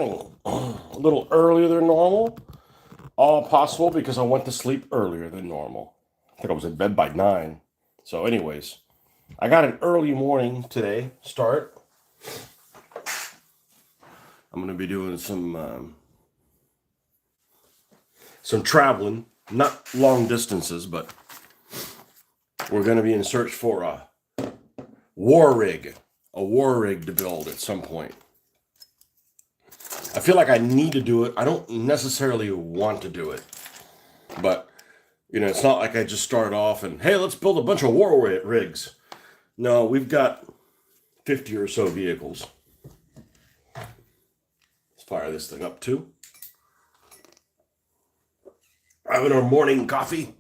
A little earlier than normal. All possible because I went to sleep earlier than normal. I think I was in bed by 9. So, anyways, I got an early morning today start. I'm going to be doing some traveling, not long distances, but we're going to be in search for a war rig to build at some point. I feel like I need to do it. I don't necessarily want to do it, but it's not like I just started off and, hey, let's build a bunch of war rigs. No, we've got 50 or so vehicles. Let's fire this thing up too. Having our morning coffee.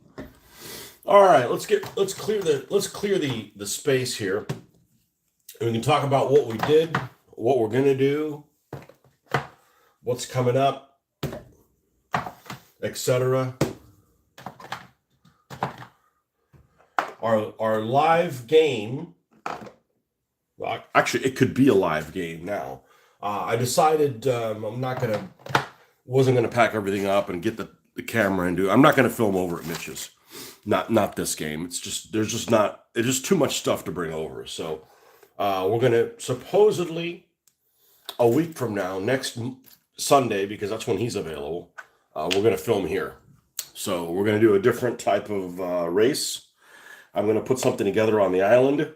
All right, let's clear the space here. And we can talk about what we did, what we're gonna do, what's coming up, etc. Our live game. Well, actually, it could be a live game now. I decided wasn't gonna pack everything up and get the camera and do. I'm not gonna film over at Mitch's. Not this game. It's just there's just too much stuff to bring over. So we're gonna supposedly a week from now, next Sunday, because that's when he's available. We're gonna film here. So we're gonna do a different type of race. I'm gonna put something together on the island,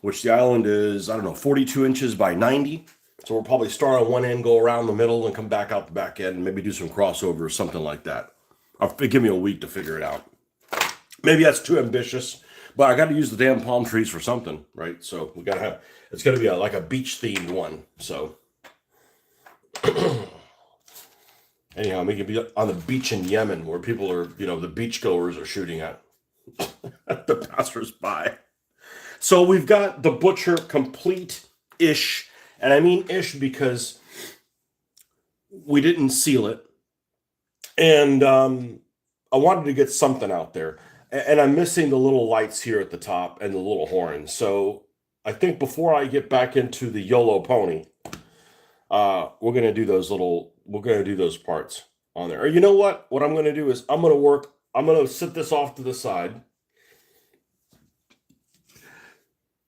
which the island is 42 inches by 90. So we'll probably start on one end, go around the middle, and come back out the back end, and maybe do some crossover or something like that. Give me a week to figure it out. Maybe that's too ambitious, but I got to use the damn palm trees for something, right? So we got to have, it's going to be like a beach themed one. So anyhow, we could be on the beach in Yemen where people are, the beachgoers are shooting at the passersby. So we've got the butcher complete-ish, and I mean ish because we didn't seal it, and I wanted to get something out there. And I'm missing the little lights here at the top and the little horn. So I think before I get back into the YOLO pony, we're gonna do those parts on there. Or you know what? What I'm gonna do is I'm gonna sit this off to the side.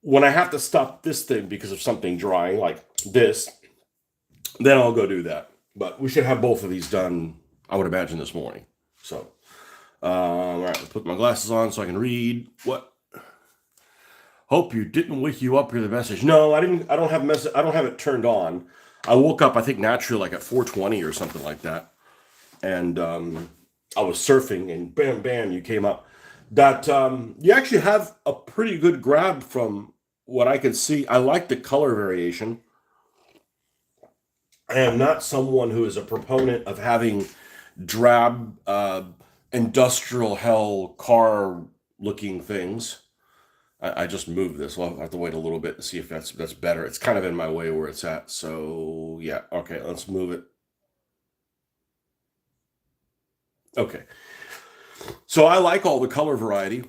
When I have to stop this thing because of something drying like this, then I'll go do that. But we should have both of these done, I would imagine, this morning. So all right, I'll put my glasses on so I can read. What? Hope you didn't wake you up with the message. No, I didn't. I don't have it turned on. I woke up, I think, naturally like at 4:20 or something like that, and I was surfing, and bam, bam, you came up. That you actually have a pretty good grab from what I can see. I like the color variation. I am not someone who is a proponent of having drab industrial hell car looking things. I just moved this. I'll have to wait a little bit to see if that's better. It's kind of in my way where it's at. So yeah, okay, let's move it. Okay. So I like all the color variety.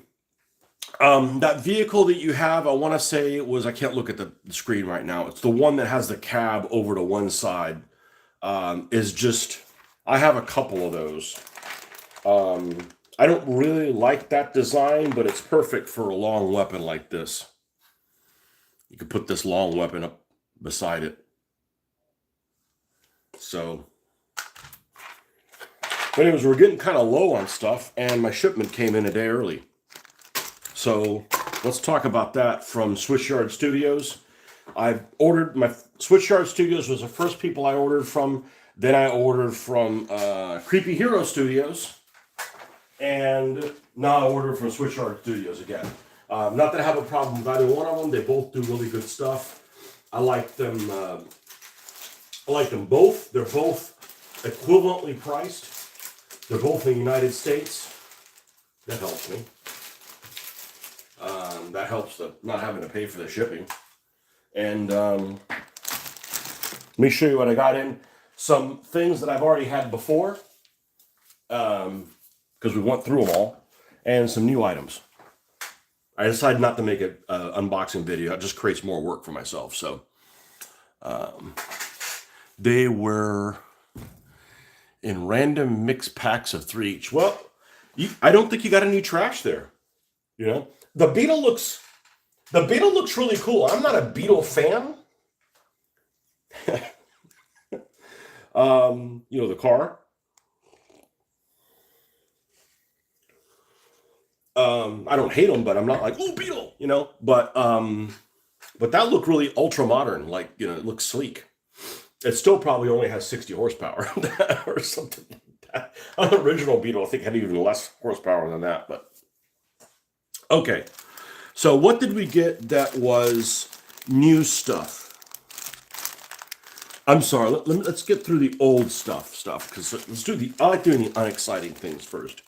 That vehicle that you have, I want to say it was, I can't look at the screen right now. It's the one that has the cab over to one side. I have a couple of those. I don't really like that design, but it's perfect for a long weapon like this. You could put this long weapon up beside it. So, anyways, we're getting kind of low on stuff, and my shipment came in a day early. So let's talk about that from Switchyard Studios. I've ordered my Switchyard Studios was the first people I ordered from. Then I ordered from Creepy Hero Studios. And now I ordered from Switchyard Studios again. Not that I have a problem with either one of them. They both do really good stuff. I like them both. They're both equivalently priced. They're both in the United States. That helps me. That helps not having to pay for the shipping. And let me show you what I got in. Some things that I've already had before, because we went through them all, and some new items. I decided not to make an unboxing video. It just creates more work for myself. So They were in random mixed packs of 3 each. Well, I don't think you got any trash there. You know, the Beetle looks really cool. I'm not a Beetle fan. You know, the car. I don't hate them, but I'm not like, oh, Beetle, you know. But that looked really ultra modern. Like, you know, it looks sleek. It still probably only has 60 horsepower or something like that. An original Beetle, I think, had even less horsepower than that. But okay, so what did we get that was new stuff? I'm sorry. Let's get through the old stuff because let's do the. I like doing the unexciting things first.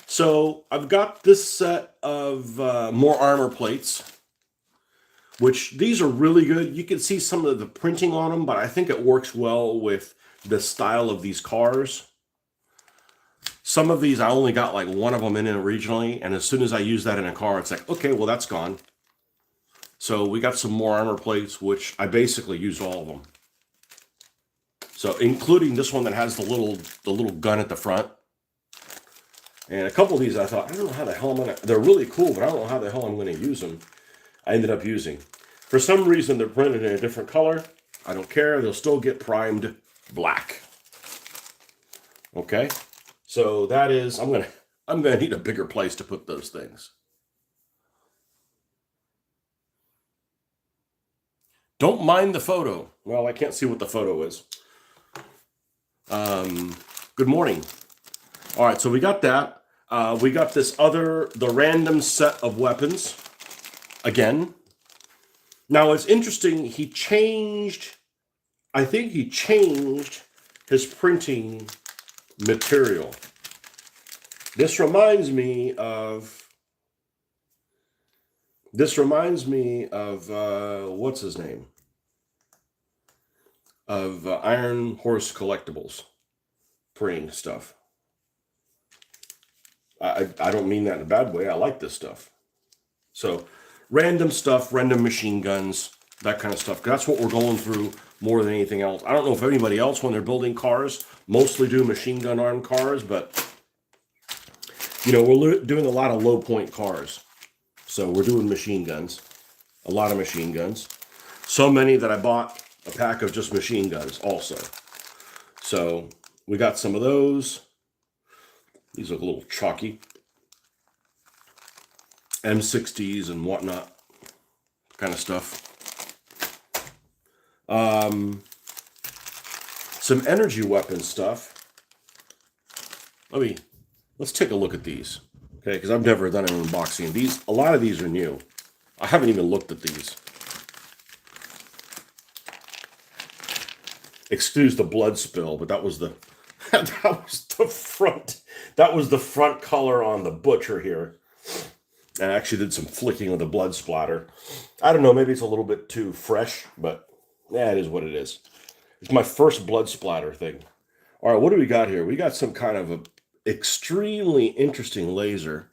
So I've got this set of more armor plates, which these are really good. You can see some of the printing on them, but I think it works well with the style of these cars. Some of these, I only got like one of them in it originally, and as soon as I use that in a car, it's like, okay, well, that's gone. So we got some more armor plates, which I basically used all of them. So including this one that has the little gun at the front. And a couple of these I thought, I don't know how the hell I'm gonna, they're really cool, but I don't know how the hell I'm gonna use them. I ended up using. For some reason, they're printed in a different color. I don't care, they'll still get primed black. Okay, so that is, I'm gonna need a bigger place to put those things. Don't mind the photo. Well, I can't see what the photo is. Good morning. All right, so we got that. We got the random set of weapons. Again. Now, it's interesting, I think he changed his printing material. This reminds me of, what's his name? Of Iron Horse Collectibles printing stuff. I don't mean that in a bad way. I like this stuff. So random stuff, random machine guns, that kind of stuff. That's what we're going through more than anything else. I don't know if anybody else, when they're building cars, mostly do machine gun armed cars, but you know, we're doing a lot of low point cars. So we're doing machine guns, a lot of machine guns. So many that I bought a pack of just machine guns also. So we got some of those. These look a little chalky. M60s and whatnot kind of stuff. Some energy weapon stuff. Let's take a look at these. Okay, because I've never done an unboxing. A lot of these are new. I haven't even looked at these. Excuse the blood spill, but that was the front color on the butcher here. And I actually did some flicking of the blood splatter. I don't know, maybe it's a little bit too fresh, but yeah, it is what it is. It's my first blood splatter thing. All right, what do we got here? We got some kind of a extremely interesting laser.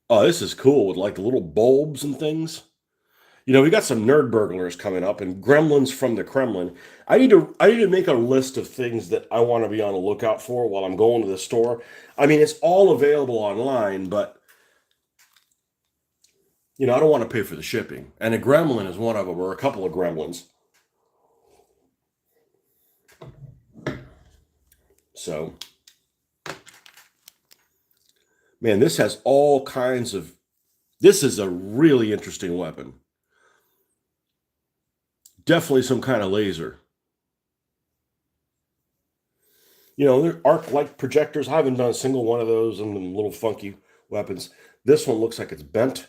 Oh, this is cool with like the little bulbs and things. You know, we got some nerd burglars coming up and gremlins from the Kremlin. I need to make a list of things that I want to be on the lookout for while I'm going to the store. I mean, it's all available online, but you know, I don't want to pay for the shipping. And a gremlin is one of them, or a couple of gremlins. So, man, this has all kinds of. This is a really interesting weapon. Definitely some kind of laser. You know, they're arc-like projectors. I haven't done a single one of those and them little funky weapons. This one looks like it's bent.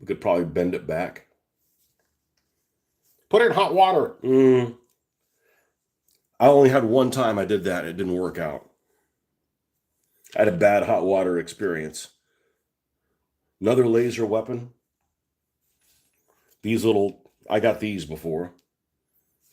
We could probably bend it back. Put it in hot water. I only had one time I did that. It didn't work out. I had a bad hot water experience. Another laser weapon. I got these before.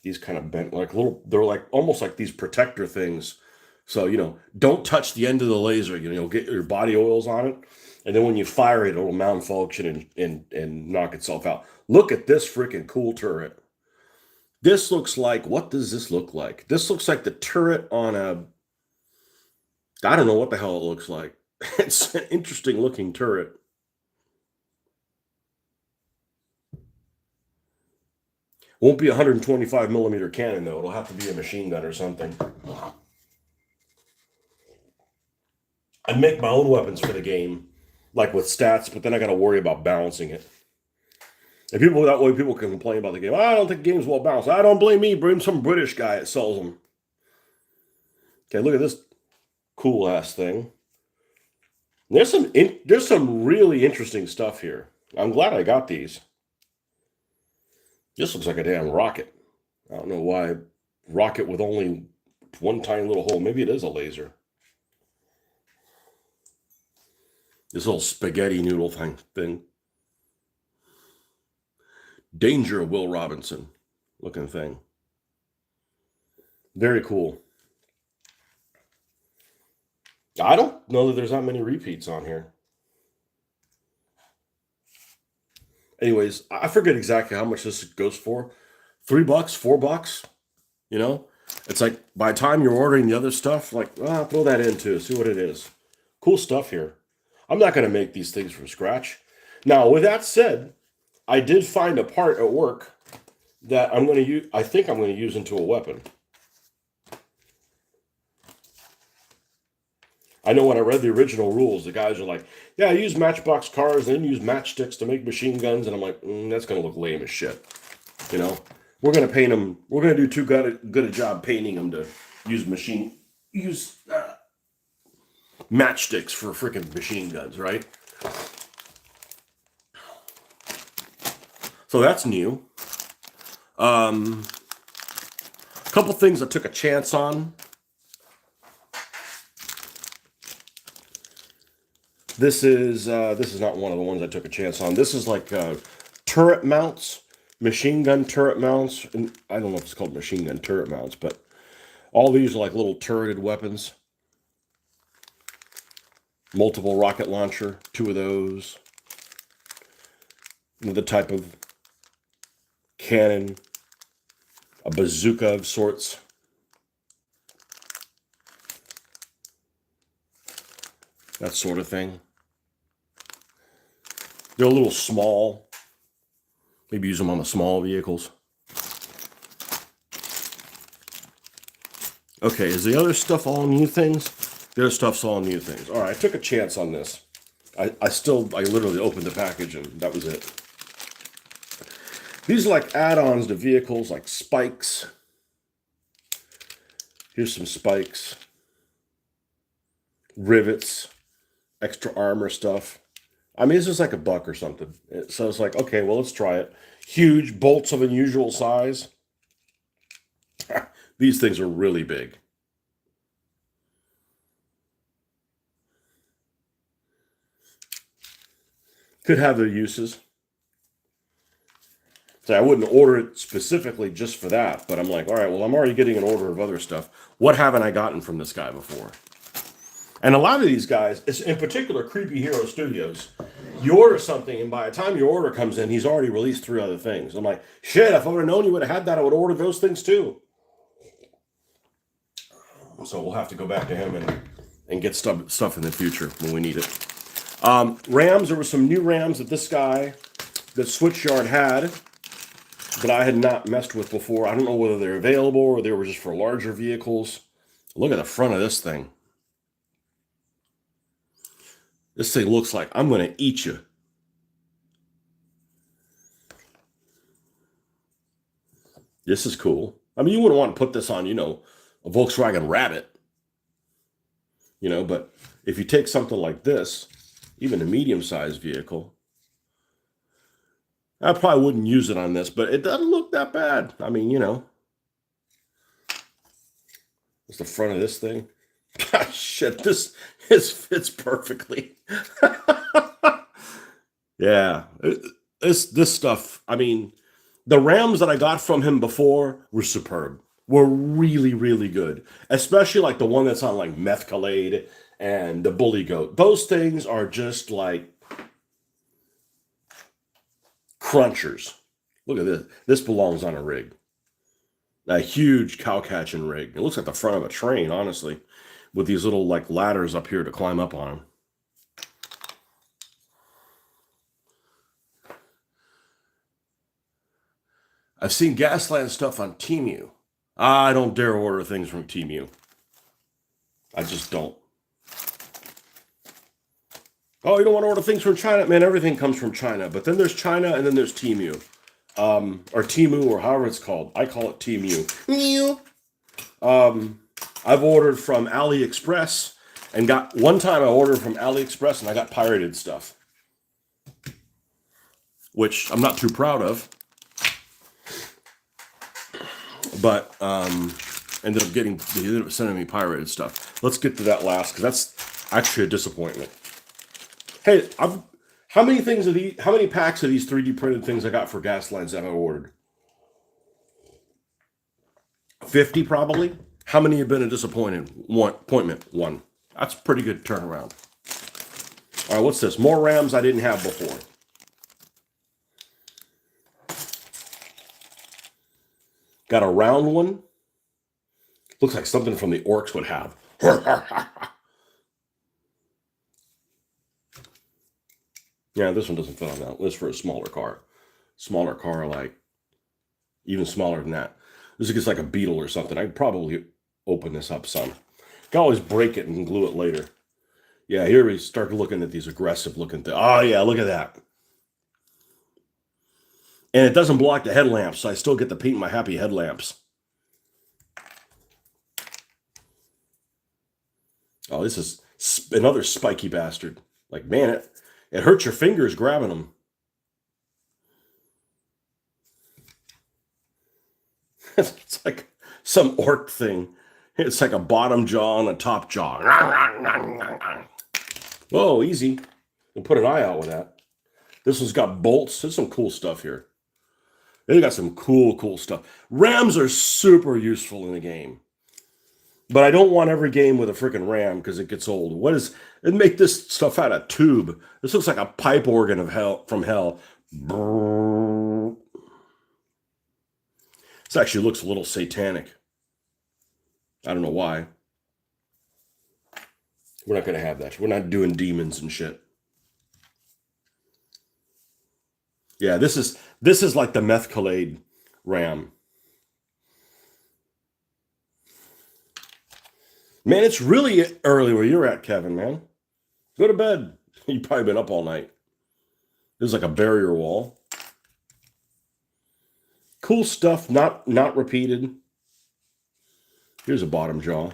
These kind of bent, like they're like almost like these protector things So, don't touch the end of the laser. You'll get your body oils on it. And then when you fire it, it'll malfunction and knock itself out. Look at this freaking cool turret. This looks like, what does this look like? This looks like the turret on I don't know what the hell it looks like. It's an interesting looking turret. Won't be a 125 millimeter cannon though. It'll have to be a machine gun or something. I make my own weapons for the game, like with stats, but then I got to worry about balancing it. And that way people can complain about the game. I don't think the game's well balanced. I don't blame me. Blame some British guy that sells them. Okay, look at this cool ass thing. There's some really interesting stuff here. I'm glad I got these. This looks like a damn rocket. I don't know why rocket with only one tiny little hole. Maybe it is a laser. This little spaghetti noodle thing. Danger of Will Robinson looking thing. Very cool. I don't know that there's that many repeats on here. Anyways, I forget exactly how much this goes for. $3, $4, It's like by the time you're ordering the other stuff, like, throw that in too, see what it is. Cool stuff here. I'm not going to make these things from scratch. Now, with that said, I did find a part at work that I'm going to use. I think I'm going to use into a weapon. I know when I read the original rules, the guys are like, yeah, use matchbox cars, then use matchsticks to make machine guns. And I'm like, that's going to look lame as shit. We're going to paint them. We're going to do too good a job painting them to use matchsticks for freaking machine guns, right? So that's new. A couple things I took a chance on. This is not one of the ones I took a chance on. This is like turret mounts, machine gun turret mounts, and I don't know if it's called machine gun turret mounts, but all these are like little turreted weapons. Multiple rocket launcher, 2 of those. Another type of cannon, a bazooka of sorts. That sort of thing. They're a little small. Maybe use them on the small vehicles. Okay, is the other stuff all new things? The other stuff's all new things. All right, I took a chance on this. I literally opened the package and that was it. These are like add-ons to vehicles, like spikes. Here's some spikes. Rivets. Extra armor stuff. I mean, it's just like $1 or something. So it's like, okay, well, let's try it. Huge bolts of unusual size. These things are really big. Could have their uses. So I wouldn't order it specifically just for that, but I'm like, all right, well, I'm already getting an order of other stuff. What haven't I gotten from this guy before? And a lot of these guys, in particular Creepy Hero Studios, you order something, and by the time your order comes in, he's already released 3 other things. I'm like, shit, if I would have known you would have had that, I would order those things too. So we'll have to go back to him and get stuff in the future when we need it. Rams, there were some new Rams that this guy, that Switchyard had, that I had not messed with before. I don't know whether they're available or they were just for larger vehicles. Look at the front of this thing. This thing looks like I'm going to eat you. This is cool. I mean, you wouldn't want to put this on, a Volkswagen Rabbit. But if you take something like this, even a medium-sized vehicle, I probably wouldn't use it on this, but it doesn't look that bad. I mean, it's the front of this thing. Gosh, shit, this fits perfectly. Yeah, this stuff. I mean, the Rams that I got from him before were superb. were really, really good. Especially like the one that's on like Methcalade and the Bully Goat. Those things are just like crunchers. Look at this. This belongs on a rig. A huge cow catching rig. It looks like the front of a train, honestly, with these little like ladders up here to climb up on them. I've seen Gasland stuff on Temu. I don't dare order things from Temu. I just don't. Oh, you don't want to order things from China? Man, everything comes from China. But then there's China and then there's Temu. Or Temu, or however it's called. I call it Temu. I've ordered from AliExpress and got, one time I ordered from AliExpress and I got pirated stuff, which I'm not too proud of, but they ended up sending me pirated stuff. Let's get to that last, because that's actually a disappointment. Hey, how many packs of these 3D printed things I got for Gaslands have I ordered? 50 probably. How many have been a disappointment? One. That's a pretty good turnaround. All right, what's this? More Rams I didn't have before. Got a round one. Looks like something from the Orcs would have. Yeah, this one doesn't fit on that. This is for a smaller car. Smaller car, like even smaller than that. This is like a Beetle or something. I'd probably open this up some. Can always break it and glue it later. Yeah, here we start looking at these aggressive looking things. Oh yeah, look at that. And it doesn't block the headlamps, so I still get to paint my happy headlamps. Oh, this is another spiky bastard. Like, man, it hurts your fingers grabbing them. It's like some orc thing. It's like a bottom jaw and a top jaw. Whoa, easy. We'll put an eye out with that. This one's got bolts. There's some cool stuff here. They got some cool stuff. Rams are super useful in the game. But I don't want every game with a freaking ram because it gets old. It'd make this stuff out of tube. This looks like a pipe organ of hell from hell. This actually looks a little satanic. I don't know why. We're not going to have that. We're not doing demons and shit. Yeah, this is like the Methcalade ram. Man, it's really early where you're at, Kevin, man. Go to bed. You've probably been up all night. There's like a barrier wall. Cool stuff, not repeated. Here's a bottom jaw.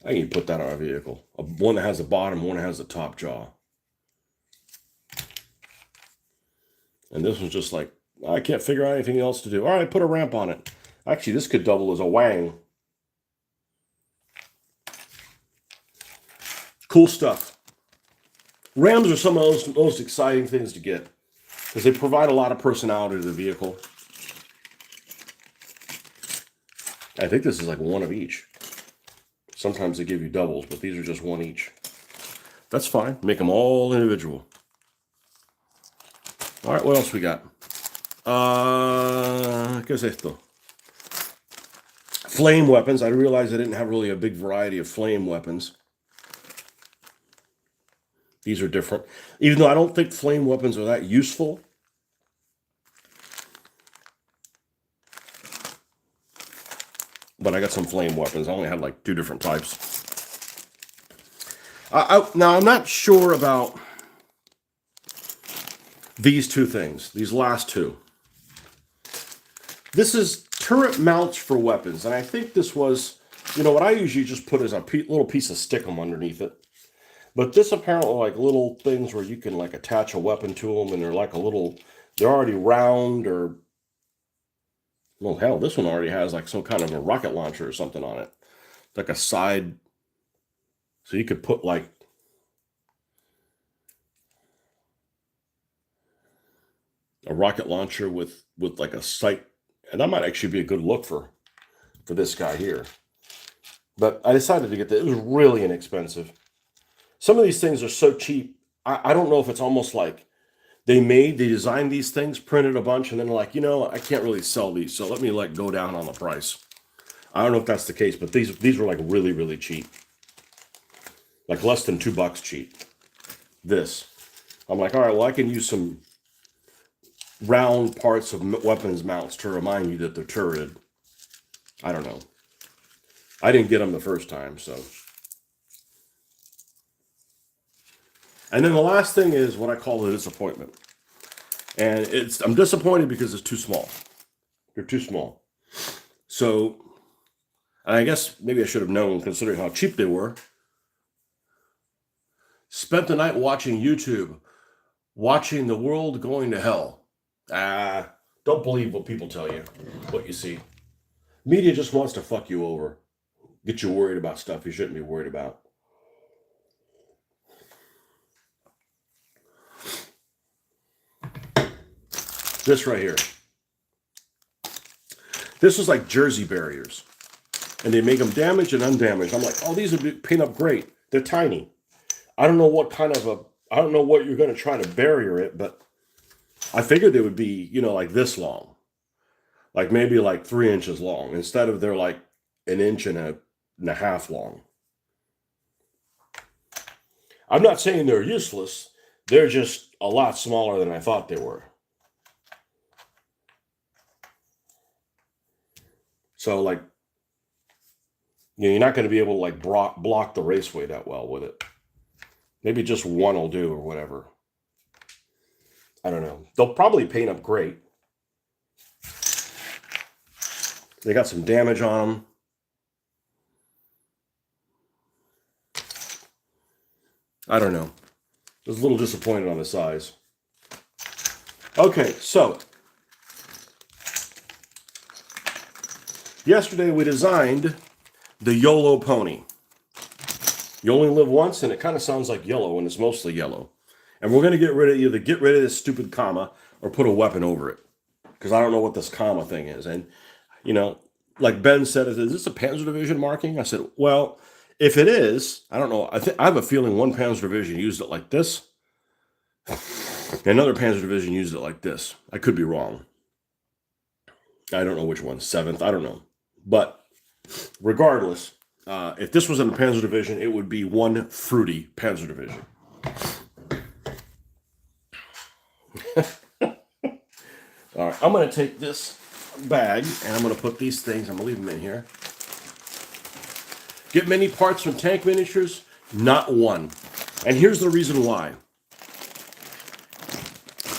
I can put that on a vehicle. One that has the bottom, one that has the top jaw. And this one's just like, I can't figure out anything else to do. All right, put a ramp on it. Actually, this could double as a wang. Cool stuff. Rams are some of those most exciting things to get because they provide a lot of personality to the vehicle. I think this is like one of each. Sometimes they give you doubles, but these are just one each. That's fine. Make them all individual. All right, what else we got? ¿Qué es esto? Flame weapons. I realized I didn't have really a big variety of flame weapons. These are different. Even though I don't think flame weapons are that useful. But I got some flame weapons. I only had like 2 different types. Now, I'm not sure about these 2 things. These last 2. This is turret mounts for weapons. And I think this was, what I usually just put is a little piece of stickum underneath it. But this apparently like little things where you can like attach a weapon to them, and they're like they're already round, or, well, hell, this one already has like some kind of a rocket launcher or something on it. Like a side, so you could put like, a rocket launcher with like a sight, and that might actually be a good look for this guy here. But I decided to get that. It was really inexpensive. Some of these things are so cheap. I don't know if it's almost like they designed these things, printed a bunch, and then they're like, I can't really sell these, so let me go down on the price. I don't know if that's the case, but these were like really, really cheap. Like less than $2 cheap. This. I'm like, all right, well, I can use some round parts of weapons mounts to remind you that they're turreted. I don't know. I didn't get them the first time, so. And then the last thing is what I call a disappointment. And I'm disappointed because it's too small. They're too small. So, and I guess maybe I should have known considering how cheap they were. Spent the night watching YouTube, watching the world going to hell. Don't believe what people tell you, what you see. Media just wants to fuck you over. Get you worried about stuff you shouldn't be worried about. This right here. This is like jersey barriers. And they make them damaged and undamaged. I'm like, oh, these would paint up great. They're tiny. I don't know what I don't know what you're going to try to barrier it, but I figured they would be, like this long. Like maybe like 3 inches long. Instead of they're like an inch and a half long. I'm not saying they're useless. They're just a lot smaller than I thought they were. So like, you're not going to be able to like block the raceway that well with it. Maybe just one will do or whatever. I don't know. They'll probably paint up great. They got some damage on them. I don't know. I was a little disappointed on the size. Okay, so yesterday we designed the YOLO pony. You only live once, and it kind of sounds like yellow, and it's mostly yellow. And we're going to either get rid of this stupid comma or put a weapon over it. Because I don't know what this comma thing is. And, like Ben said, is this a Panzer Division marking? I said, well, if it is, I don't know. I have a feeling one Panzer Division used it like this. Another Panzer Division used it like this. I could be wrong. I don't know which one. 7th, I don't know. But regardless, if this was in the Panzer Division, it would be one fruity Panzer Division. All right, I'm going to take this bag and I'm going to put these things, I'm going to leave them in here. Get many parts from Tank Miniatures? Not one. And here's the reason why.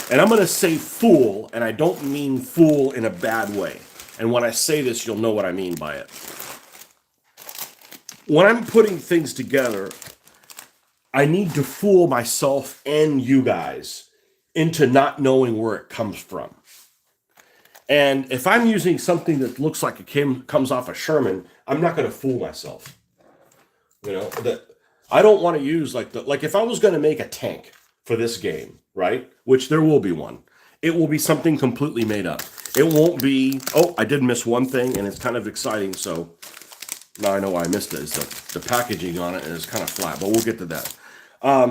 And I'm going to say fool, and I don't mean fool in a bad way. And when I say this, you'll know what I mean by it. When I'm putting things together, I need to fool myself and you guys into not knowing where it comes from. And if I'm using something that looks like it comes off a Sherman, I'm not going to fool myself. That I don't want to use like if I was going to make a tank for this game, right? Which there will be one. It will be something completely made up. It won't be, oh, I did miss one thing, and it's kind of exciting, so now I know why I missed it. It's the packaging on it, and it's kind of flat, but we'll get to that. I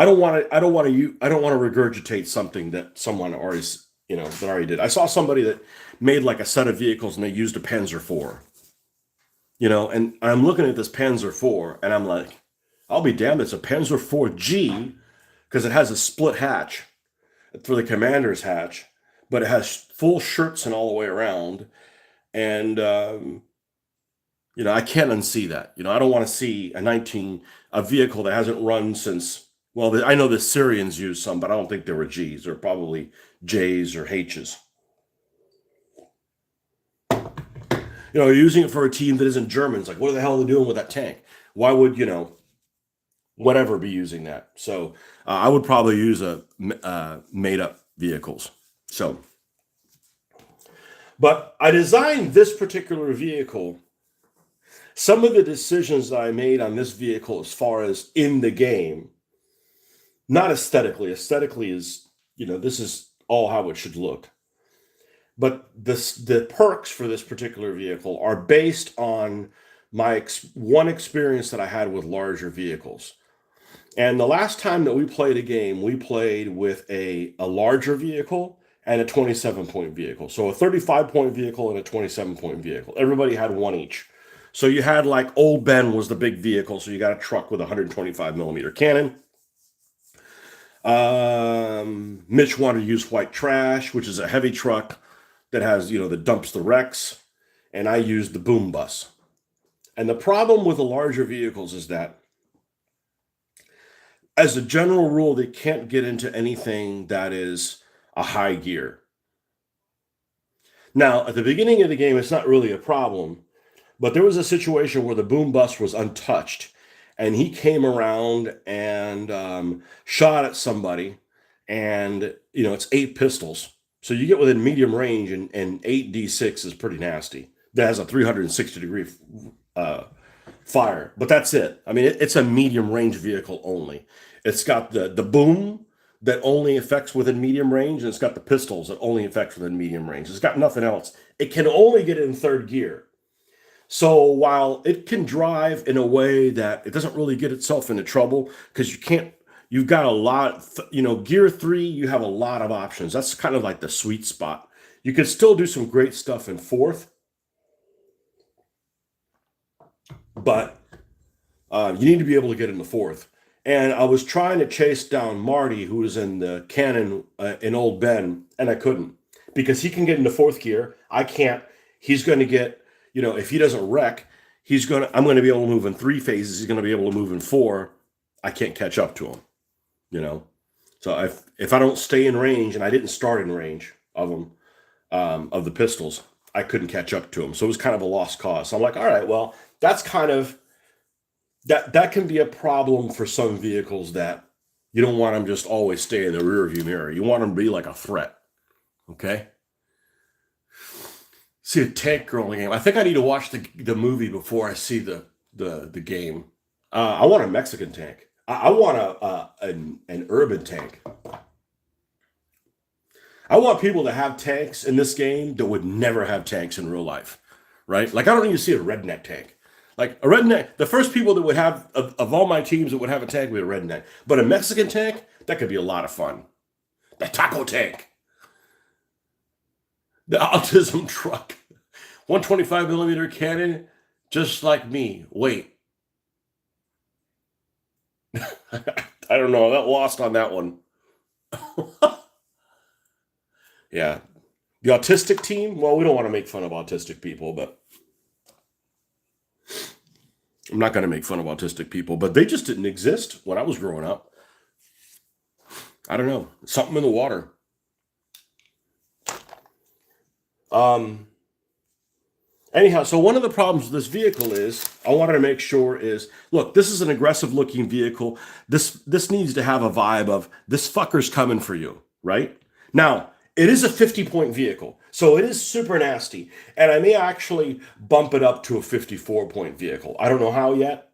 don't want to regurgitate something that someone already, that already did. I saw somebody that made like a set of vehicles and they used a Panzer IV. And I'm looking at this Panzer IV and I'm like, I'll be damned, it's a Panzer IV-G because it has a split hatch for the commander's hatch, but it has full shirts and all the way around. And, I can't unsee that. I don't want to see a vehicle that hasn't run since, well, I know the Syrians used some, but I don't think they were Gs. They're probably Js or Hs. You're using it for a team that isn't Germans. Like, what the hell are they doing with that tank? Why would, whatever be using that? So I would probably use made-up vehicles. So, but I designed this particular vehicle. Some of the decisions that I made on this vehicle as far as in the game, not aesthetically. Aesthetically is, this is all how it should look. But the perks for this particular vehicle are based on my one experience that I had with larger vehicles. And the last time that we played a game, we played with a larger vehicle and a 27-point vehicle. So a 35-point vehicle and a 27-point vehicle. Everybody had one each. So you had like Old Ben was the big vehicle. So you got a truck with a 125 millimeter cannon. Mitch wanted to use white trash, which is a heavy truck that has, that dumps the wrecks. And I used the boom bus. And the problem with the larger vehicles is that, as a general rule, they can't get into anything that is a high gear. Now, at the beginning of the game, it's not really a problem, but there was a situation where the boom bus was untouched, and he came around and shot at somebody, and, it's 8 pistols. So you get within medium range, and 8d6 is pretty nasty. That has a 360-degree fire, but that's it. I mean, it's a medium range vehicle only. It's got the boom that only affects within medium range, and it's got the pistols that only affect within medium range. It's got nothing else. It can only get in third gear. So while it can drive in a way that it doesn't really get itself into trouble, because you've got a lot, gear 3, you have a lot of options. That's kind of like the sweet spot. You could still do some great stuff in fourth, but you need to be able to get into fourth. And I was trying to chase down Marty, who was in the cannon in Old Ben, and I couldn't, because he can get into fourth gear. I can't. He's going to get, if he doesn't wreck, I'm going to be able to move in 3 phases. He's going to be able to move in 4. I can't catch up to him, So if I don't stay in range, and I didn't start in range of him, of the pistols, I couldn't catch up to him. So it was kind of a lost cause. So I'm like, all right, well, that's kind of, that can be a problem for some vehicles, that you don't want them just always stay in the rear view mirror. You want them to be like a threat. Okay. See a tank girl in the game. I think I need to watch the movie before I see the game. I want a Mexican tank. I want an urban tank. I want people to have tanks in this game that would never have tanks in real life, right? Like, I don't need to see a redneck tank. Like a redneck, the first people that would have, of all my teams that would have a tank, would be a redneck. But a Mexican tank, that could be a lot of fun. The taco tank. The autism truck. 125 millimeter cannon, just like me. Wait. I don't know. I got lost on that one. Yeah. The autistic team, well, we don't want to make fun of autistic people, but I'm not going to make fun of autistic people, but they just didn't exist when I was growing up. I don't know. Something in the water. Anyhow, so one of the problems with this vehicle is, I wanted to make sure is, look, this is an aggressive looking vehicle. This needs to have a vibe of, this fucker's coming for you, right? Now, it is a 50-point vehicle, so it is super nasty. And I may actually bump it up to a 54-point vehicle. I don't know how yet.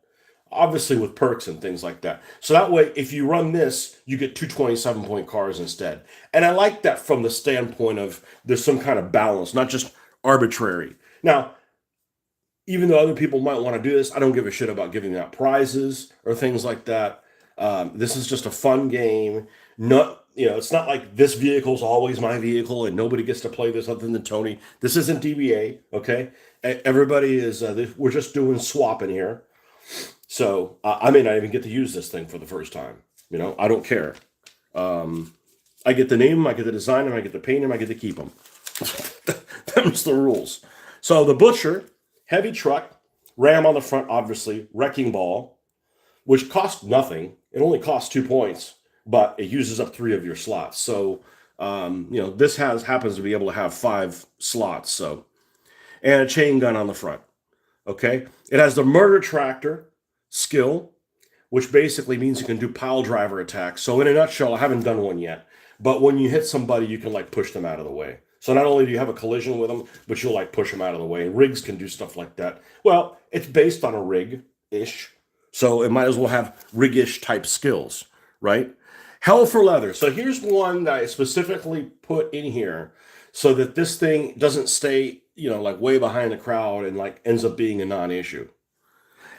Obviously with perks and things like that. So that way, if you run this, you get 2 27-point cars instead. And I like that from the standpoint of, there's some kind of balance, not just arbitrary. Now, even though other people might want to do this, I don't give a shit about giving out prizes or things like that. This is just a fun game. It's not like this vehicle's always my vehicle and nobody gets to play this other than Tony. This isn't DBA, okay? Everybody is, we're just doing swapping here. So I may not even get to use this thing for the first time. I don't care. I get to name them, I get to design them, I get to paint them, I get to keep them. Them's the rules. So the Butcher, heavy truck, ram on the front, obviously, wrecking ball, which costs nothing. It only costs 2 points, but it uses up 3 of your slots. So, this happens to be able to have 5 slots. So, and a chain gun on the front. Okay. It has the murder tractor skill, which basically means you can do pile driver attacks. So in a nutshell, I haven't done one yet, but when you hit somebody, you can like push them out of the way. So not only do you have a collision with them, but you'll like push them out of the way. And rigs can do stuff like that. Well, it's based on a rig-ish. So it might as well have rig-ish type skills, right? Hell for leather. So here's one that I specifically put in here so that this thing doesn't stay, like way behind the crowd and like ends up being a non-issue.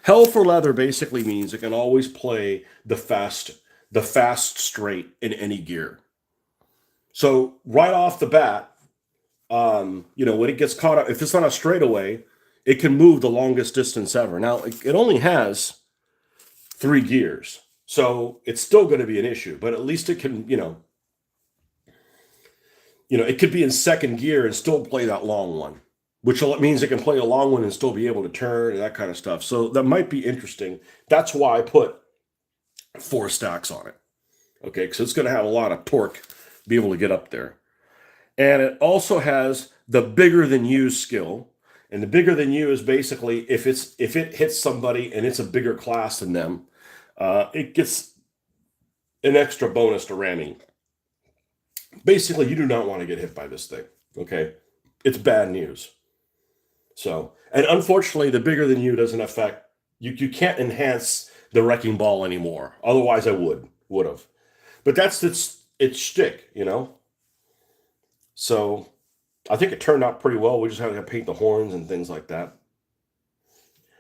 Hell for leather basically means it can always play the fast straight in any gear. So right off the bat, when it gets caught up, if it's on a straightaway, it can move the longest distance ever. Now it only has 3 gears, so it's still going to be an issue. But at least it can, it could be in second gear and still play that long one, which means it can play a long one and still be able to turn and that kind of stuff. So that might be interesting. That's why I put 4 stacks on it. Okay, because it's going to have a lot of torque, be able to get up there. And it also has the bigger than you skill. And the bigger than you is basically if it hits somebody and it's a bigger class than them, it gets an extra bonus to ramming. Basically, you do not want to get hit by this thing. Okay, it's bad news. So, and unfortunately, the bigger than you doesn't affect you. You can't enhance the wrecking ball anymore. Otherwise, I would have. But that's its shtick, So I think it turned out pretty well. We just had to paint the horns and things like that.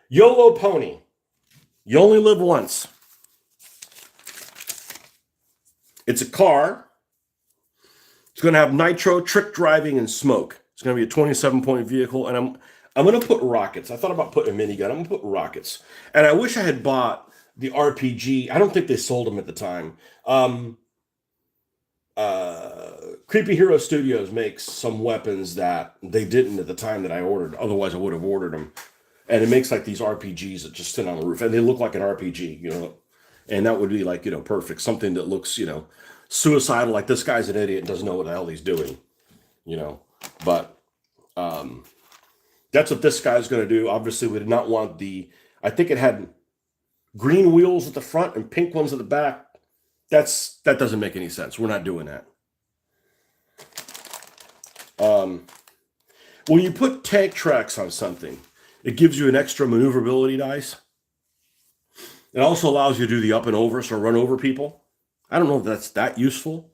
YOLO pony. You only live once. It's a car. It's going to have nitro, trick driving, and smoke. It's going to be a 27-point vehicle, and I'm going to put rockets. I thought about putting a minigun. I'm going to put rockets. And I wish I had bought the RPG. I don't think they sold them at the time. Creepy Hero Studios makes some weapons that they didn't at the time that I ordered. Otherwise, I would have ordered them. And it makes like these RPGs that just sit on the roof, and they look like an RPG, And that would be like, perfect. Something that looks, suicidal, like this guy's an idiot and doesn't know what the hell he's doing, But that's what this guy's going to do. Obviously, we did not want I think it had green wheels at the front and pink ones at the back. That doesn't make any sense. We're not doing that. When you put tank tracks on something, it gives you an extra maneuverability dice. It also allows you to do the up and over, so run over people. I don't know if that's that useful,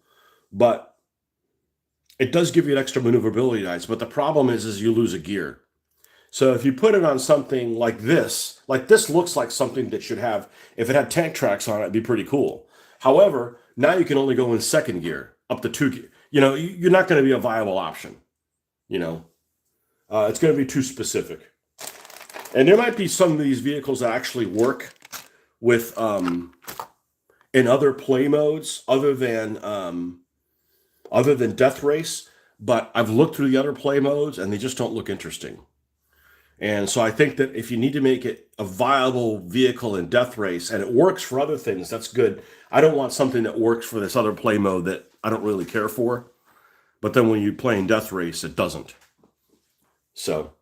but it does give you an extra maneuverability dice. But the problem is you lose a gear. So if you put it on something like this looks like something that should have, if it had tank tracks on it, it'd be pretty cool. However, now you can only go in second gear, up to 2 gear. You're not going to be a viable option. It's going to be too specific. And there might be some of these vehicles that actually work with in other play modes other than Death Race, but I've looked through the other play modes and they just don't look interesting. And so I think that if you need to make it a viable vehicle in Death Race and it works for other things, that's good. I don't want something that works for this other play mode that I don't really care for. But then when you play in Death Race, it doesn't. So,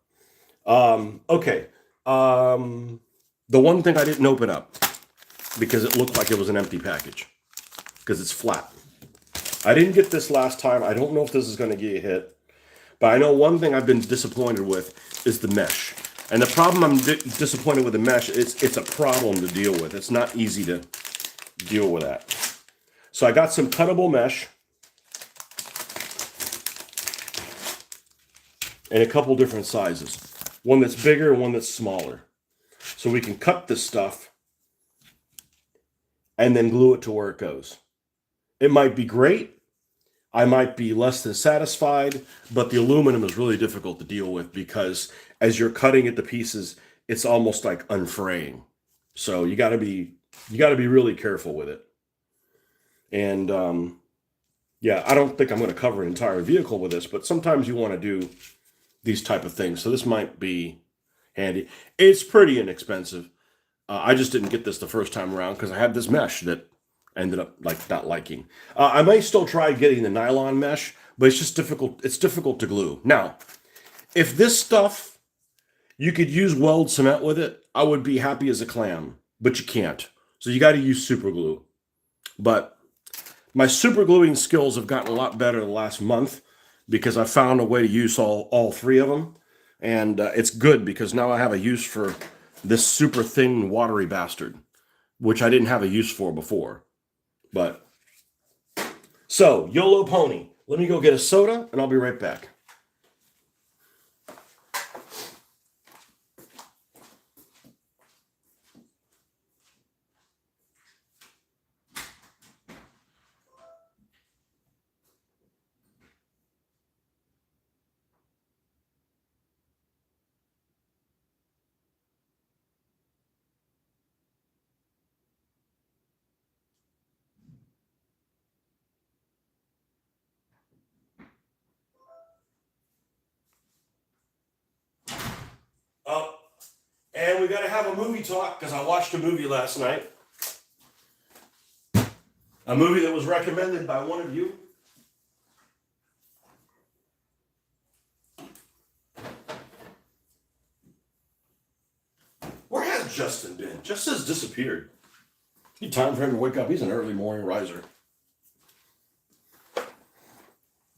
okay. The one thing I didn't open up because it looked like it was an empty package because it's flat. I didn't get this last time. I don't know if this is going to get a hit. But I know one thing I've been disappointed with is the mesh. And the problem I'm disappointed with the mesh, it's a problem to deal with. It's not easy to deal with that. So I got some cuttable mesh. And a couple different sizes. One that's bigger and one that's smaller. So we can cut this stuff and then glue it to where it goes. It might be great. I might be less than satisfied, but the aluminum is really difficult to deal with because as you're cutting it to pieces, it's almost like unfraying. So you got to be really careful with it. And yeah, I don't think I'm going to cover an entire vehicle with this, but sometimes you want to do these type of things. So this might be handy. It's pretty inexpensive. I just didn't get this the first time around because I had this mesh that I ended up not liking. I may still try getting the nylon mesh, but it's just difficult. It's difficult to glue. Now, if this stuff, you could use weld cement with it, I would be happy as a clam, but you can't. So you got to use super glue. But my super gluing skills have gotten a lot better the last month because I found a way to use all 3 of them. And it's good because now I have a use for this super thin, watery bastard, which I didn't have a use for before. But So, YOLO Pony. Let me go get a soda, and I'll be right back. Oh, and we got to have a movie talk because I watched a movie last night. A movie that was recommended by one of you. Where has Justin been? Justin's disappeared. It's time for him to wake up. He's an early morning riser.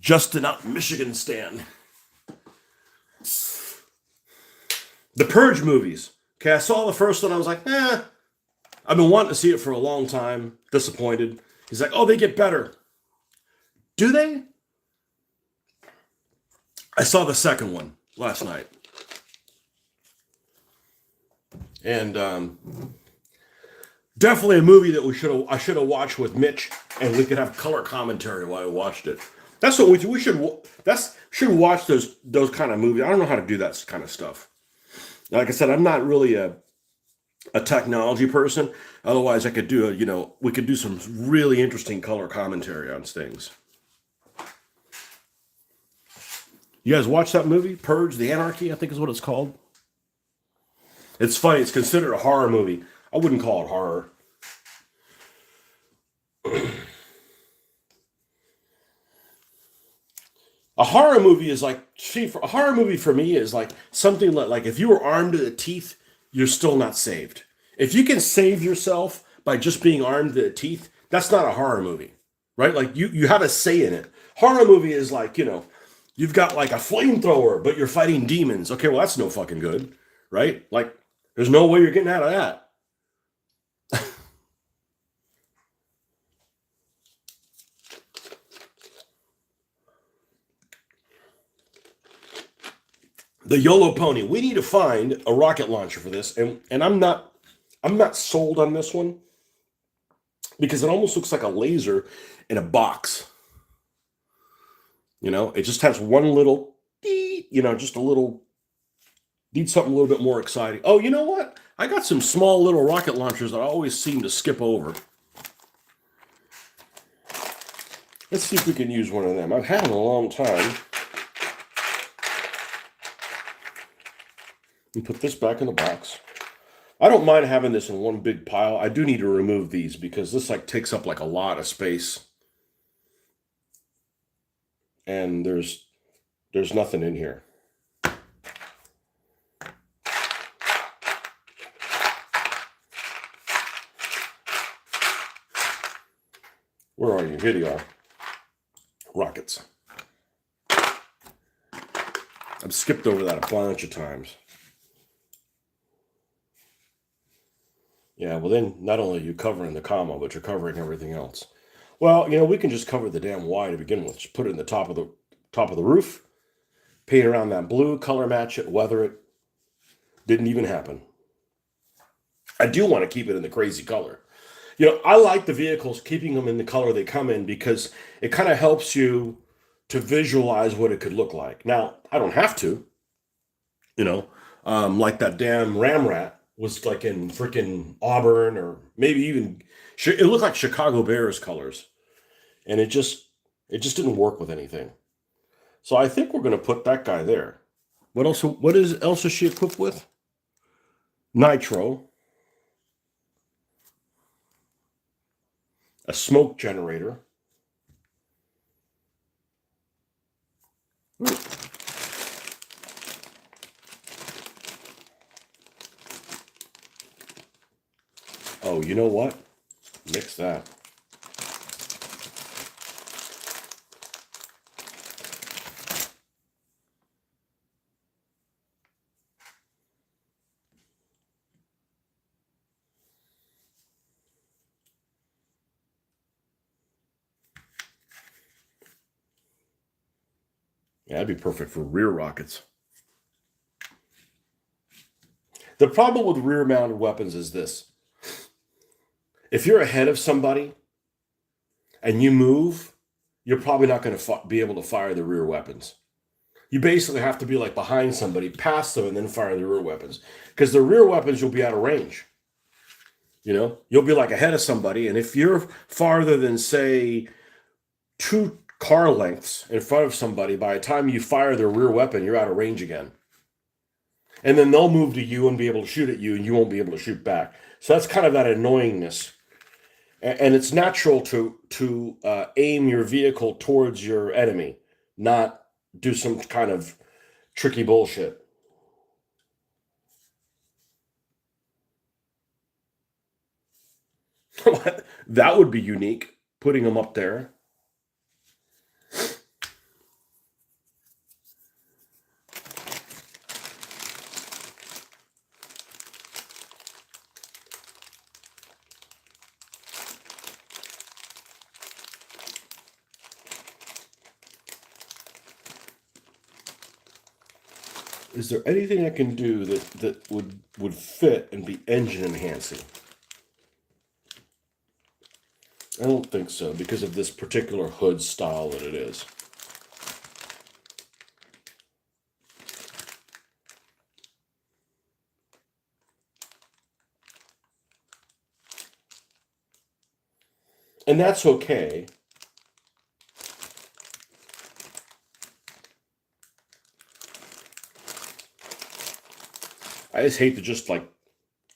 Justin out in Michigan stand. The Purge movies. Okay, I saw the first one. I was like, I've been wanting to see it for a long time. Disappointed. He's like, oh, they get better. Do they? I saw the second one last night. And definitely a movie that I should have watched with Mitch, and we could have color commentary while I watched it. That's what we should watch those kind of movies. I don't know how to do that kind of stuff. Like I said, I'm not really a technology person. Otherwise, I could do we could do some really interesting color commentary on things. You guys watch that movie, Purge, the Anarchy, I think is what it's called. It's funny. It's considered a horror movie. I wouldn't call it horror. A horror movie is like, a horror movie for me is like something like if you were armed to the teeth, you're still not saved. If you can save yourself by just being armed to the teeth, that's not a horror movie, right? Like you have a say in it. Horror movie is like, you've got like a flamethrower, but you're fighting demons. Okay, well, that's no fucking good, right? Like, there's no way you're getting out of that. The YOLO Pony. We need to find a rocket launcher for this, and I'm not sold on this one because it almost looks like a laser in a box. It just has one little, just a little. Need something a little bit more exciting. Oh, you know what? I got some small little rocket launchers that I always seem to skip over. Let's see if we can use one of them. I've had them a long time. And put this back in the box. I don't mind having this in one big pile. I do need to remove these because this takes up like a lot of space. And there's nothing in here. Where are you? Here you are. Rockets. I've skipped over that a bunch of times. Yeah, well then, not only are you covering the comma, but you're covering everything else. Well, we can just cover the damn Y to begin with. Just put it in the top of the roof, paint around that blue, color match it, weather it. Didn't even happen. I do want to keep it in the crazy color. I like the vehicles, keeping them in the color they come in because it kind of helps you to visualize what it could look like. Now, I don't have to, like that damn Ramrat was like in freaking Auburn or maybe even, it looked like Chicago Bears colors. And it just didn't work with anything. So I think we're going to put that guy there. What else is she equipped with? Nitro. A smoke generator. Oh, you know what? Mix that. Yeah, that'd be perfect for rear rockets. The problem with rear-mounted weapons is this. If you're ahead of somebody and you move, you're probably not going to be able to fire the rear weapons. You basically have to be like behind somebody, pass them, and then fire the rear weapons. Because the rear weapons, you'll be out of range. You'll be like ahead of somebody, and if you're farther than, say, 2 car lengths in front of somebody, by the time you fire their rear weapon, you're out of range again. And then they'll move to you and be able to shoot at you, and you won't be able to shoot back. So that's kind of that annoyingness. And it's natural to aim your vehicle towards your enemy, not do some kind of tricky bullshit. That would be unique, putting them up there. Is there anything I can do that would fit and be engine enhancing? I don't think so, because of this particular hood style that it is. And that's okay. I just hate to just like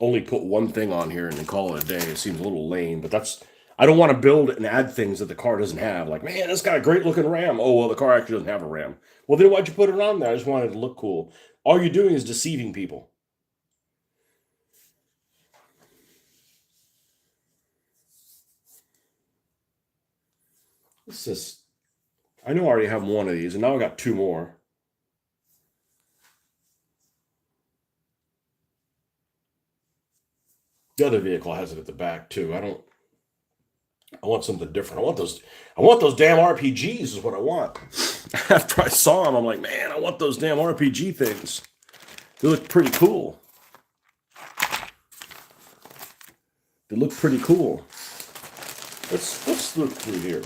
only put one thing on here and then call it a day. It seems a little lame, but I don't want to build and add things that the car doesn't have. Like, man, it's got a great looking RAM. Oh, well, the car actually doesn't have a RAM. Well, then why'd you put it on there? I just wanted it to look cool. All you're doing is deceiving people. This is, I know I already have one of these, and now I got 2 more. The other vehicle has it at the back too. I want something different. I want those damn RPGs is what I want. After I saw them, I'm like, man, I want those damn RPG things. They look pretty cool. They look pretty cool. Let's look through here.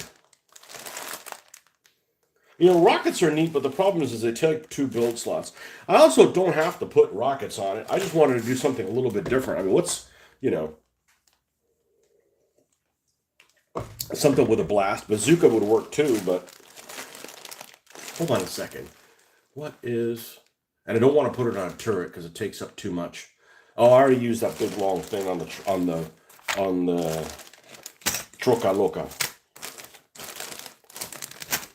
Rockets are neat, but the problem is they take 2 build slots. I also don't have to put rockets on it. I just wanted to do something a little bit different. I mean, something with a blast. Bazooka would work too, but hold on a second. What is... And I don't want to put it on a turret because it takes up too much. Oh, I already used that big long thing on the Troca Loca.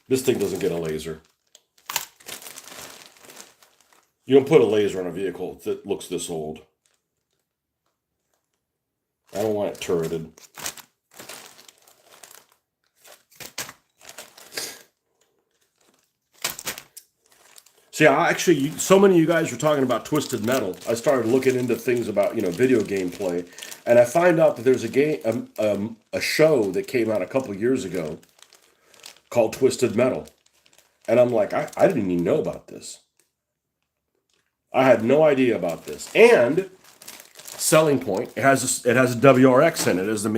This thing doesn't get a laser. You don't put a laser on a vehicle that looks this old. I don't want it turreted. See, so many of you guys were talking about Twisted Metal. I started looking into things about, video game play, and I find out that there's a show that came out a couple years ago called Twisted Metal. And I'm like, I didn't even know about this. I had no idea about this. And selling point, it has a WRX in it as the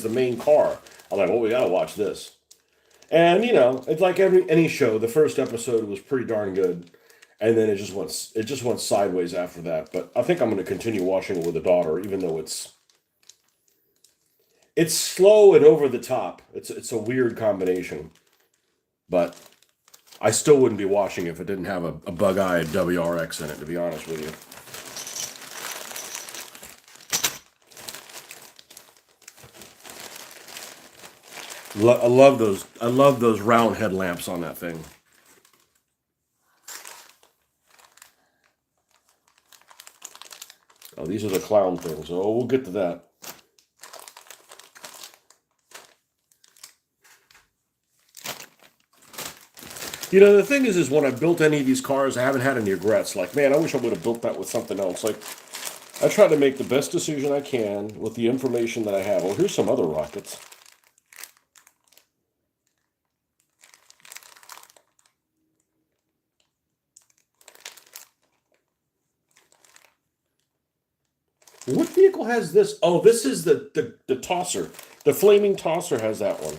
main car. I'm like, well, we gotta watch this. And it's like any show. The first episode was pretty darn good, and then it just went sideways after that. But I think I'm going to continue watching it with a daughter, even though it's slow and over the top. It's a weird combination, but I still wouldn't be watching if it didn't have a bug-eyed WRX in it, to be honest with you. I love those. I love those round headlamps on that thing. Oh, these are the clown things. Oh, we'll get to that. The thing is when I built any of these cars, I haven't had any regrets. Like, man, I wish I would have built that with something else. Like, I try to make the best decision I can with the information that I have. Well, here's some other rockets. What vehicle has this? Oh, this is the tosser. The flaming tosser has that one.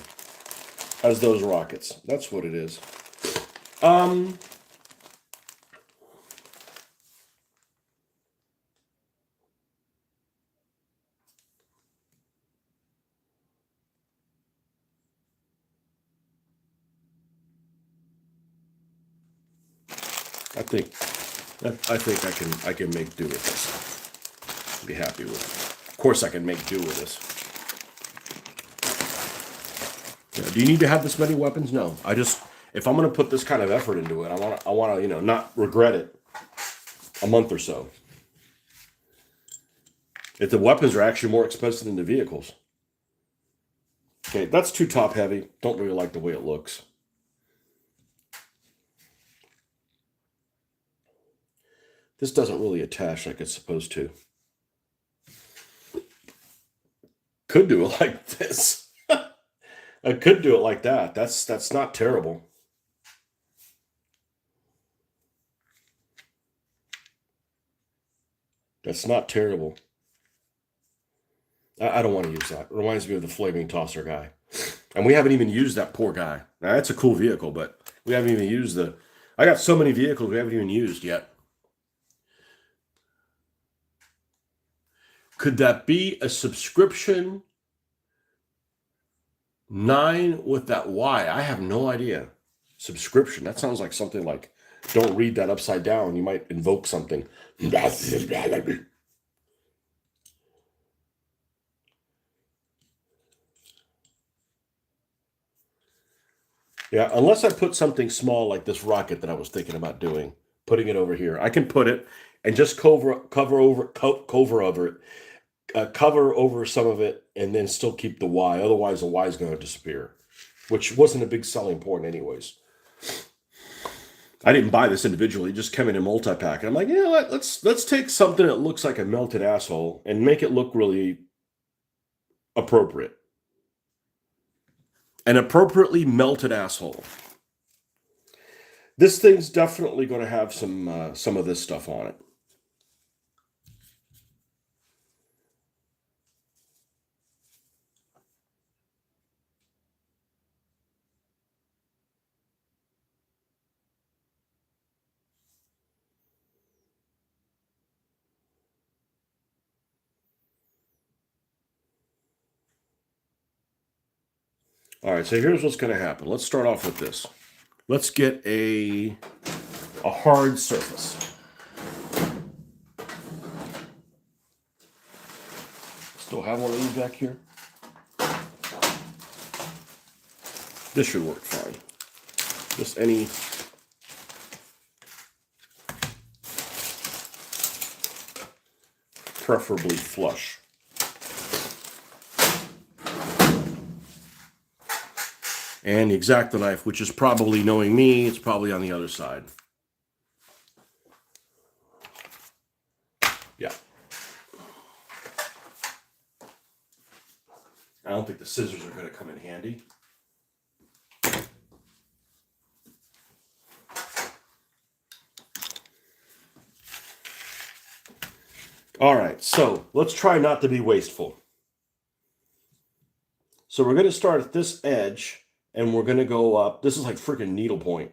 Has those rockets. That's what it is. I think I can make do with this. Be happy with it. Of course I can make do with this. Yeah, do you need to have this many weapons? No. If I'm gonna put this kind of effort into it, I wanna, not regret it a month or so. If the weapons are actually more expensive than the vehicles. Okay, that's too top heavy. Don't really like the way it looks. This doesn't really attach like it's supposed to. Could do it like this. I could do it like that. That's not terrible. That's not terrible. I don't want to use that. It reminds me of the flaming tosser guy. And we haven't even used that poor guy. Now, that's a cool vehicle, but we haven't even used I got so many vehicles we haven't even used yet. Could that be a subscription 9 with that Y? I have no idea. Subscription. That sounds like something like, don't read that upside down. You might invoke something. Yeah, unless I put something small like this rocket that I was thinking about doing, putting it over here. I can put it and just cover over some of it, and then still keep the Y. Otherwise, the Y is going to disappear, which wasn't a big selling point, anyways. I didn't buy this individually; it just came in a multi-pack. And I'm like, let's take something that looks like a melted asshole and make it look really appropriate. An appropriately melted asshole. This thing's definitely going to have some of this stuff on it. All right, so here's what's going to happen. Let's start off with this. Let's get a hard surface. Still have one of these back here. This should work fine. Just any preferably flush. And the X-Acto knife, which is probably, knowing me, it's probably on the other side. Yeah. I don't think the scissors are going to come in handy. All right, so let's try not to be wasteful. So we're going to start at this edge, and we're going to go up. This is like freaking needlepoint.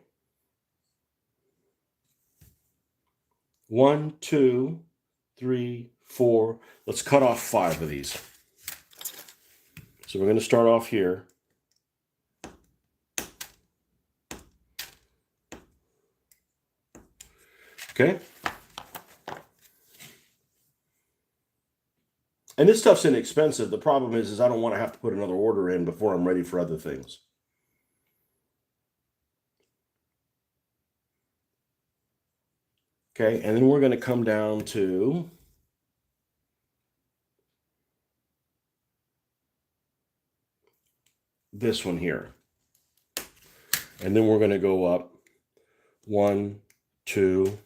1, 2, 3, 4. Let's cut off 5 of these. So we're going to start off here. Okay. And this stuff's inexpensive. The problem is I don't want to have to put another order in before I'm ready for other things. Okay, and then we're going to come down to this one here. And then we're going to go up 1, 2,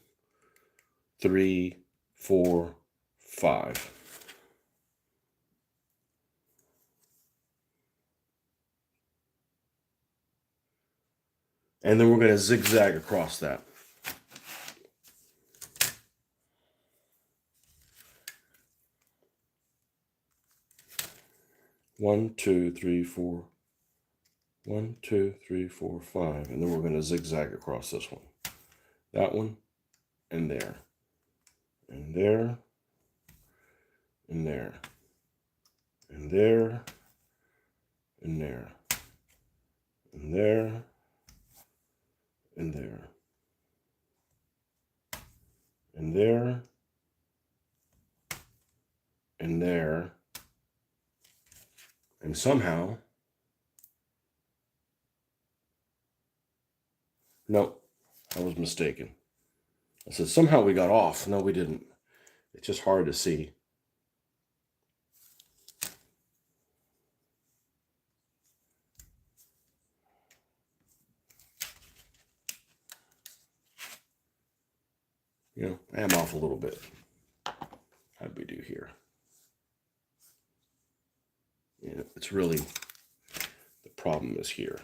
3, 4, 5. And then we're going to zigzag across that. 1, 2, 3, 4. 1, 2, 3, 4, 5. And then we're going to zigzag across this one. That one, and there. And there. And there. And there. And there. And there. And there. And there. And there. And somehow, no, I was mistaken. I said, somehow we got off. No, we didn't. It's just hard to see. You know, I am off a little bit. How'd we do here? Yeah, it's really, the problem is here.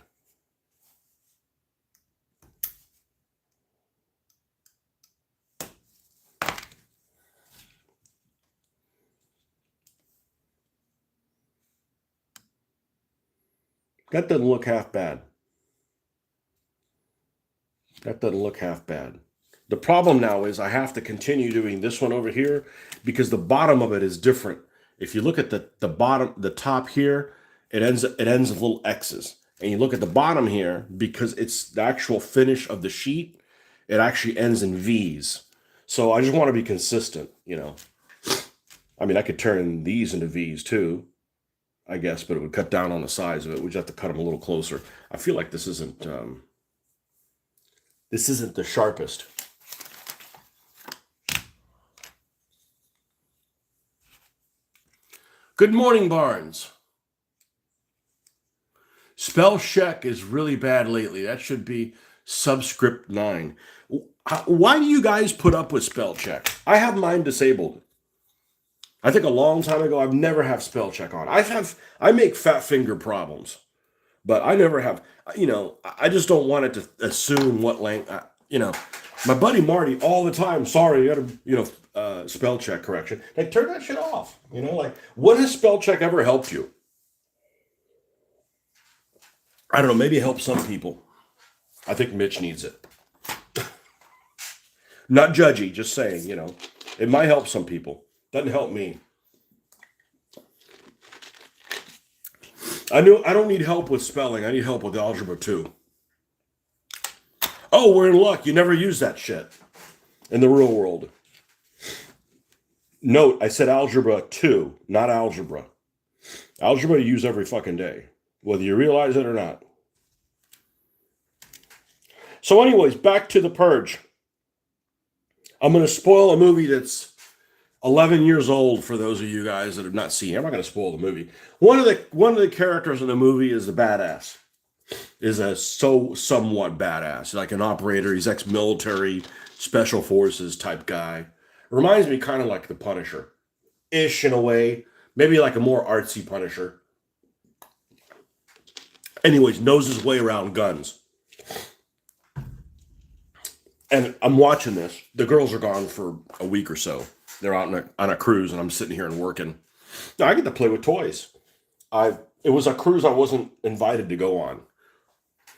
That doesn't look half bad. That doesn't look half bad. The problem now is I have to continue doing this one over here because the bottom of it is different. If you look at the bottom, the top here, it ends with little X's. And you look at the bottom here, because it's the actual finish of the sheet, it actually ends in V's. So I just want to be consistent, you know. I mean, I could turn these into V's too, I guess, but it would cut down on the size of it. We'd have to cut them a little closer. I feel like this isn't the sharpest. Good morning, Barnes. Spell check is really bad lately. That should be subscript 9. Why do you guys put up with spell check? I have mine disabled. I think a long time ago, I've never have spell check on. I make fat finger problems, but I never have, you know, I just don't want it to assume what language, you know, my buddy Marty all the time, sorry, you got to, you know, spell check correction. Like, turn that shit off, you know, like, what has spell check ever helped you? I don't know, maybe help some people. I think Mitch needs it. Not judgy, just saying, you know, it might help some people. Doesn't help me. I don't need help with spelling. I need help with algebra 2. Oh, we're in luck. You never use that shit in the real world. Note, I said algebra 2, not algebra. Algebra you use every fucking day, whether you realize it or not. So anyways, back to The Purge. I'm going to spoil a movie that's 11 years old for those of you guys that have not seen it. I'm not going to spoil the movie. One of the characters in the movie is the badass. Is a somewhat badass, like an operator. He's ex-military, special forces type guy. Reminds me kind of like the Punisher-ish in a way. Maybe like a more artsy Punisher. Anyways, knows his way around guns. And I'm watching this. The girls are gone for a week or so. They're out on a cruise, and I'm sitting here and working. Now, I get to play with toys. It was a cruise I wasn't invited to go on.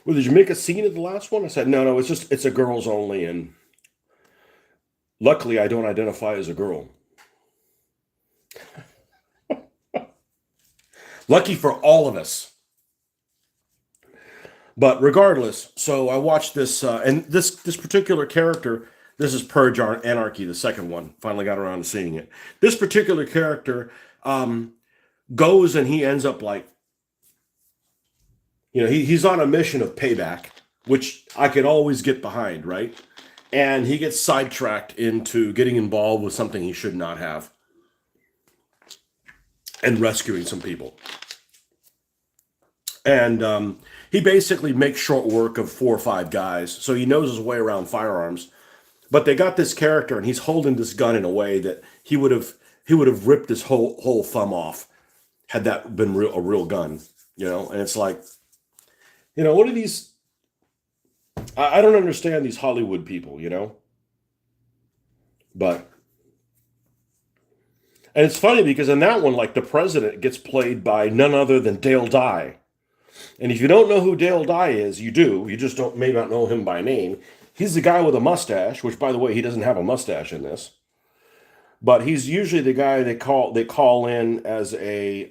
Well, did you make a scene at the last one? I said, no, it's a girls only, and luckily I don't identify as a girl. Lucky for all of us. But regardless, so I watched this, and this particular character, this is Purge Anarchy, the second one. Finally got around to seeing it. This particular character goes and he ends up like, you know, he's on a mission of payback, which I could always get behind, right? And he gets sidetracked into getting involved with something he should not have and rescuing some people. And he basically makes short work of 4 or 5 guys, so he knows his way around firearms. But they got this character, and he's holding this gun in a way that he would have ripped his whole thumb off had that been a real gun, you know. And it's like, you know, what are these? I don't understand these Hollywood people, you know. But And it's funny because in that one, like the president gets played by none other than Dale Dye. And if you don't know who Dale Dye is, you do. You just don't may not know him by name. He's the guy with a mustache, which by the way, he doesn't have a mustache in this. But he's usually the guy they call in as a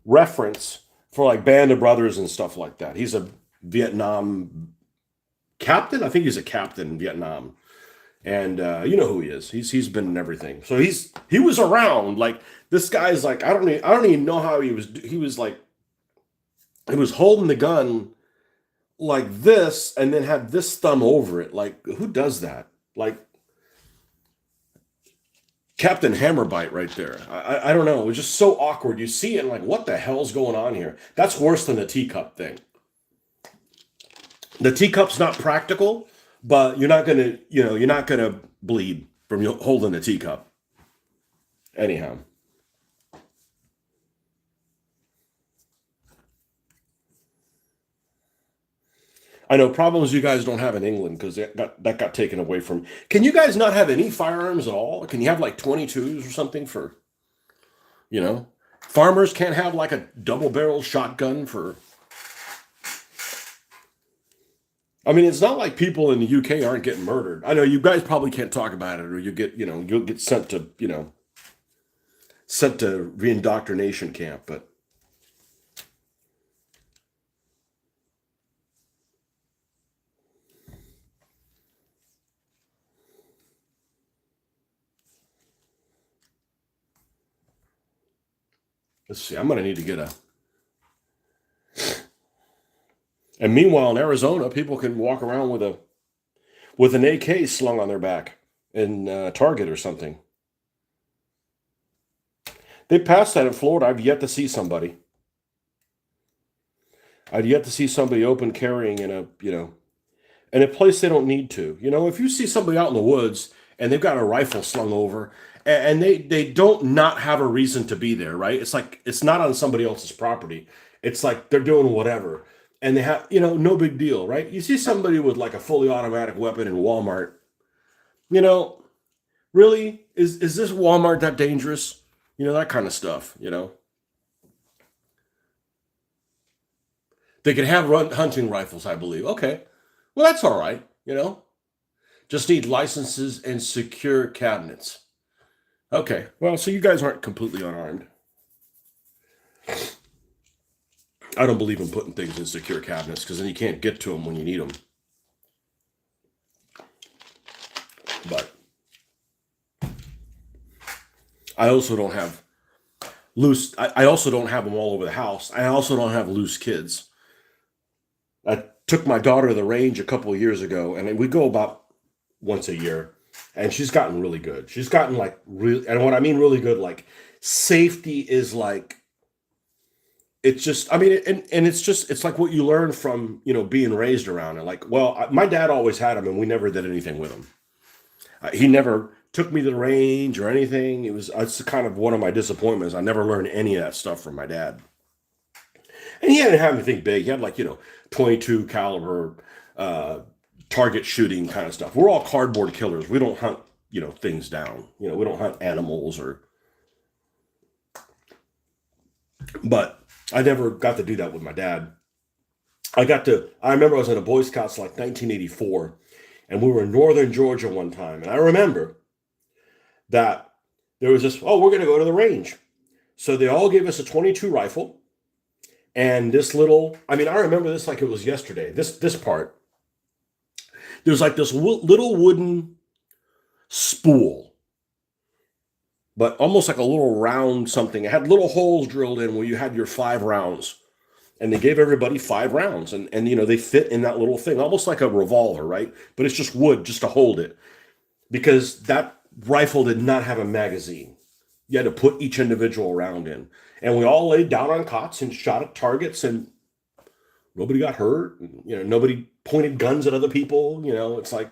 reference for like Band of Brothers and stuff like that. He's a Vietnam captain. I think he's a captain in Vietnam, and you know who he is. He's been in everything. So he was around. Like this guy's like I don't even know how he was. He was like he was holding the gun like this, and then had this thumb over it. Like who does that? Like Captain Hammerbite right there. I don't know. It was just so awkward. You see it and like, what the hell's going on here? That's worse than the teacup thing. The teacup's not practical, but you're not gonna bleed from holding the teacup. Anyhow, I know problems you guys don't have in England because that got taken away from. Can you guys not have any firearms at all? Can you have like 22s or something for you know? Farmers can't have like a double barrel shotgun for. I mean, it's not like people in the UK aren't getting murdered. I know you guys probably can't talk about it, or you'll get sent to reindoctrination camp. But let's see, I'm gonna need to get a. And meanwhile, in Arizona, people can walk around with an AK slung on their back in Target or something. They passed that in Florida. I've yet to see somebody open carrying in a place they don't need to. If you see somebody out in the woods and they've got a rifle slung over and they don't not have a reason to be there, right? It's like it's not on somebody else's property. It's like they're doing whatever. And they have, no big deal, right? You see somebody with like a fully automatic weapon in Walmart, you know, really? Is this Walmart that dangerous? That kind of stuff. They can have hunting rifles, I believe. Okay. Well, that's all right. Just need licenses and secure cabinets. Okay. Well, so you guys aren't completely unarmed. I don't believe in putting things in secure cabinets because then you can't get to them when you need them. But I also don't have I also don't have them all over the house. I also don't have loose kids. I took my daughter to the range a couple of years ago, and we go about once a year, and she's gotten really good. She's gotten like really, and what I mean really good, like safety is like it's just I mean and it's like what you learn from being raised around it. Like, well, my dad always had them, and we never did anything with them. He never took me to the range or anything. It's kind of one of my disappointments. I never learned any of that stuff from my dad. And he didn't have anything big. He had like 22 caliber target shooting kind of stuff. We're all cardboard killers. We don't hunt things down. We don't hunt animals or. But I never got to do that with my dad. I remember I was in a Boy Scouts like 1984, and we were in northern Georgia one time, and I remember that there was this. Oh, we're going to go to the range, so they all gave us a 22 rifle, and this little. I mean, I remember this like it was yesterday. This part. There's like this little wooden spool, but almost like a little round something. It had little holes drilled in where you had your 5 rounds, and they gave everybody 5 rounds, and they fit in that little thing, almost like a revolver, right? But it's just wood just to hold it, because that rifle did not have a magazine. You had to put each individual round in, and we all laid down on cots and shot at targets, and nobody got hurt. Nobody pointed guns at other people. It's like,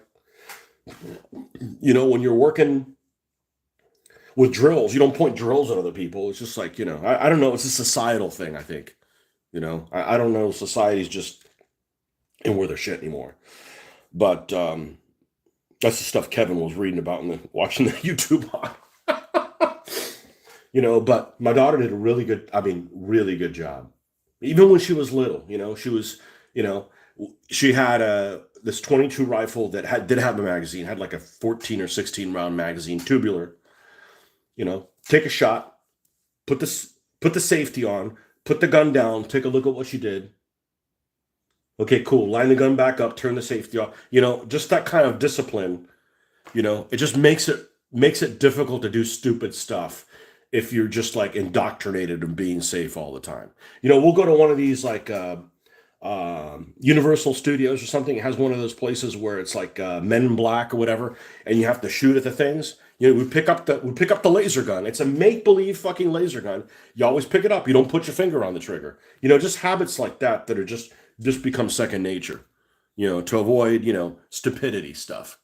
when you're working with drills, you don't point drills at other people. It's just like, I don't know. It's a societal thing, I think. I don't know. Society's just in where their shit anymore. But That's the stuff Kevin was reading about and watching the YouTube on. But my daughter did a really good, really good job. Even when she was little, she was, you know, she had this 22 rifle that did have a magazine, had like a 14 or 16 round magazine, tubular. Take a shot, put the safety on, put the gun down, take a look at what she did. Okay, cool. Line the gun back up, turn the safety off. Just that kind of discipline. It just makes it difficult to do stupid stuff if you're just like indoctrinated in being safe all the time. We'll go to one of these like Universal Studios or something. It has one of those places where it's like Men in Black or whatever, and you have to shoot at the things. We pick up the laser gun. It's a make believe fucking laser gun. You always pick it up. You don't put your finger on the trigger. Just habits like that are just become second nature. To avoid stupidity stuff.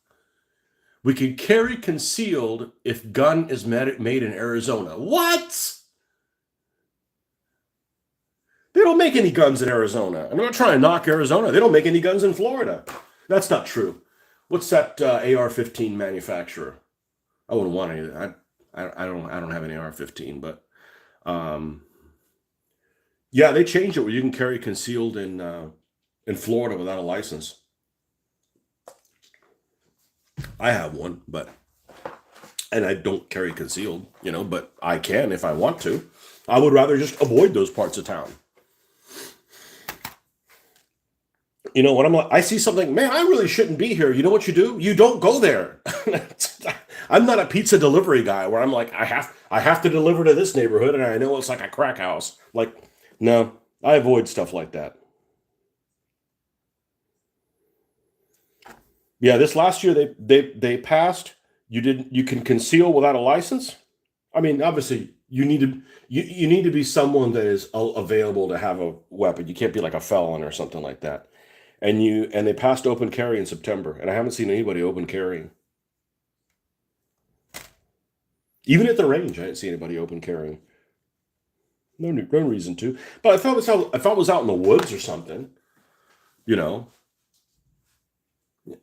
We can carry concealed if gun is made in Arizona. What? They don't make any guns in Arizona. I'm not trying to knock Arizona. They don't make any guns in Florida. That's not true. What's that AR-15 manufacturer? I wouldn't want any. I don't have an AR-15, but yeah, they changed it where you can carry concealed in Florida without a license. I have one, and I don't carry concealed, but I can if I want to. I would rather just avoid those parts of town. When I'm like, I see something, man, I really shouldn't be here. You know what you do? You don't go there. I'm not a pizza delivery guy where I'm like, I have to deliver to this neighborhood, and I know it's like a crack house. Like, no, I avoid stuff like that. Yeah, this last year they passed. You can conceal without a license. Obviously you need to be someone that is available to have a weapon. You can't be like a felon or something like that. And they passed open carry in September, and I haven't seen anybody open carrying. Even at the range, I didn't see anybody open carrying. No reason to. But if I was out in the woods or something, you know,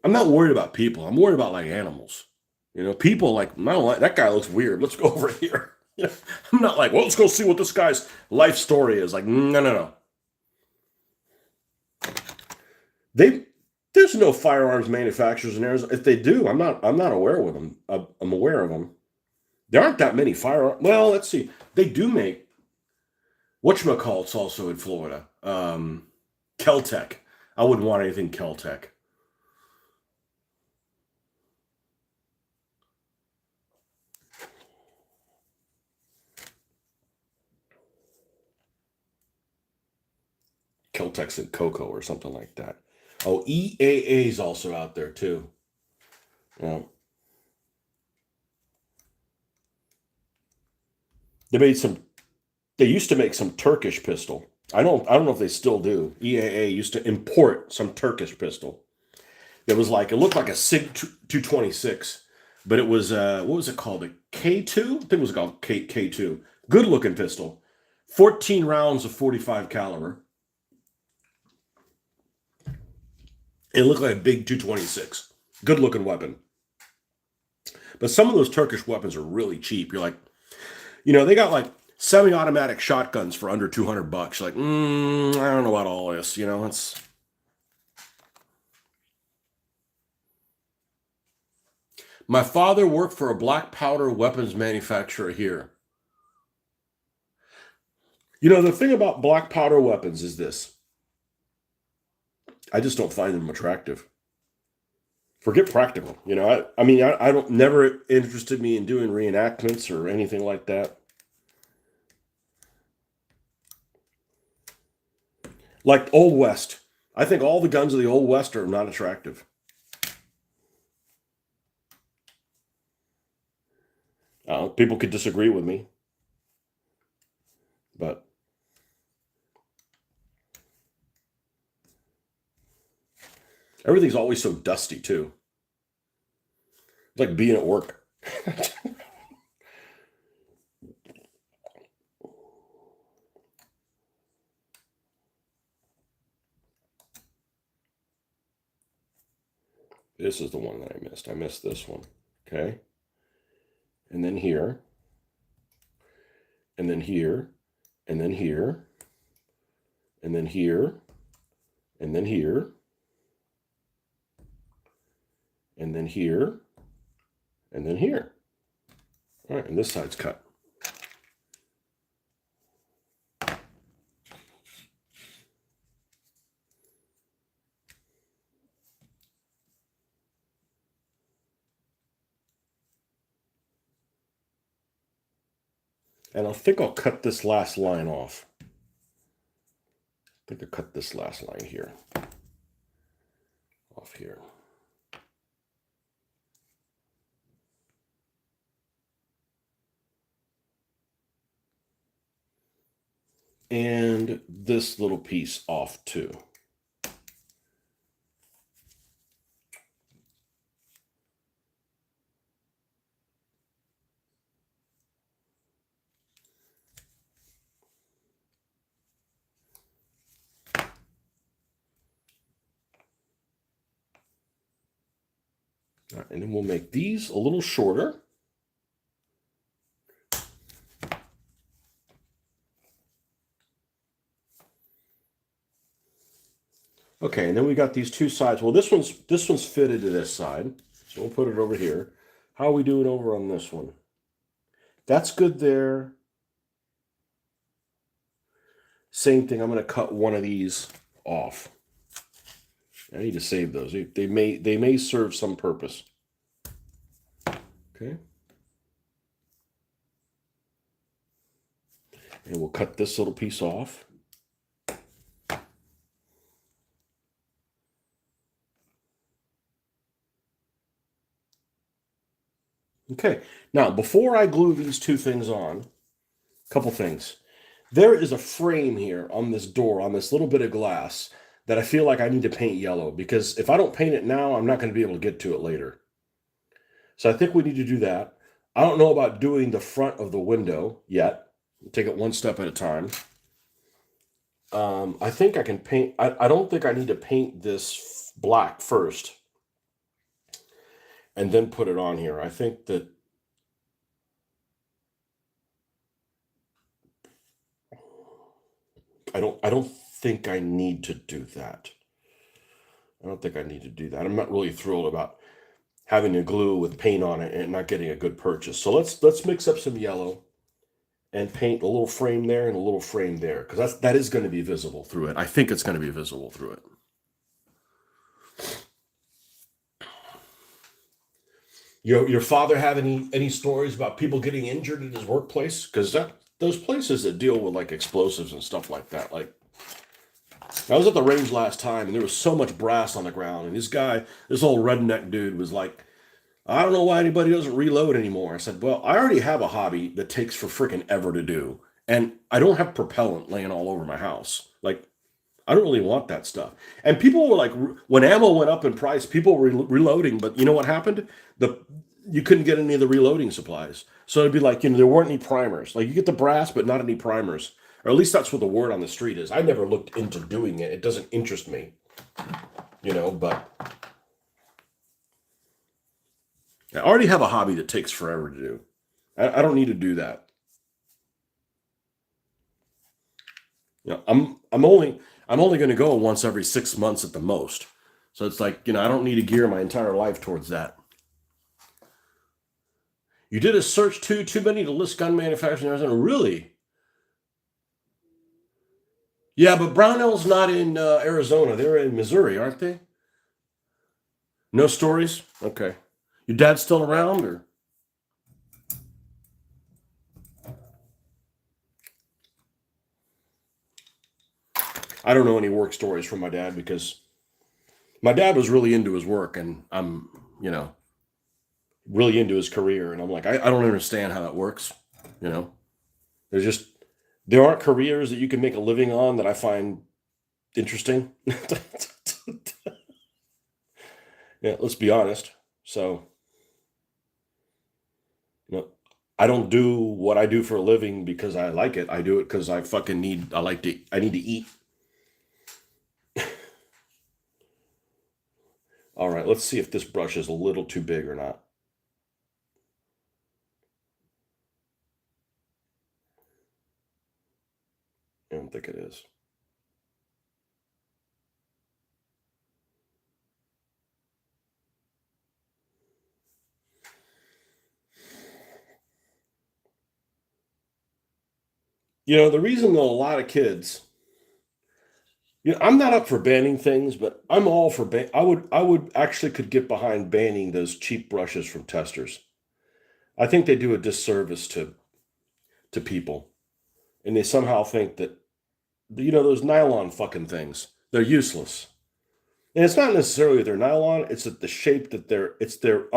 I'm not worried about people. I'm worried about like animals. People like, I don't like that guy looks weird. Let's go over here. I'm not like, well, let's go see what this guy's life story is. Like, no. There's no firearms manufacturers in Arizona. If they do, I'm not aware of them. I'm aware of them. There aren't that many firearms. Well, let's see. They do make whatchamacallit's also in Florida. Keltec. I wouldn't want anything Keltec. Keltec's in Cocoa or something like that. Oh, EAA is also out there too. Yeah. They used to make some Turkish pistol. I don't know if they still do. EAA used to import some Turkish pistol. It looked like a SIG 226, but it was what was it called? A K2? I think it was called K2. Good looking pistol. 14 rounds of 45 caliber. It looked like a big 226. Good looking weapon. But some of those Turkish weapons are really cheap. You're like, they got like semi-automatic shotguns for under $200. Like, I don't know about all this. It's. My father worked for a black powder weapons manufacturer here. The thing about black powder weapons is this. I just don't find them attractive. Forget practical. I don't never interested me in doing reenactments or anything like that. Like Old West. I think all the guns of the Old West are not attractive. People could disagree with me. But everything's always so dusty, too. It's like being at work. This is the one that I missed. I missed this one. Okay. And then here. And then here. And then here. And then here. And then here. And then here. And then here. All right, and this side's cut. And I think I'll cut this last line off. I think I'll cut this last line here. Off here. And this little piece off too. All right, and then we'll make these a little shorter. Okay, and then we got these two sides. Well, this one's fitted to this side, so we'll put it over here. How are we doing over on this one? That's good there. Same thing. I'm going to cut one of these off. I need to save those. They may serve some purpose. Okay. And we'll cut this little piece off. Okay, now before I glue these two things on, a couple things. There is a frame here on this door, on this little bit of glass, that I feel like I need to paint yellow, because if I don't paint it now, I'm not going to be able to get to it later. So I think we need to do that. I don't know about doing the front of the window yet. Take it one step at a time. I think I can paint, I don't think I need to paint this black first and then put it on here. I think that I don't think I need to do that. I don't think I need to do that. I'm not really thrilled about having to glue with paint on it and not getting a good purchase. So let's mix up some yellow and paint a little frame there and a little frame there, because that is going to be visible through it. I think it's going to be visible through it. Your father have any stories about people getting injured at his workplace? Because those places that deal with like explosives and stuff like that, like I was at the range last time and there was so much brass on the ground, and this old redneck dude was like, I don't know why anybody doesn't reload anymore. I said, well, I already have a hobby that takes for freaking ever to do, and I don't have propellant laying all over my house. Like, I don't really want that stuff. And people were like, when ammo went up in price, people were reloading, but you know what happened? You couldn't get any of the reloading supplies. So it'd be like, there weren't any primers. Like, you get the brass, but not any primers. Or at least that's what the word on the street is. I never looked into doing it. It doesn't interest me, but I already have a hobby that takes forever to do. I don't need to do that. I'm only going to go once every 6 months at the most. So it's like, I don't need to gear my entire life towards that. You did a search too many to list gun manufacturers in Arizona. Really? Yeah, but Brownell's not in Arizona. They're in Missouri, aren't they? No stories? Okay. Your dad's still around, or? I don't know any work stories from my dad, because my dad was really into his work, and I'm, really into his career. And I'm like, I don't understand how that works. There aren't careers that you can make a living on that I find interesting. Yeah, let's be honest. So, you know, I don't do what I do for a living because I like it. I do it because I need to eat. All right, let's see if this brush is a little too big or not. I don't think it is. The reason that a lot of kids, I'm not up for banning things, but I'm all for I would actually could get behind banning those cheap brushes from testers. I think they do a disservice to people, and they somehow think that those nylon fucking things, they're useless. And it's not necessarily they're nylon, it's that the shape that it's their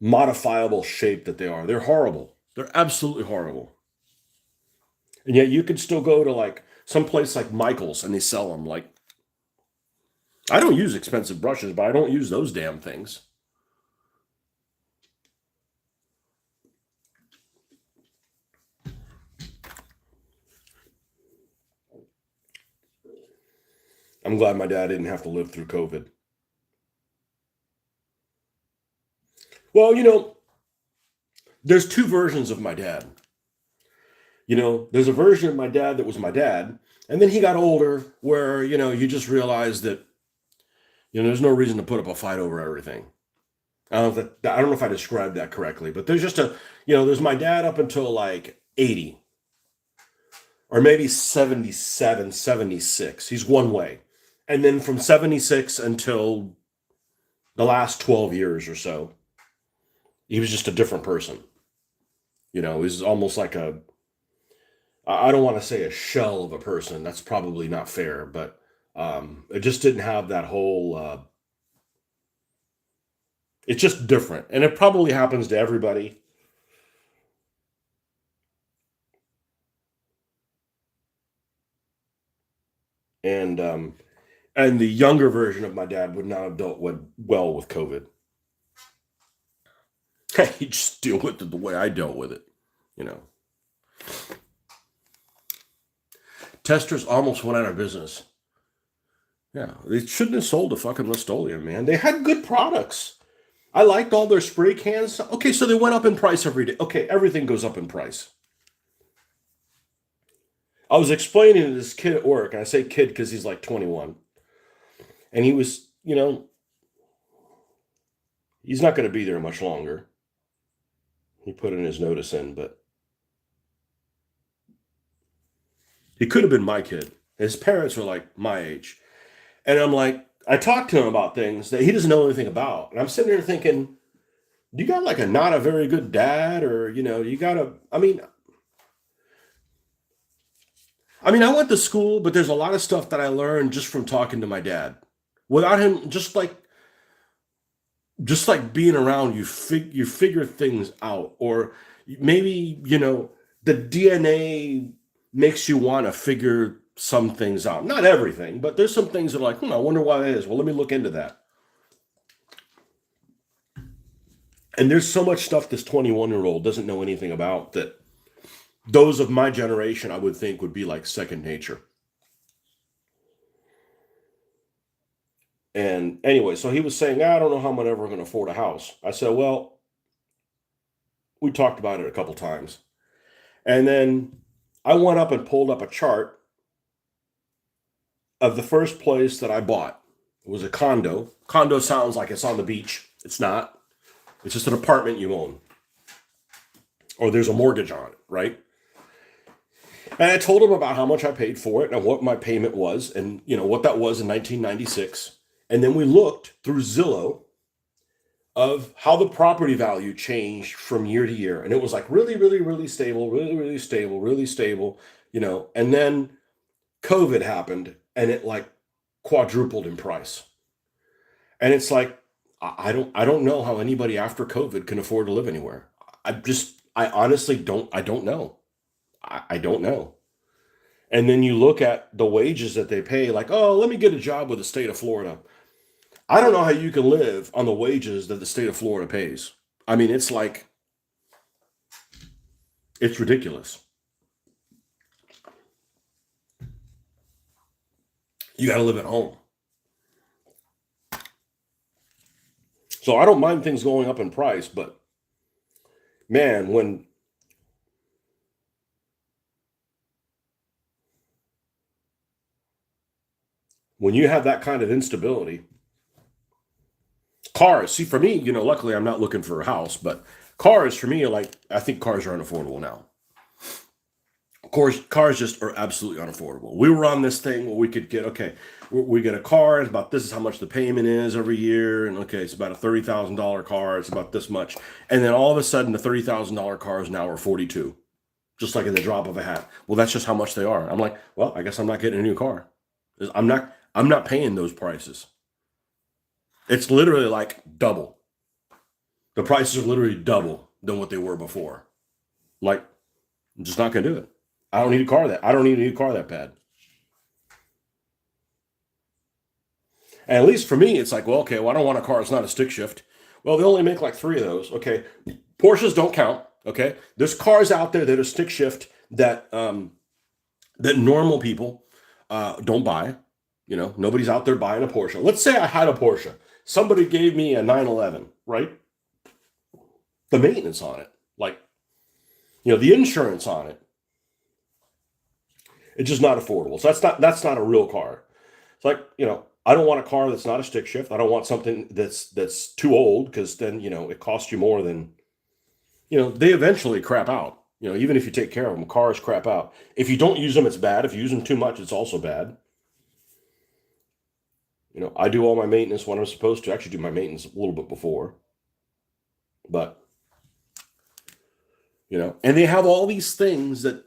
unmodifiable shape that they are. They're horrible. They're absolutely horrible. And yet you could still go to like some place like Michael's and they sell them. Like, I don't use expensive brushes, but I don't use those damn things. I'm glad my dad didn't have to live through COVID. Well, there's two versions of my dad. There's a version of my dad that was my dad, and then he got older where, you just realize that, there's no reason to put up a fight over everything. I don't know if I described that correctly, but there's just there's my dad up until like 80 or maybe 77, 76. He's one way. And then from 76 until the last 12 years or so, he was just a different person. He was almost like I don't want to say a shell of a person. That's probably not fair, but it just didn't have that whole, it's just different. And it probably happens to everybody. And the younger version of my dad would not have dealt well with COVID. He just deal with it the way I dealt with it, you know. Testers almost went out of business. Yeah, they shouldn't have sold to fucking Rust-Oleum, man. They had good products. I liked all their spray cans. Okay, so they went up in price every day. Okay, everything goes up in price. I was explaining to this kid at work, and I say kid because he's like 21. And he was, he's not going to be there much longer. He put in his notice in, but he could have been my kid. His parents were like my age. And I'm like, I talked to him about things that he doesn't know anything about. And I'm sitting there thinking, you got like a not a very good dad, or, you got to, I went to school, but there's a lot of stuff that I learned just from talking to my dad. Without him, just like being around, you figure things out, or maybe the DNA makes you want to figure some things out. Not everything, but there's some things that are like, I wonder why that is. Well, let me look into that. And there's so much stuff this 21-year-old doesn't know anything about that those of my generation I would think would be like second nature. And anyway, so he was saying, I don't know how I'm ever going to afford a house. I said, well, we talked about it a couple times. And then I went up and pulled up a chart of the first place that I bought. It was a condo. Condo sounds like it's on the beach. It's not. It's just an apartment you own. Or there's a mortgage on it, right? And I told him about how much I paid for it and what my payment was and what that was in 1996. And then we looked through Zillow of how the property value changed from year to year. And it was like really, really, really stable, really, really stable, really stable, and then COVID happened and it like quadrupled in price. And it's like, I don't know how anybody after COVID can afford to live anywhere. I honestly don't know. I don't know. And then you look at the wages that they pay, like, oh, let me get a job with the state of Florida. I don't know how you can live on the wages that the state of Florida pays. It's like, it's ridiculous. You got to live at home. So I don't mind things going up in price, but man, when you have that kind of instability, cars, see, for me, luckily I'm not looking for a house, but cars for me are like, I think cars are unaffordable now. Of course, cars just are absolutely unaffordable. We were on this thing where we could get, okay, we get a car, it's about this is how much the payment is every year, and okay, it's about a $30,000 car, it's about this much. And then all of a sudden the $30,000 cars now are 42, just like in the drop of a hat. Well, that's just how much they are. I'm like, well, I guess I'm not getting a new car. I'm not paying those prices. It's literally like double. The prices are literally double than what they were before. Like, I'm just not gonna do it. I don't need a new car that bad. And at least for me, it's like, well, okay, well, I don't want a car that's not a stick shift. Well, they only make like 3 of those. Okay. Porsches don't count. Okay. There's cars out there that are stick shift that normal people don't buy. Nobody's out there buying a Porsche. Let's say I had a Porsche. Somebody gave me a 911, right? The maintenance on it, like, the insurance on it, it's just not affordable. So that's not a real car. It's like, I don't want a car that's not a stick shift. I don't want something that's too old, because then, it costs you more than, they eventually crap out. Even if you take care of them, cars crap out. If you don't use them, it's bad. If you use them too much, it's also bad. I do all my maintenance when I'm supposed to. I actually do my maintenance a little bit before. But, and they have all these things that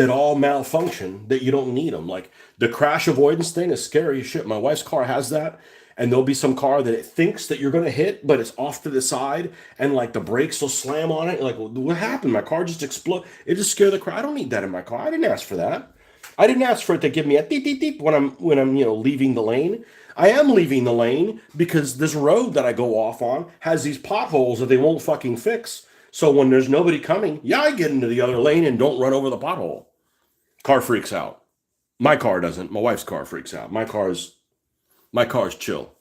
all malfunction that you don't need them. Like the crash avoidance thing is scary as shit. My wife's car has that, and there'll be some car that it thinks that you're going to hit, but it's off to the side, and like the brakes will slam on it. You're like, well, what happened? My car just exploded. It just scared the crap. I don't need that in my car. I didn't ask for that. I didn't ask for it to give me a beep beep beep when I'm leaving the lane. I am leaving the lane because this road that I go off on has these potholes that they won't fucking fix. So when there's nobody coming, yeah, I get into the other lane and don't run over the pothole. Car freaks out. My car doesn't. My wife's car freaks out. My car's chill.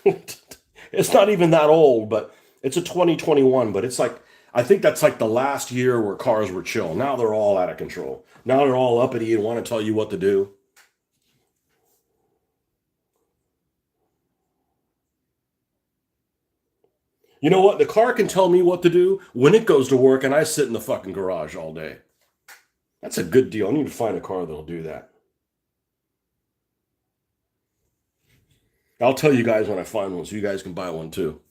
It's not even that old, but it's a 2021. But it's like, I think that's like the last year where cars were chill. Now they're all out of control. Now they're all uppity and want to tell you what to do. You know what? The car can tell me what to do when it goes to work, and I sit in the fucking garage all day. That's a good deal. I need to find a car that'll do that. I'll tell you guys when I find one so you guys can buy one too.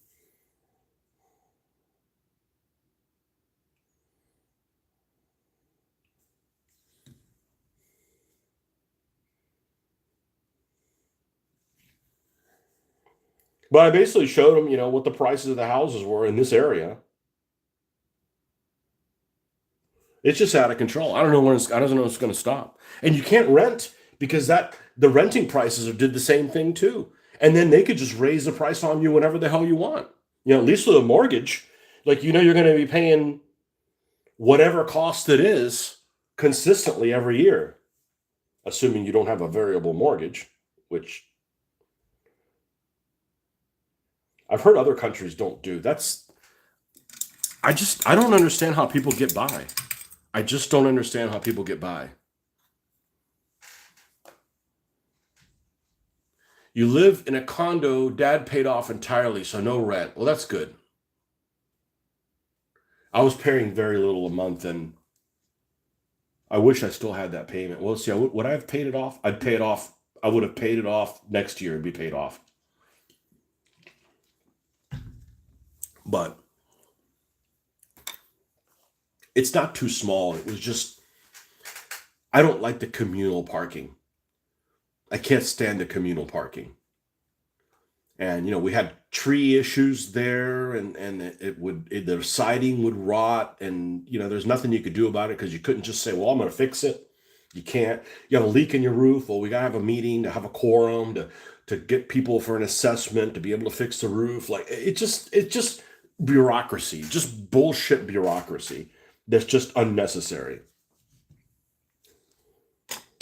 But I basically showed them, what the prices of the houses were in this area. It's just out of control. I don't know when it's going to stop. And you can't rent because the renting prices did the same thing too. And then they could just raise the price on you whenever the hell you want. At least with a mortgage, like you're going to be paying whatever cost it is consistently every year, assuming you don't have a variable mortgage, which I've heard other countries don't do. I don't understand how people get by. I just don't understand how people get by. You live in a condo, dad paid off entirely, so no rent. Well, that's good. I was paying very little a month, and I wish I still had that payment. Well, see, would I have paid it off? I'd pay it off. I would have paid it off next year. It'd be paid off. But it's not too small. It was just, I don't like the communal parking. I can't stand the communal parking. And we had tree issues there, and the siding would rot, and there's nothing you could do about it because you couldn't just say, well, I'm going to fix it. You can't. You have a leak in your roof. Well, we got to have a meeting to have a quorum to get people for an assessment to be able to fix the roof. Like it's just bureaucracy, just bullshit bureaucracy that's just unnecessary.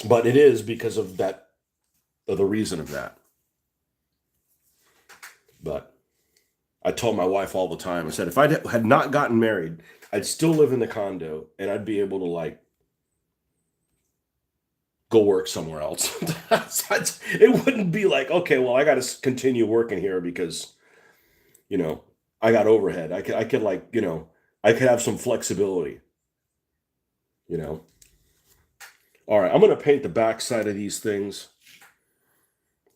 But it is because of that, of the reason of that. But I told my wife all the time, I said, if I had not gotten married, I'd still live in the condo and I'd be able to like go work somewhere else. It wouldn't be like, okay, well, I got to continue working here because, you know, I got overhead. I could like, I could have some flexibility, you know. All right, I'm going to paint the back side of these things.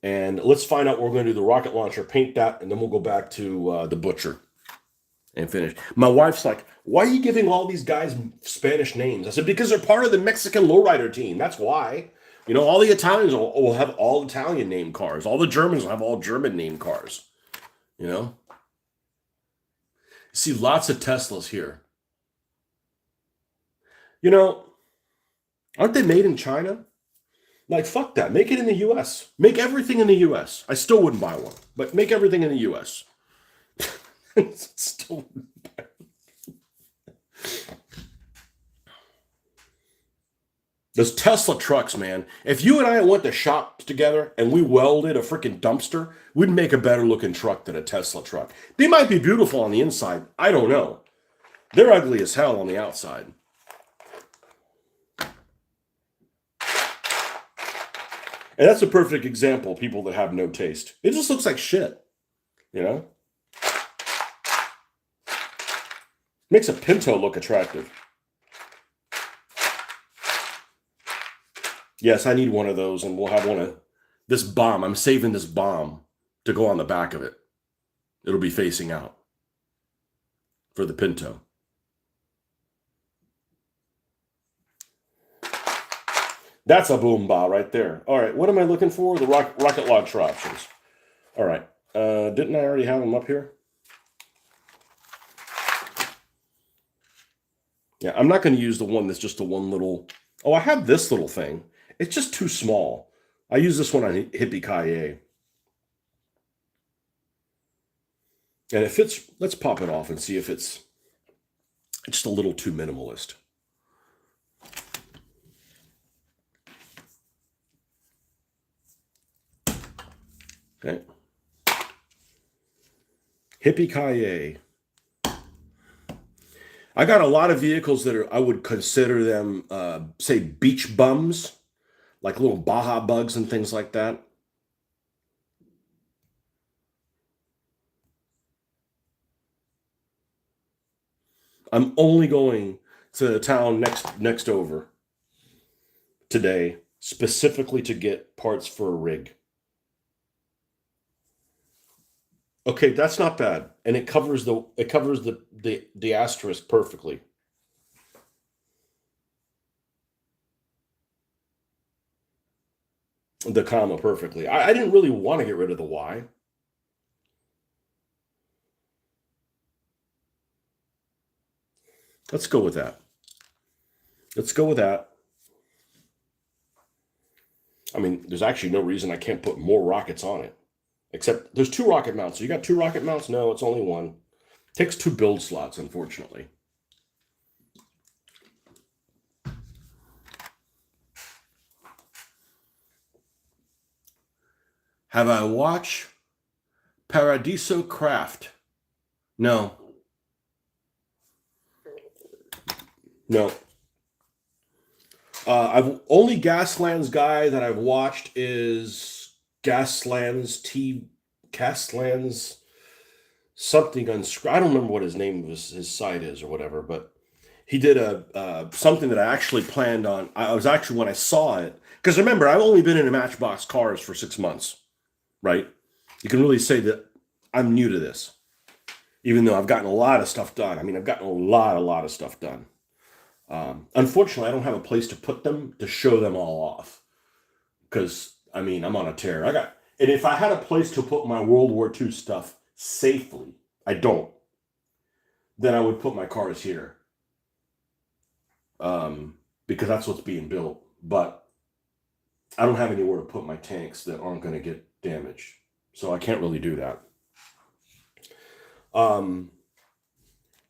And let's find out what we're going to do. The rocket launcher, paint that, and then we'll go back to the butcher and finish. My wife's like, why are you giving all these guys Spanish names? I said, because they're part of the Mexican lowrider team. That's why. All the Italians will have all Italian named cars. All the Germans will have all German named cars. See lots of Teslas here. Aren't they made in China? Like, fuck that. Make it in the U.S. Make everything in the U.S. I still wouldn't buy one, but make everything in the U.S. Still wouldn't buy one. Those Tesla trucks, man. If you and I went to shop together and we welded a freaking dumpster, we'd make a better looking truck than a Tesla truck. They might be beautiful on the inside. I don't know. They're ugly as hell on the outside. And that's a perfect example of people that have no taste. It just looks like shit, Makes a Pinto look attractive. Yes, I need one of those, and we'll have one of this bomb. I'm saving this bomb to go on the back of it. It'll be facing out for the Pinto. That's a boom bar right there. All right, what am I looking for? The rocket launcher options. All right, didn't I already have them up here? Yeah, I'm not going to use the one that's just the one little... Oh, I have this little thing. It's just too small. I use this one on Hippie-Ki-Yay. And it fits... Let's pop it off and see if it's just a little too minimalist. Okay. Hippie-Ki-Yay. I got a lot of vehicles that I would consider them, say, beach bums, like little Baja bugs and things like that. I'm only going to the town next over today, specifically to get parts for a rig. Okay, that's not bad, and it covers the asterisk perfectly. The comma perfectly. I didn't really want to get rid of the Y. Let's go with that. Let's go with that. I mean, there's actually no reason I can't put more rockets on it. Except there's 2 rocket mounts. So you got 2 rocket mounts? No, it's only 1. Takes 2 build slots, unfortunately. Have I watched Paradiso Craft? No. No. I've only Gaslands guy that I've watched is Gaslands something I don't remember what his name of his site is or whatever, but he did something that I actually planned on. I was actually, when I saw it, because remember, I've only been in Matchbox cars for 6 months, right? You can really say that I'm new to this, even though I've gotten a lot of stuff done. I mean, I've gotten a lot of stuff done. Unfortunately, I don't have a place to put them to show them all off because, I mean, I'm on a tear. And if I had a place to put my World War II stuff safely, I don't, then I would put my cars here because that's what's being built. But I don't have anywhere to put my tanks that aren't going to get damaged, so I can't really do that.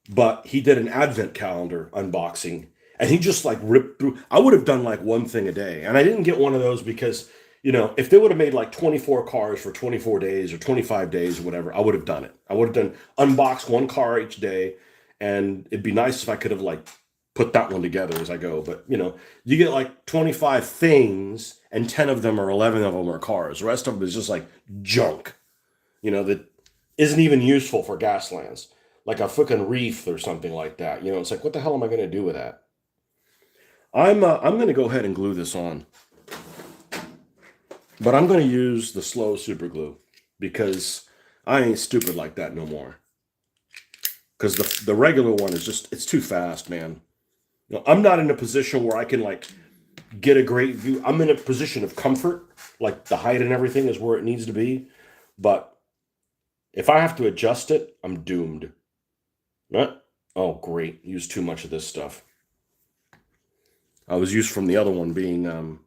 But he did an advent calendar unboxing, and he just like ripped through. I would have done like one thing a day, and I didn't get one of those because You know, if they would have made like 24 cars for 24 days or 25 days or whatever, I would have done it. I would have done unbox one car each day, and it'd be nice if I could have like put that one together as I go. But you know, you get like 25 things, and 10 of them or 11 of them are cars. The rest of them is just like junk, you know, that isn't even useful for Gaslands, like a fucking reef or something like that. You know, it's like, what the hell am I going to do with that? I'm going to go ahead and glue this on. But I'm going to use the slow super glue because I ain't stupid like that no more. Because the regular one is just, it's too fast, man. You know, I'm not in a position where I can like get a great view. I'm in a position of comfort, like the height and everything is where it needs to be. But if I have to adjust it, I'm doomed. Right? Oh, great. Used too much of this stuff. I was used from the other one being,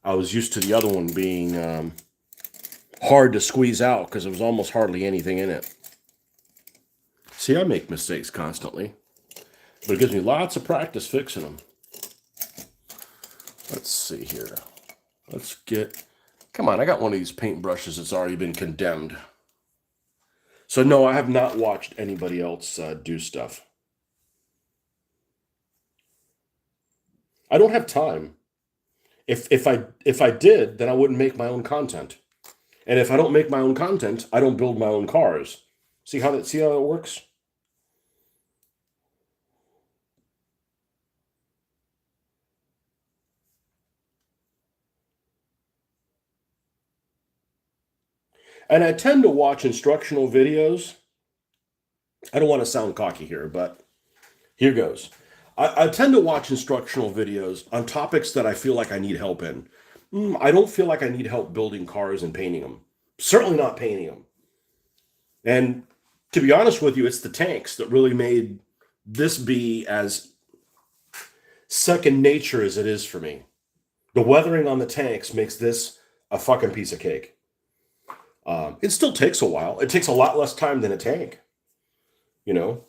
I was used to the other one being hard to squeeze out because there was almost hardly anything in it. See, I make mistakes constantly, but it gives me lots of practice fixing them. Let's see here. Let's get, come on, I got one of these paint brushes that's already been condemned. So no, I have not watched anybody else do stuff. I don't have time. If I did, then I wouldn't make my own content. And if I don't make my own content, I don't build my own cars. See how that works? And I tend to watch instructional videos. I don't want to sound cocky here, but here goes. I tend to watch instructional videos on topics that I feel like I need help in. I don't feel like I need help building cars and painting them. Certainly not painting them. And to be honest with you, it's the tanks that really made this be as second nature as it is for me. The weathering on the tanks makes this a fucking piece of cake. It still takes a while. It takes a lot less time than a tank, you know.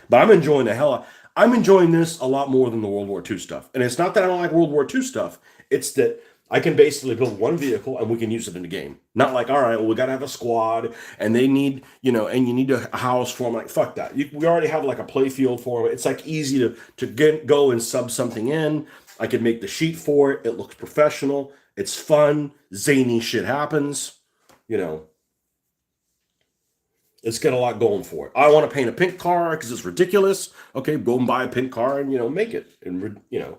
But I'm enjoying the hell. I'm enjoying this a lot more than the World War II stuff. And it's not that I don't like World War II stuff. It's that I can basically build one vehicle and we can use it in the game. Not like, all right, well, we got to have a squad and they need, you know, and you need a house for them. Like, fuck that. We already have like a play field for them. It's like easy to go and sub something in. I can make the sheet for it. It looks professional. It's fun. Zany shit happens. You know, it's got a lot going for it. I want to paint a pink car because it's ridiculous. Okay, go and buy a pink car and, you know, make it. And, you know,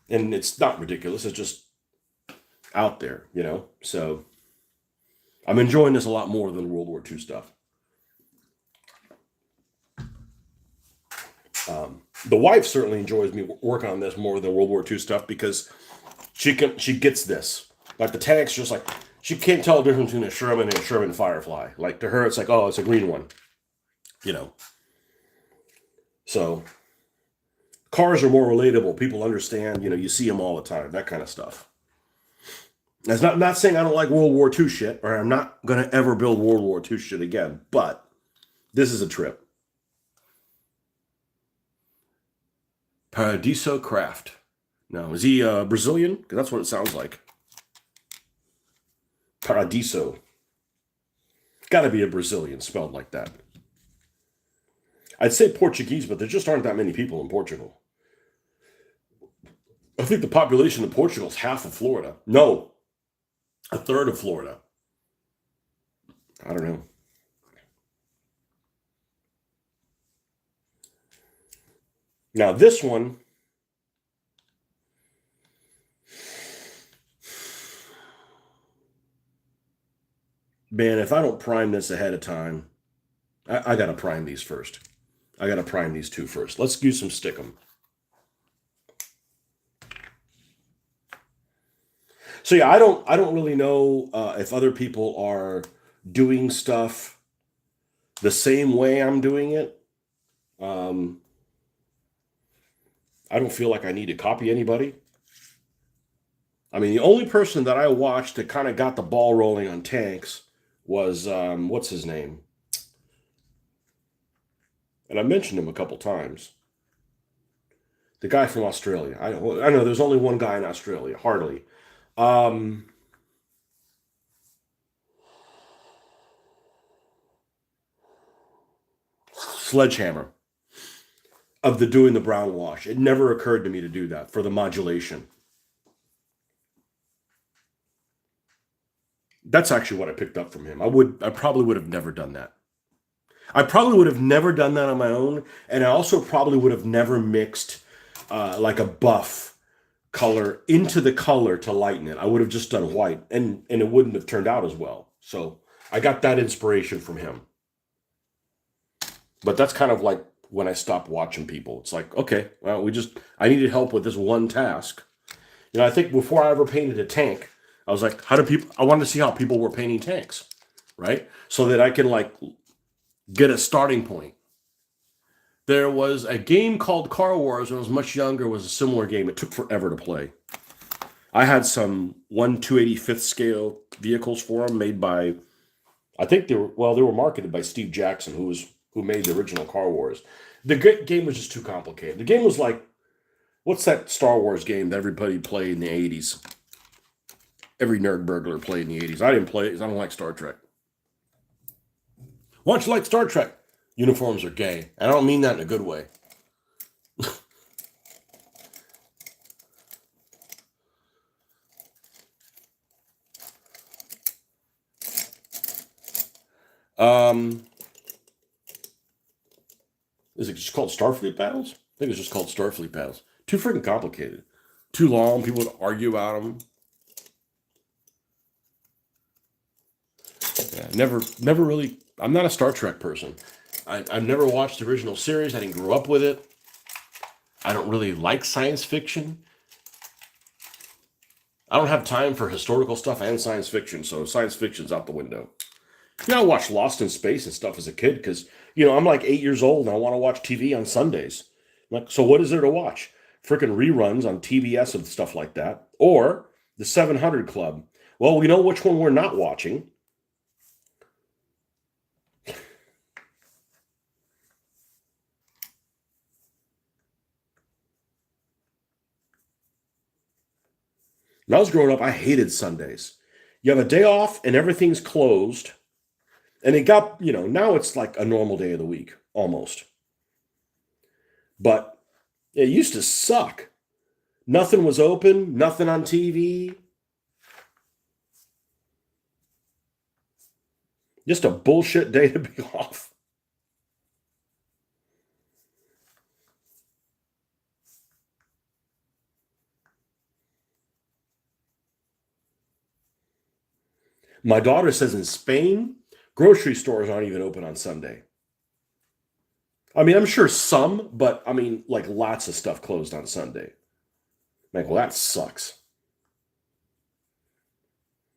and it's not ridiculous. It's just out there, you know. So I'm enjoying this a lot more than World War II stuff. The wife certainly enjoys me working on this more than World War II stuff because she gets this. Like the tanks, just like she can't tell the difference between a Sherman and a Sherman Firefly. Like to her, it's like, oh, it's a green one, you know. So cars are more relatable. People understand, you know, you see them all the time, that kind of stuff. That's not saying I don't like World War II shit, or I'm not gonna ever build World War II shit again. But this is a trip. Paradiso Craft. No, is he Brazilian? Because that's what it sounds like. Paradiso. Got to be a Brazilian spelled like that. I'd say Portuguese, but there just aren't that many people in Portugal. I think the population of Portugal is half of Florida. No, a third of Florida. I don't know. Now, this one, man, if I don't prime this ahead of time, I got to prime these first. I got to prime these two first. Let's do some stickum. So yeah, I don't really know if other people are doing stuff the same way I'm doing it. Um, I don't feel like I need to copy anybody. I mean, the only person that I watched that kind of got the ball rolling on tanks was what's his name? And I mentioned him a couple times. The guy from Australia. I know there's only one guy in Australia, hardly. Um, Sledgehammer of the doing the brown wash. It never occurred to me to do that for the modulation. That's actually what I picked up from him. I probably would have never done that. I probably would have never done that on my own, and I also probably would have never mixed like a buff color into the color to lighten it. I would have just done white, and it wouldn't have turned out as well. So I got that inspiration from him. But that's kind of like when I stopped watching people. It's like, okay, well, I needed help with this one task. I think before I ever painted a tank, I was like, I wanted to see how people were painting tanks, right? So that I can like get a starting point. There was a game called Car Wars when I was much younger. It was a similar game. It took forever to play. I had some 1/285th scale vehicles for them made by, I think they were marketed by Steve Jackson, who made the original Car Wars. The game was just too complicated. The game was like, what's that Star Wars game that everybody played in the 80s? Every nerd burglar played in the 80s. I didn't play it because I don't like Star Trek. Why don't you like Star Trek? Uniforms are gay. And I don't mean that in a good way. Um, is it just called Starfleet Battles? I think it's just called Starfleet Battles. Too freaking complicated. Too long. People would argue about them. Yeah, never really. I'm not a Star Trek person. I've never watched the original series. I didn't grow up with it. I don't really like science fiction. I don't have time for historical stuff and science fiction, so science fiction's out the window. I watched Lost in Space and stuff as a kid because, I'm like 8 years old and I want to watch TV on Sundays. Like, so what is there to watch? Freaking reruns on TBS and stuff like that. Or the 700 Club. Well, we know which one we're not watching. When I was growing up, I hated Sundays. You have a day off and everything's closed. And it got, now it's like a normal day of the week, almost. But it used to suck. Nothing was open, nothing on TV. Just a bullshit day to be off. My daughter says in Spain, grocery stores aren't even open on Sunday. I mean, I'm sure some, but I mean, like lots of stuff closed on Sunday. Like, well, that sucks.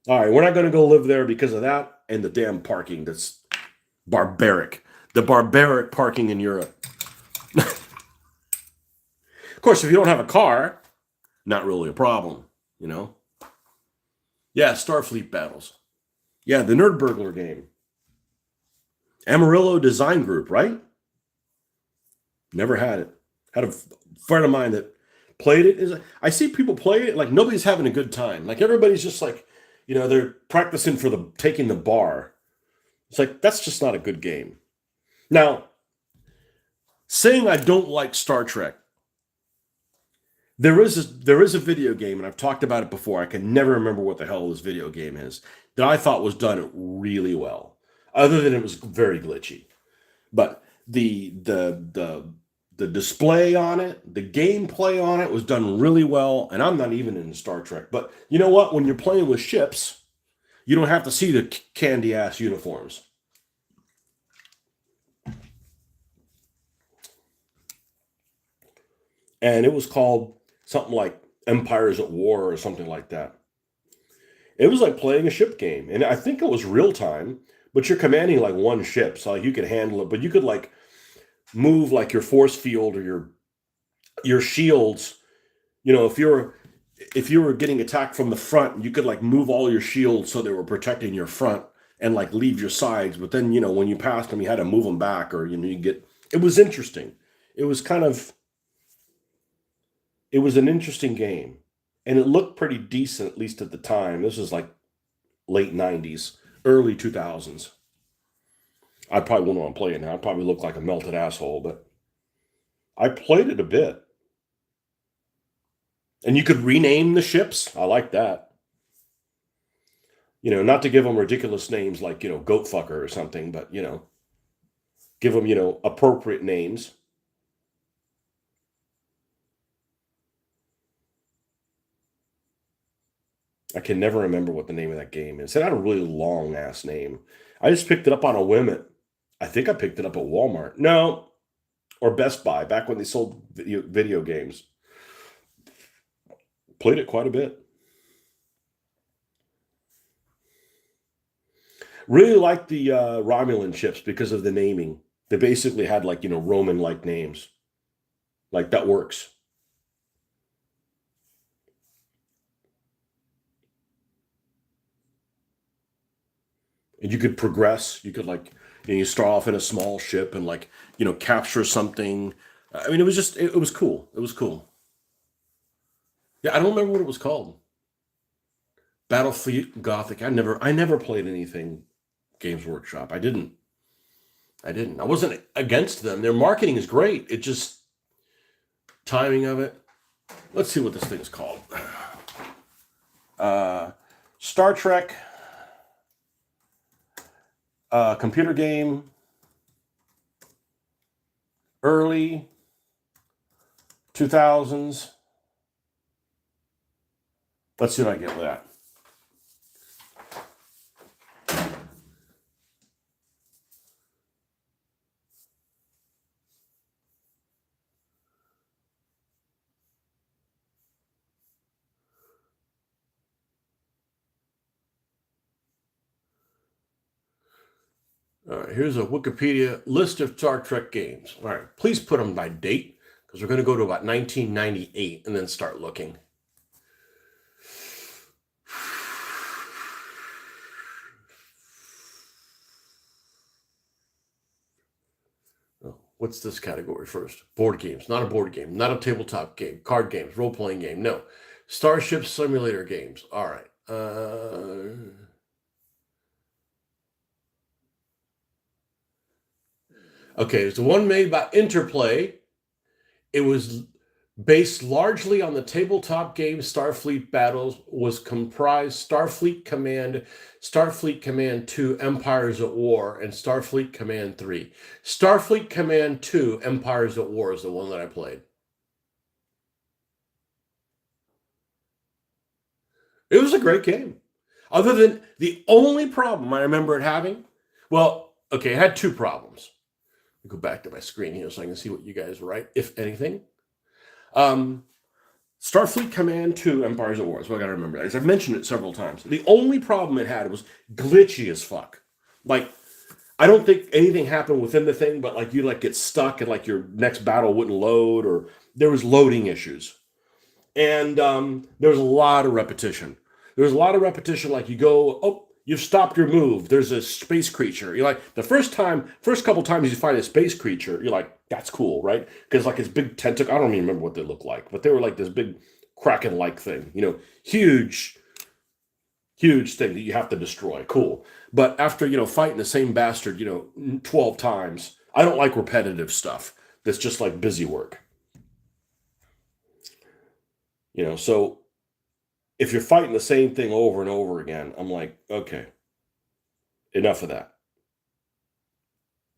All right, we're not going to go live there because of that and the damn parking that's barbaric. The barbaric parking in Europe. Of course, if you don't have a car, not really a problem, Yeah, Starfleet Battles. Yeah, the Nerd Burglar game. Amarillo Design Group, right? Never had it. Had a friend of mine that played it. I see people play it like nobody's having a good time. Like everybody's just like, they're practicing for taking the bar. It's like that's just not a good game. Now, saying I don't like Star Trek, there is a video game, and I've talked about it before. I can never remember what the hell this video game is that I thought was done really well, other than it was very glitchy. But the display on it, the gameplay on it was done really well. And I'm not even in Star Trek, but you know what? When you're playing with ships, you don't have to see the candy ass uniforms. And it was called something like Empires at War or something like that. It was like playing a ship game, and I think it was real time. But you're commanding like one ship, so like, you could handle it. But you could like move like your force field or your shields. If you were getting attacked from the front, you could like move all your shields so they were protecting your front and like leave your sides. But then when you passed them, you had to move them back, or you get. It was interesting. It was kind of It was an interesting game, and it looked pretty decent, at least at the time. This was like late 90s, early 2000s. I probably wouldn't want to play it now. I'd probably look like a melted asshole, but I played it a bit. And you could rename the ships. I like that. Not to give them ridiculous names like, Goat Fucker or something, but, give them, appropriate names. I can never remember what the name of that game is. It had a really long ass name. I just picked it up on a whim. I think I picked it up at Walmart. No, or Best Buy, back when they sold video games. Played it quite a bit. Really liked the Romulan ships because of the naming. They basically had like, Roman-like names. Like, that works. And you could progress. You could like, you start off in a small ship and like, capture something. I mean, it was just, it was cool. It was cool. Yeah, I don't remember what it was called. Battlefield Gothic. I never played anything Games Workshop. I wasn't against them. Their marketing is great. It just timing of it. Let's see what this thing is called. Star Trek computer game, early 2000s. Let's see what I get with that. All right, here's a Wikipedia list of Star Trek games. All right, please put them by date because we're going to go to about 1998 and then start looking. Oh, what's this category first? Board games, not a board game, not a tabletop game, card games, role-playing game, no. Starship Simulator games. All right. Okay, it's the one made by Interplay. It was based largely on the tabletop game Starfleet Battles, was comprised Starfleet Command 2 Empires at War, and Starfleet Command 3. Starfleet Command 2 Empires at War is the one that I played. It was a great game. Other than the only problem I remember it having, well, okay, it had two problems. Go back to my screen here so I can see what you guys write, if anything. Starfleet Command 2 Empires at War. That's what I gotta remember. As I've mentioned it several times. The only problem it had was glitchy as fuck. Like, I don't think anything happened within the thing, but like you like get stuck and like your next battle wouldn't load, or there was loading issues. And there was a lot of repetition. There was a lot of repetition, like you go, oh, you've stopped your move. There's a space creature. You're like, the first couple times you find a space creature, you're like, that's cool, right? Because like it's big tentacle. I don't even remember what they look like, but they were like this big kraken-like thing, huge, huge thing that you have to destroy. Cool. But after, fighting the same bastard, 12 times, I don't like repetitive stuff. That's just like busy work. So if you're fighting the same thing over and over again, I'm like, okay, enough of that.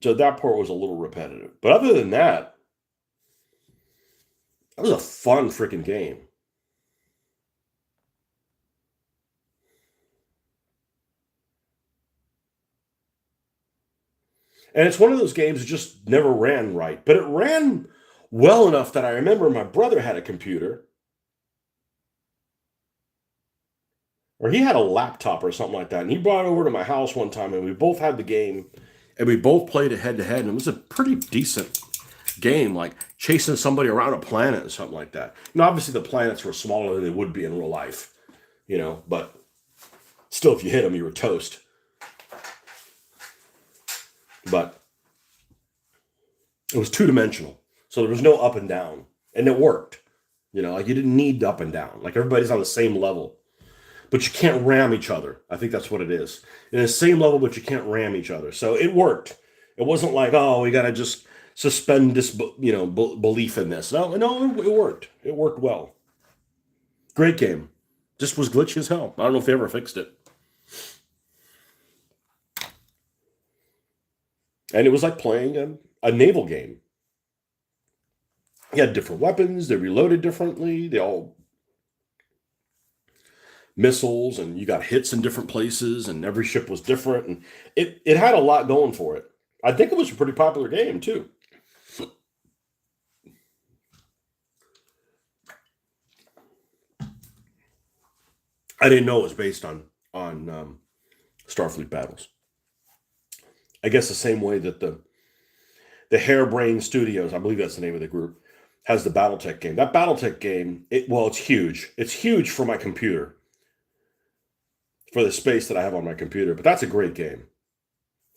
So that part was a little repetitive. But other than that, that was a fun freaking game. And it's one of those games that just never ran right. But it ran well enough that I remember my brother had a computer, or he had a laptop or something like that. And he brought it over to my house one time, and we both had the game, and we both played it head to head. And it was a pretty decent game, like chasing somebody around a planet or something like that. Obviously the planets were smaller than they would be in real life, but still, if you hit them, you were toast. But it was two-dimensional, so there was no up and down, and it worked. You know, like you didn't need up and down. Like everybody's on the same level, but you can't ram each other. I think that's what it is. In the same level, but you can't ram each other. So it worked. It wasn't like, oh, we got to just suspend this, belief in this. No, no, it worked. It worked well. Great game. Just was glitchy as hell. I don't know if they ever fixed it. And it was like playing a naval game. You had different weapons. They reloaded differently. They all missiles, and you got hits in different places, and every ship was different, and it had a lot going for it. I think it was a pretty popular game too. I didn't know it was based on Starfleet battles. I guess the same way that the Harebrained Studios, I believe that's the name of the group, has the BattleTech game. That BattleTech game, it's huge. It's huge for my computer, for the space that I have on my computer. But that's a great game.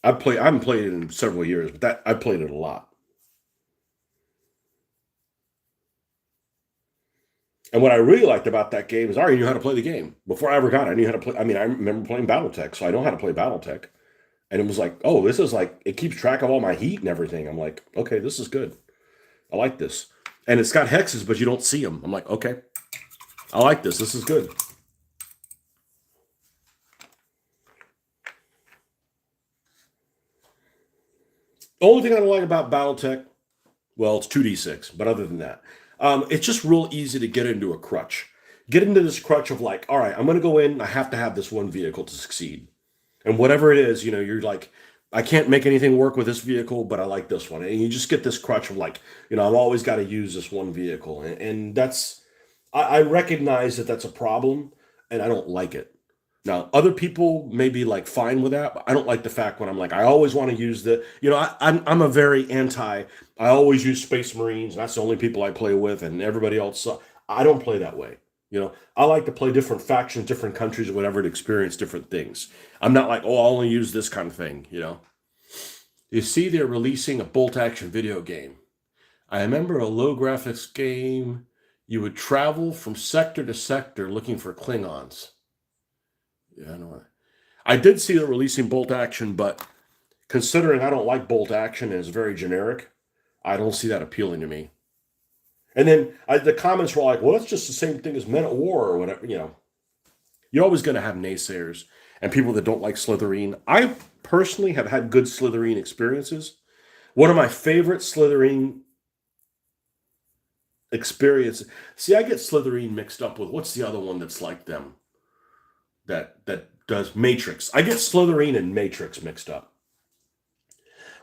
I haven't played it in several years, but I played it a lot. And what I really liked about that game is I already knew how to play the game before I ever got it. I knew how to play. I mean, I remember playing BattleTech, so I know how to play BattleTech. And it was like, oh, this is like it keeps track of all my heat and everything. I'm like, okay, this is good. I like this. And it's got hexes, but you don't see them. I'm like, okay, I like this. This is good. The only thing I don't like about BattleTech, well, it's 2d6, but other than that, it's just real easy to get into a crutch. Get into this crutch of like, all right, I'm going to go in. I have to have this one vehicle to succeed. And whatever it is, you're like, I can't make anything work with this vehicle, but I like this one. And you just get this crutch of like, I've always got to use this one vehicle. And I recognize that that's a problem and I don't like it. Now, other people may be like fine with that, but I don't like the fact when I'm like, I always want to use I'm a very I always use Space Marines. And that's the only people I play with, and everybody else. I don't play that way. I like to play different factions, different countries, or whatever, to experience different things. I'm not like, oh, I'll only use this kind of thing. You see, they're releasing a bolt action video game. I remember a low graphics game. You would travel from sector to sector looking for Klingons. Yeah, I know. I did see they're releasing bolt action, but considering I don't like bolt action and it's very generic, I don't see that appealing to me. And then the comments were like, well, it's just the same thing as Men at War or whatever. You're always going to have naysayers and people that don't like Slytherin. I personally have had good Slytherin experiences. One of my favorite Slytherin experiences. See, I get Slytherin mixed up with what's the other one that's like them that does Matrix. I get Slytherin and Matrix mixed up.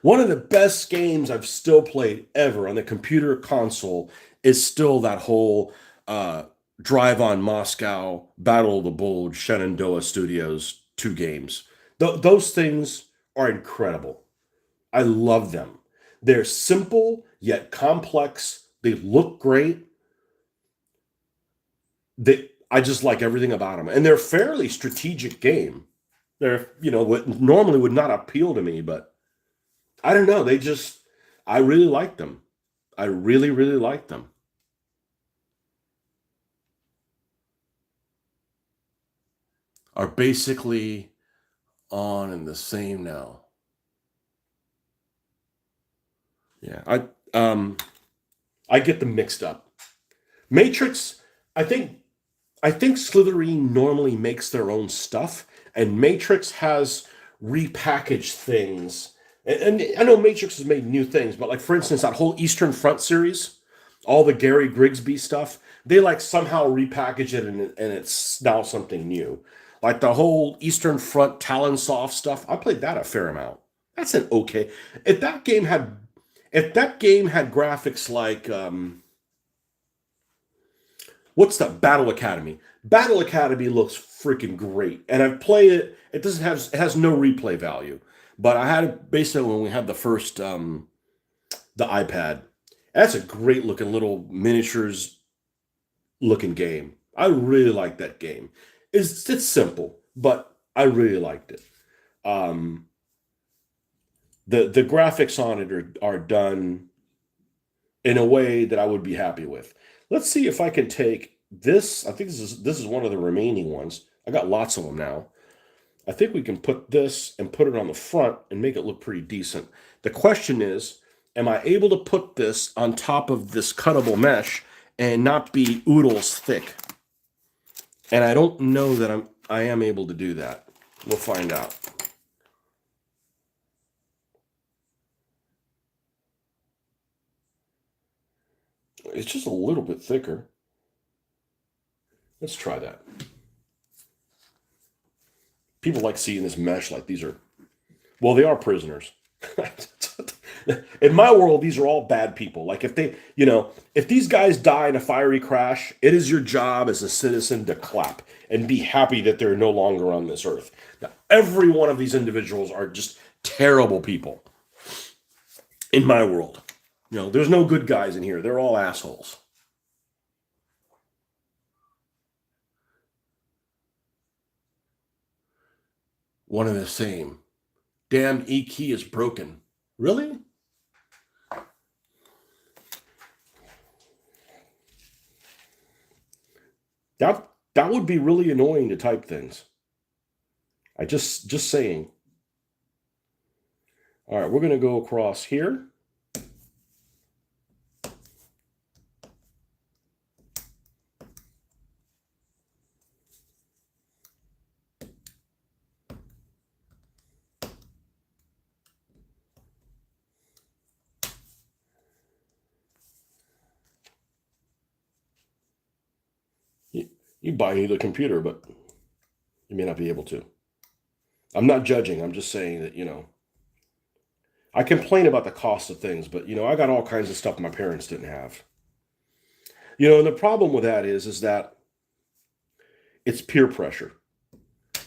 One of the best games I've still played ever on the computer console is still that whole Drive on Moscow, Battle of the Bulge, Shenandoah Studios 2 games. Those things are incredible. I love them. They're simple yet complex. They look great. I just like everything about them. And they're a fairly strategic game. They're, what normally would not appeal to me, but I don't know. I really like them. I really, really like them. Are basically on and the same now. Yeah, I get them mixed up. Matrix, I think I think Slytherin normally makes their own stuff, and Matrix has repackaged things. And I know Matrix has made new things, but like for instance, that whole Eastern Front series, all the Gary Grigsby stuff, they like somehow repackage it and it's now something new. Like the whole Eastern Front Talonsoft stuff, I played that a fair amount. That's an okay. If that game had if that game had graphics like what's that? Battle Academy. Battle Academy looks freaking great, and I've played it. It has no replay value, but I had it basically when we had the iPad. That's a great looking little miniatures looking game. I really like that game. It's simple, but I really liked it. Um, the graphics on it are done in a way that I would be happy with. Let's see if I can take this. I think this is one of the remaining ones. I got lots of them now. I think we can put this and put it on the front and make it look pretty decent. The question is, am I able to put this on top of this cuttable mesh and not be oodles thick? And I don't know that I am able to do that. We'll find out. It's just a little bit thicker. Let's try that. People like seeing this mesh like these are, well, they are prisoners. In my world, these are all bad people. Like if they, if these guys die in a fiery crash, it is your job as a citizen to clap and be happy that they're no longer on this earth. Now, every one of these individuals are just terrible people in my world. There's no good guys in here. They're all assholes. One and the same. Damn E key is broken. Really? That would be really annoying to type things. I just saying. All right, we're going to go across here. You buy me the computer, but you may not be able to. I'm not judging. I'm just saying that, I complain about the cost of things, but, I got all kinds of stuff my parents didn't have. And the problem with that is that it's peer pressure.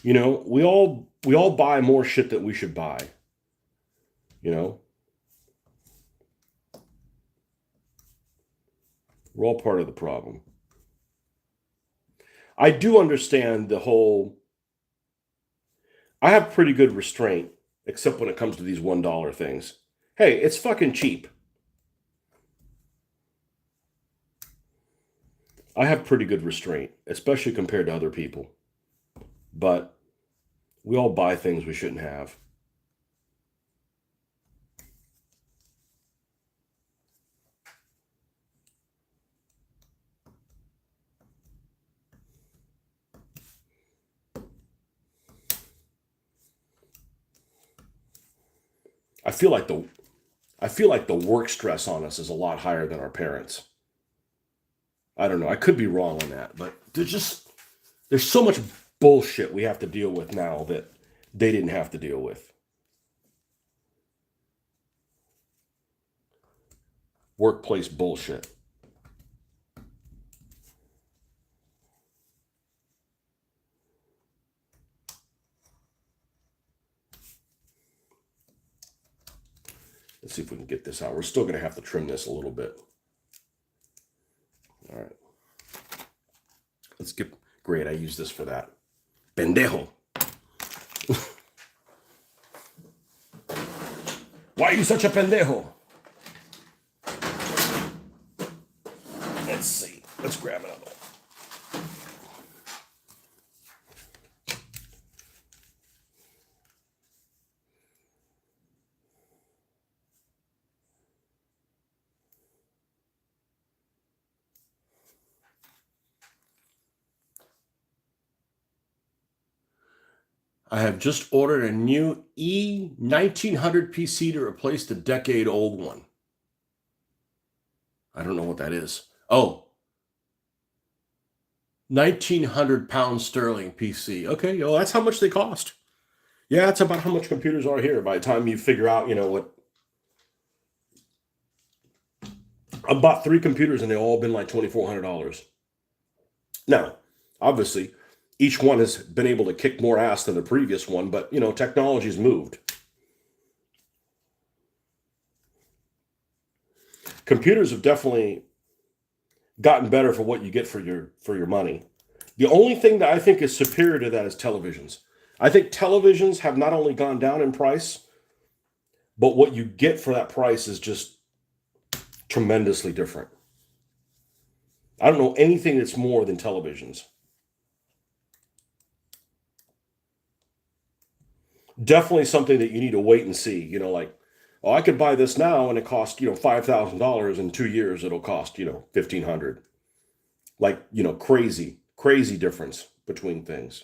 We all buy more shit that we should buy. We're all part of the problem. I do understand the whole. I have pretty good restraint, except when it comes to these $1 things. Hey, it's fucking cheap. I have pretty good restraint, especially compared to other people. But we all buy things we shouldn't have. I feel like the work stress on us is a lot higher than our parents. I don't know. I could be wrong on that, but there's so much bullshit we have to deal with now that they didn't have to deal with. Workplace bullshit. Let's see if we can get this out. We're still going to have to trim this a little bit. All right. Let's get, great, I use this for that. Pendejo. Why are you such a pendejo? Let's see. Let's grab another one. I have just ordered a new E1900 PC to replace the decade-old one. I don't know what that is. Oh, 1,900 pounds sterling PC. Okay, well, that's how much they cost. Yeah, that's about how much computers are here. By the time you figure out, what. I bought 3 computers and they all been like $2,400. Now, obviously, each one has been able to kick more ass than the previous one, but technology's moved. Computers have definitely gotten better for what you get for your money. The only thing that I think is superior to that is televisions. I think televisions have not only gone down in price, but what you get for that price is just tremendously different. I don't know anything that's more than televisions. Definitely something that you need to wait and see. You know, like, oh, I could buy this now and it costs, $5,000. In 2 years it'll cost, 1,500. Like, crazy difference between things.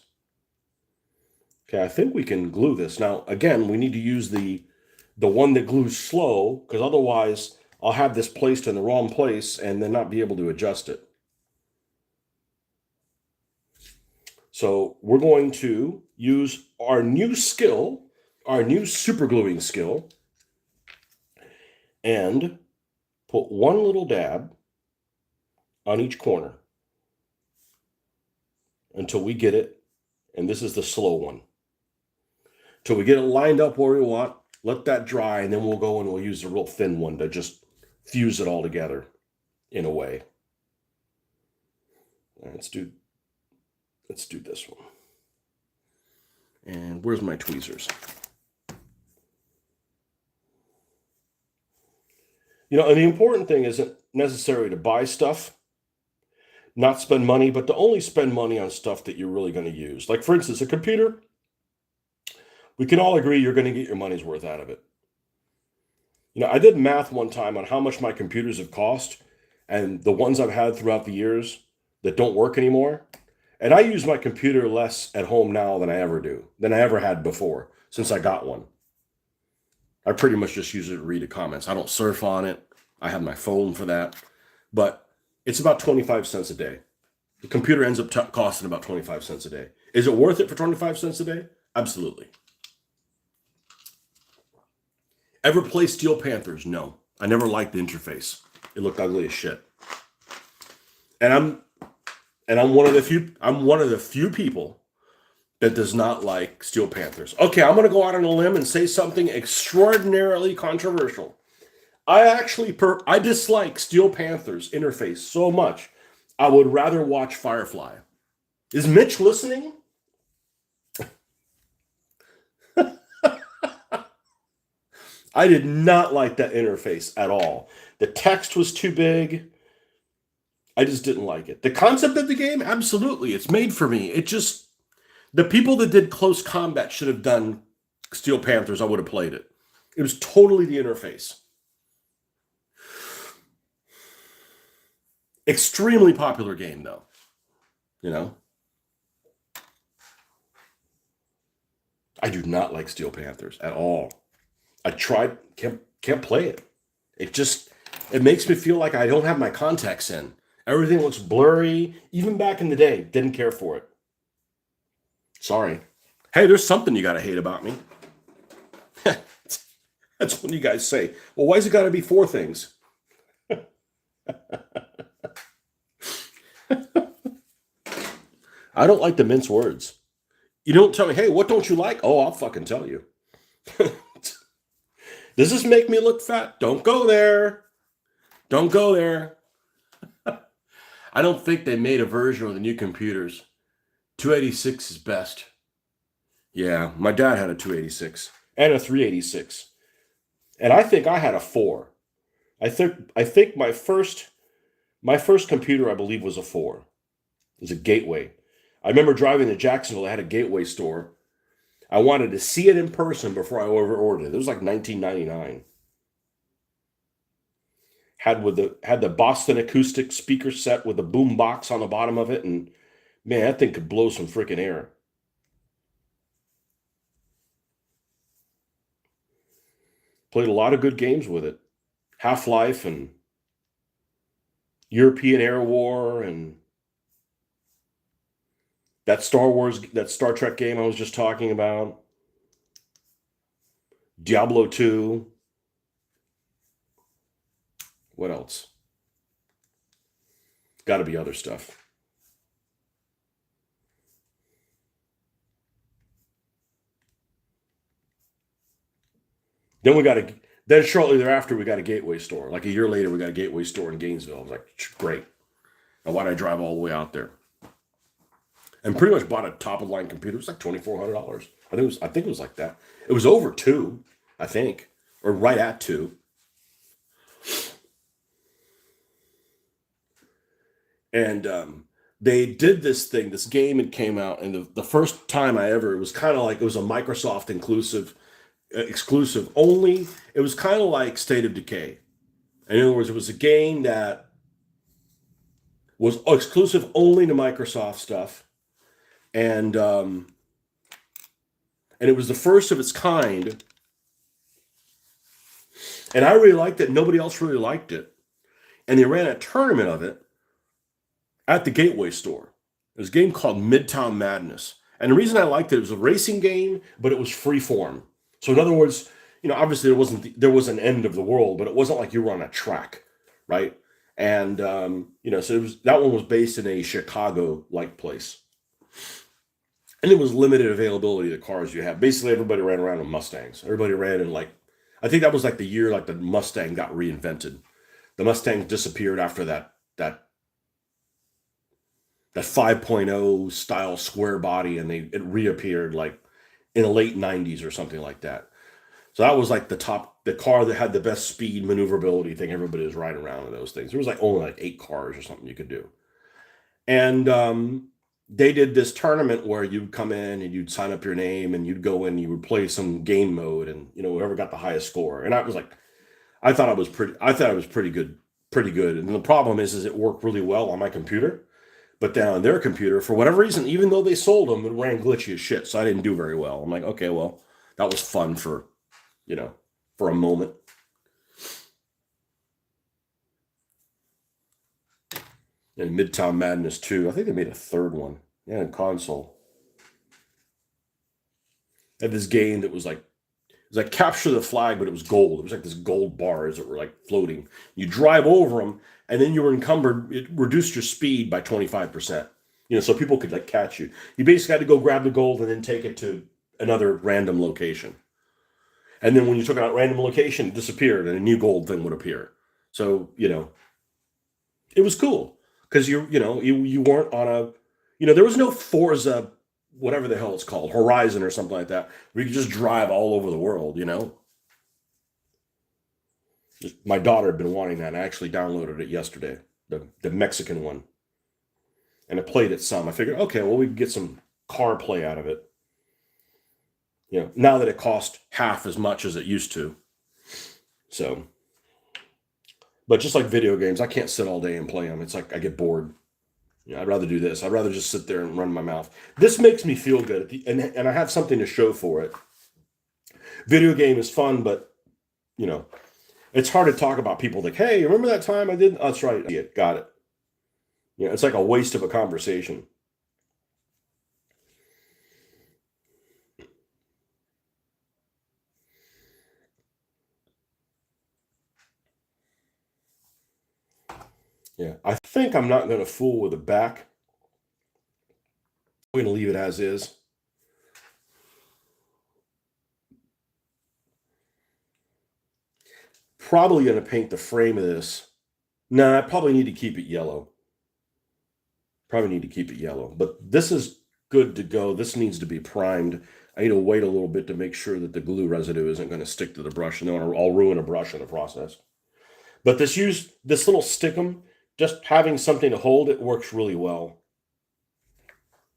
Okay, I think we can glue this. Now, again, we need to use the one that glues slow, because otherwise I'll have this placed in the wrong place and then not be able to adjust it. So we're going to use our new skill, our new super gluing skill, and put one little dab on each corner until we get it. And this is the slow one. Till we get it lined up where we want, let that dry, and then we'll go and we'll use the real thin one to just fuse it all together in a way. All right, let's do this one. And where's my tweezers? And the important thing isn't necessarily to buy stuff, not spend money, but to only spend money on stuff that you're really going to use. Like, for instance, a computer. We can all agree you're going to get your money's worth out of it. I did math one time on how much my computers have cost, and the ones I've had throughout the years that don't work anymore. And I use my computer less at home now than I ever had before, since I got one. I pretty much just use it to read the comments. I don't surf on it. I have my phone for that. But it's about 25 cents a day. The computer ends up costing about 25 cents a day. Is it worth it for 25 cents a day? Absolutely. Ever play Steel Panthers? No. I never liked the interface. It looked ugly as shit. And I'm one of the few people that does not like Steel Panthers. Okay, I'm going to go out on a limb and say something extraordinarily controversial. I dislike Steel Panthers interface so much, I would rather watch Firefly. Is Mitch listening? I did not like that interface at all. The text was too big. I just didn't like it. The concept of the game, absolutely. It's made for me. The people that did Close Combat should have done Steel Panthers. I would have played it. It was totally the interface. Extremely popular game, though. I do not like Steel Panthers at all. I tried, can't play it. It makes me feel like I don't have my contacts in. Everything looks blurry. Even back in the day, didn't care for it. Sorry. Hey, there's something you got to hate about me. That's what you guys say. Well, why's it got to be 4 things? I don't like to mince words. You don't tell me, hey, what don't you like? Oh, I'll fucking tell you. Does this make me look fat? Don't go there. Don't go there. I don't think they made a version of the new computers. 286 is best. Yeah, my dad had a 286 and a 386. And I think I had a 4. I think my first computer, I believe, was a 4. It was a Gateway. I remember driving to Jacksonville. They had a Gateway store. I wanted to see it in person before I ever ordered it. It was like 1999. Had the Boston acoustic speaker set with a boom box on the bottom of it, and man, that thing could blow some freaking air. Played a lot of good games with it. Half-Life and European Air War and that Star Trek game I was just talking about. Diablo 2. What else? Got to be other stuff. Then shortly thereafter, we got a Gateway store. Like a year later, we got a Gateway store in Gainesville. I was like, great. Now, why'd I drive all the way out there? And pretty much bought a top-of-the-line computer. It was like $2,400. I think it was like that. It was over 2, I think, or right at 2. And they did this thing, this game. It came out, and the first time it was kind of like, it was a Microsoft exclusive only. It was kind of like State of Decay. In other words, it was a game that was exclusive only to Microsoft stuff, and it was the first of its kind. And I really liked it. Nobody else really liked it, and they ran a tournament of it at the Gateway store. It was a game called Midtown Madness, and the reason I liked it was a racing game, but it was free form. So in other words, obviously there was an end of the world, but it wasn't like you were on a track, right? And so that one was based in a Chicago-like place, and it was limited availability of the cars you have. Basically, everybody ran around in Mustangs. Everybody ran in, like, I think that was like the year like the Mustang got reinvented. The Mustang disappeared after that 5.0 style square body, and it reappeared like in the late 90s or something like that. So that was like the car that had the best speed, maneuverability thing. Everybody was riding around in those things. There was like only like 8 cars or something you could do. And they did this tournament where you'd come in and you'd sign up your name, and you'd go in, and you would play some game mode, and whoever got the highest score. And I thought it was pretty good. And the problem is it worked really well on my computer. But then on their computer, for whatever reason, even though they sold them, it ran glitchy as shit. So I didn't do very well. I'm like, okay, well, that was fun for a moment. And Midtown Madness 2, I think they made a third one. Yeah, in console. They had this game that was like, it was like Capture the Flag, but it was gold. It was like this gold bars that were like floating. You drive over them, and then you were encumbered. It reduced your speed by 25%. So people could like catch you. You basically had to go grab the gold and then take it to another random location. And then when you took it out random location, it disappeared, and a new gold thing would appear. So it was cool because you weren't on there was no Forza, whatever the hell it's called, Horizon or something like that, where you could just drive all over the world. My daughter had been wanting that, and I actually downloaded it yesterday, the Mexican one, and I played it some. I figured, okay, well, we can get some car play out of it. Now that it costs half as much as it used to. So, but just like video games, I can't sit all day and play them. It's like I get bored. I'd rather do this. I'd rather just sit there and run my mouth. This makes me feel good, and I have something to show for it. Video game is fun, but it's hard to talk about. People like, hey, remember that time I did? Oh, that's right. Yeah, got it. It's like a waste of a conversation. Yeah, I think I'm not going to fool with the back. I'm going to leave it as is. Probably going to paint the frame of this. No, I probably need to keep it yellow. But this is good to go. This needs to be primed. I need to wait a little bit to make sure that the glue residue isn't going to stick to the brush, and then I'll ruin a brush in the process. But this little stickum, just having something to hold it, works really well.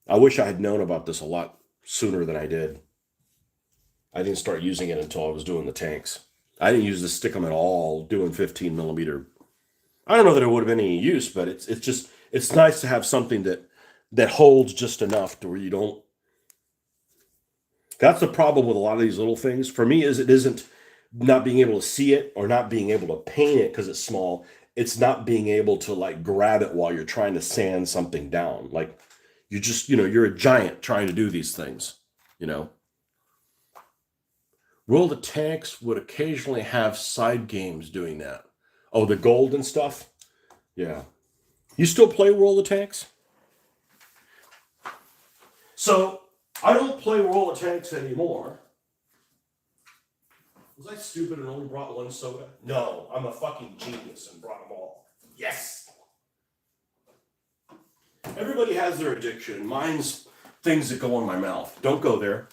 I wish I had known about this a lot sooner than I did. I didn't start using it until I was doing the tanks. I didn't use the stickum at all doing 15 millimeter. I don't know that it would have been any use, but it's nice to have something that holds just enough to where you don't. That's the problem with a lot of these little things. For me, it isn't not being able to see it or not being able to paint it because it's small. It's not being able to like grab it while you're trying to sand something down. Like you just, you're a giant trying to do these things, World of Tanks would occasionally have side games doing that. Oh, the gold and stuff? Yeah. You still play World of Tanks? So, I don't play World of Tanks anymore. Was I stupid and only brought one soda? No, I'm a fucking genius and brought them all. Yes! Everybody has their addiction. Mine's things that go in my mouth. Don't go there.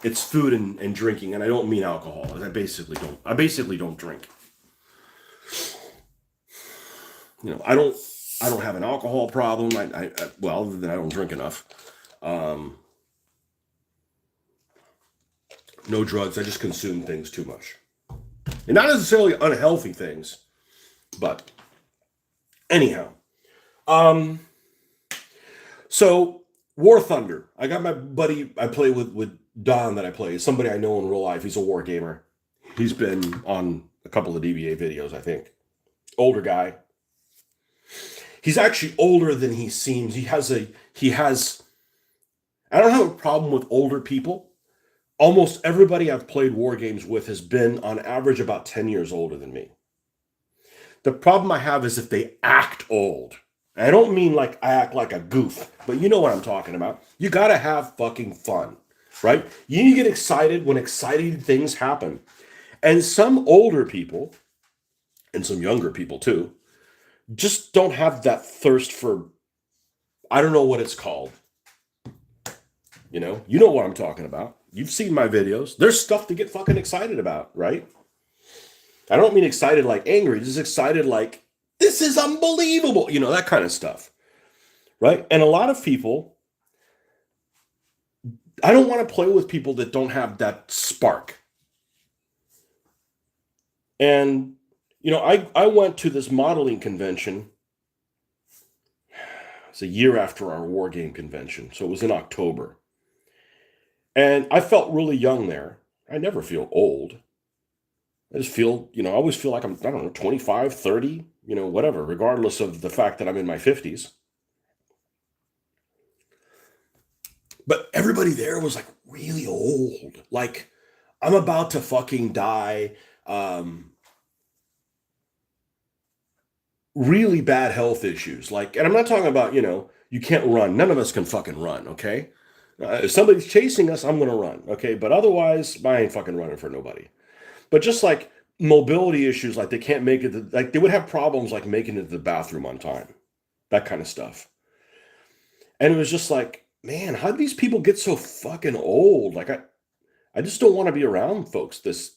It's food and drinking, and I don't mean alcohol. I basically don't drink. I don't have an alcohol problem. Well, other than I don't drink enough. No drugs. I just consume things too much. And not necessarily unhealthy things, but anyhow. So War Thunder. I got my buddy I play with Don that I play. Somebody I know in real life. He's a war gamer. He's been on a couple of DBA videos, I think. Older guy. He's actually older than he seems. I don't have a problem with older people. Almost everybody I've played war games with has been on average about 10 years older than me. The problem I have is if they act old. I don't mean like I act like a goof, but you know what I'm talking about. You got to have fucking fun, right? You need to get excited when exciting things happen. And some older people, and some younger people too, just don't have that thirst for, I don't know what it's called. You know what I'm talking about. You've seen my videos. There's stuff to get fucking excited about, right? I don't mean excited like angry, just excited like, this is unbelievable, that kind of stuff, right? And a lot of people, I don't want to play with people that don't have that spark. And, I went to this modeling convention. It's a year after our war game convention, so it was in October. And I felt really young there. I never feel old. I just feel, I always feel like I'm, I don't know, 25, 30, whatever, regardless of the fact that I'm in my 50s. But everybody there was like really old. Like, I'm about to fucking die. Really bad health issues. Like, and I'm not talking about, you can't run. None of us can fucking run, okay? If somebody's chasing us, I'm going to run, okay? But otherwise, I ain't fucking running for nobody. But just like mobility issues, like they can't make it, like they would have problems like making it to the bathroom on time, that kind of stuff. And it was just like, man, how do these people get so fucking old? Like I just don't want to be around folks this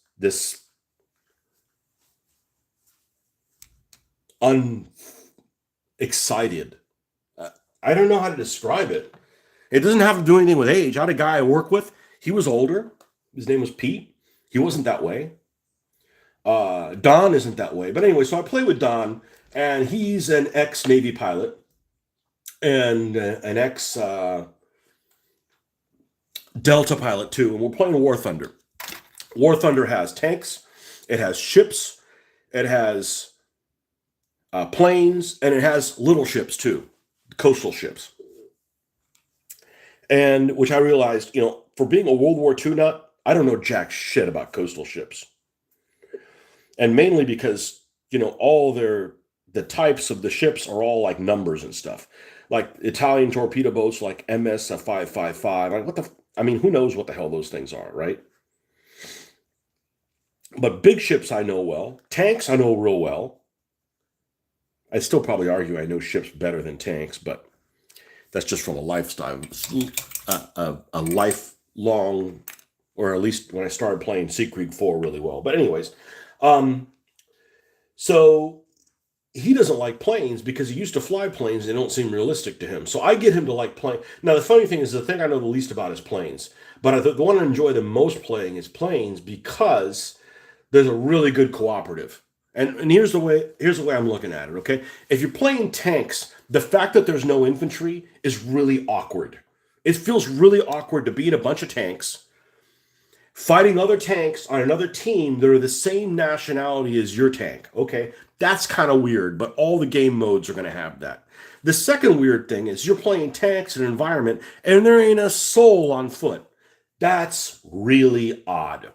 unexcited. I don't know how to describe it. It doesn't have to do anything with age. I had a guy I work with. He was older. His name was Pete. He wasn't that way. Don isn't that way. But anyway, so I play with Don, and he's an ex-Navy pilot and an ex-Delta pilot too. And we're playing War Thunder. War Thunder has tanks. It has ships. It has planes. And it has little ships too. Coastal ships. And which I realized, for being a World War II nut, I don't know jack shit about coastal ships. And mainly because, all the types of the ships are all like numbers and stuff. Like Italian torpedo boats like MS 555. Like who knows what the hell those things are, right? But big ships I know well. Tanks I know real well. I still probably argue I know ships better than tanks, but that's just from a lifestyle, a lifelong, or at least when I started playing Sea Creek 4 really well. But anyways, so he doesn't like planes because he used to fly planes. They don't seem realistic to him. So I get him to like plane. Now, the funny thing is the thing I know the least about is planes. But the one I enjoy the most playing is planes because there's a really good cooperative. And here's the way I'm looking at it, okay? If you're playing tanks, the fact that there's no infantry is really awkward. It feels really awkward to be in a bunch of tanks, fighting other tanks on another team that are the same nationality as your tank, okay? That's kind of weird, but all the game modes are going to have that. The second weird thing is you're playing tanks in an environment and there ain't a soul on foot. That's really odd.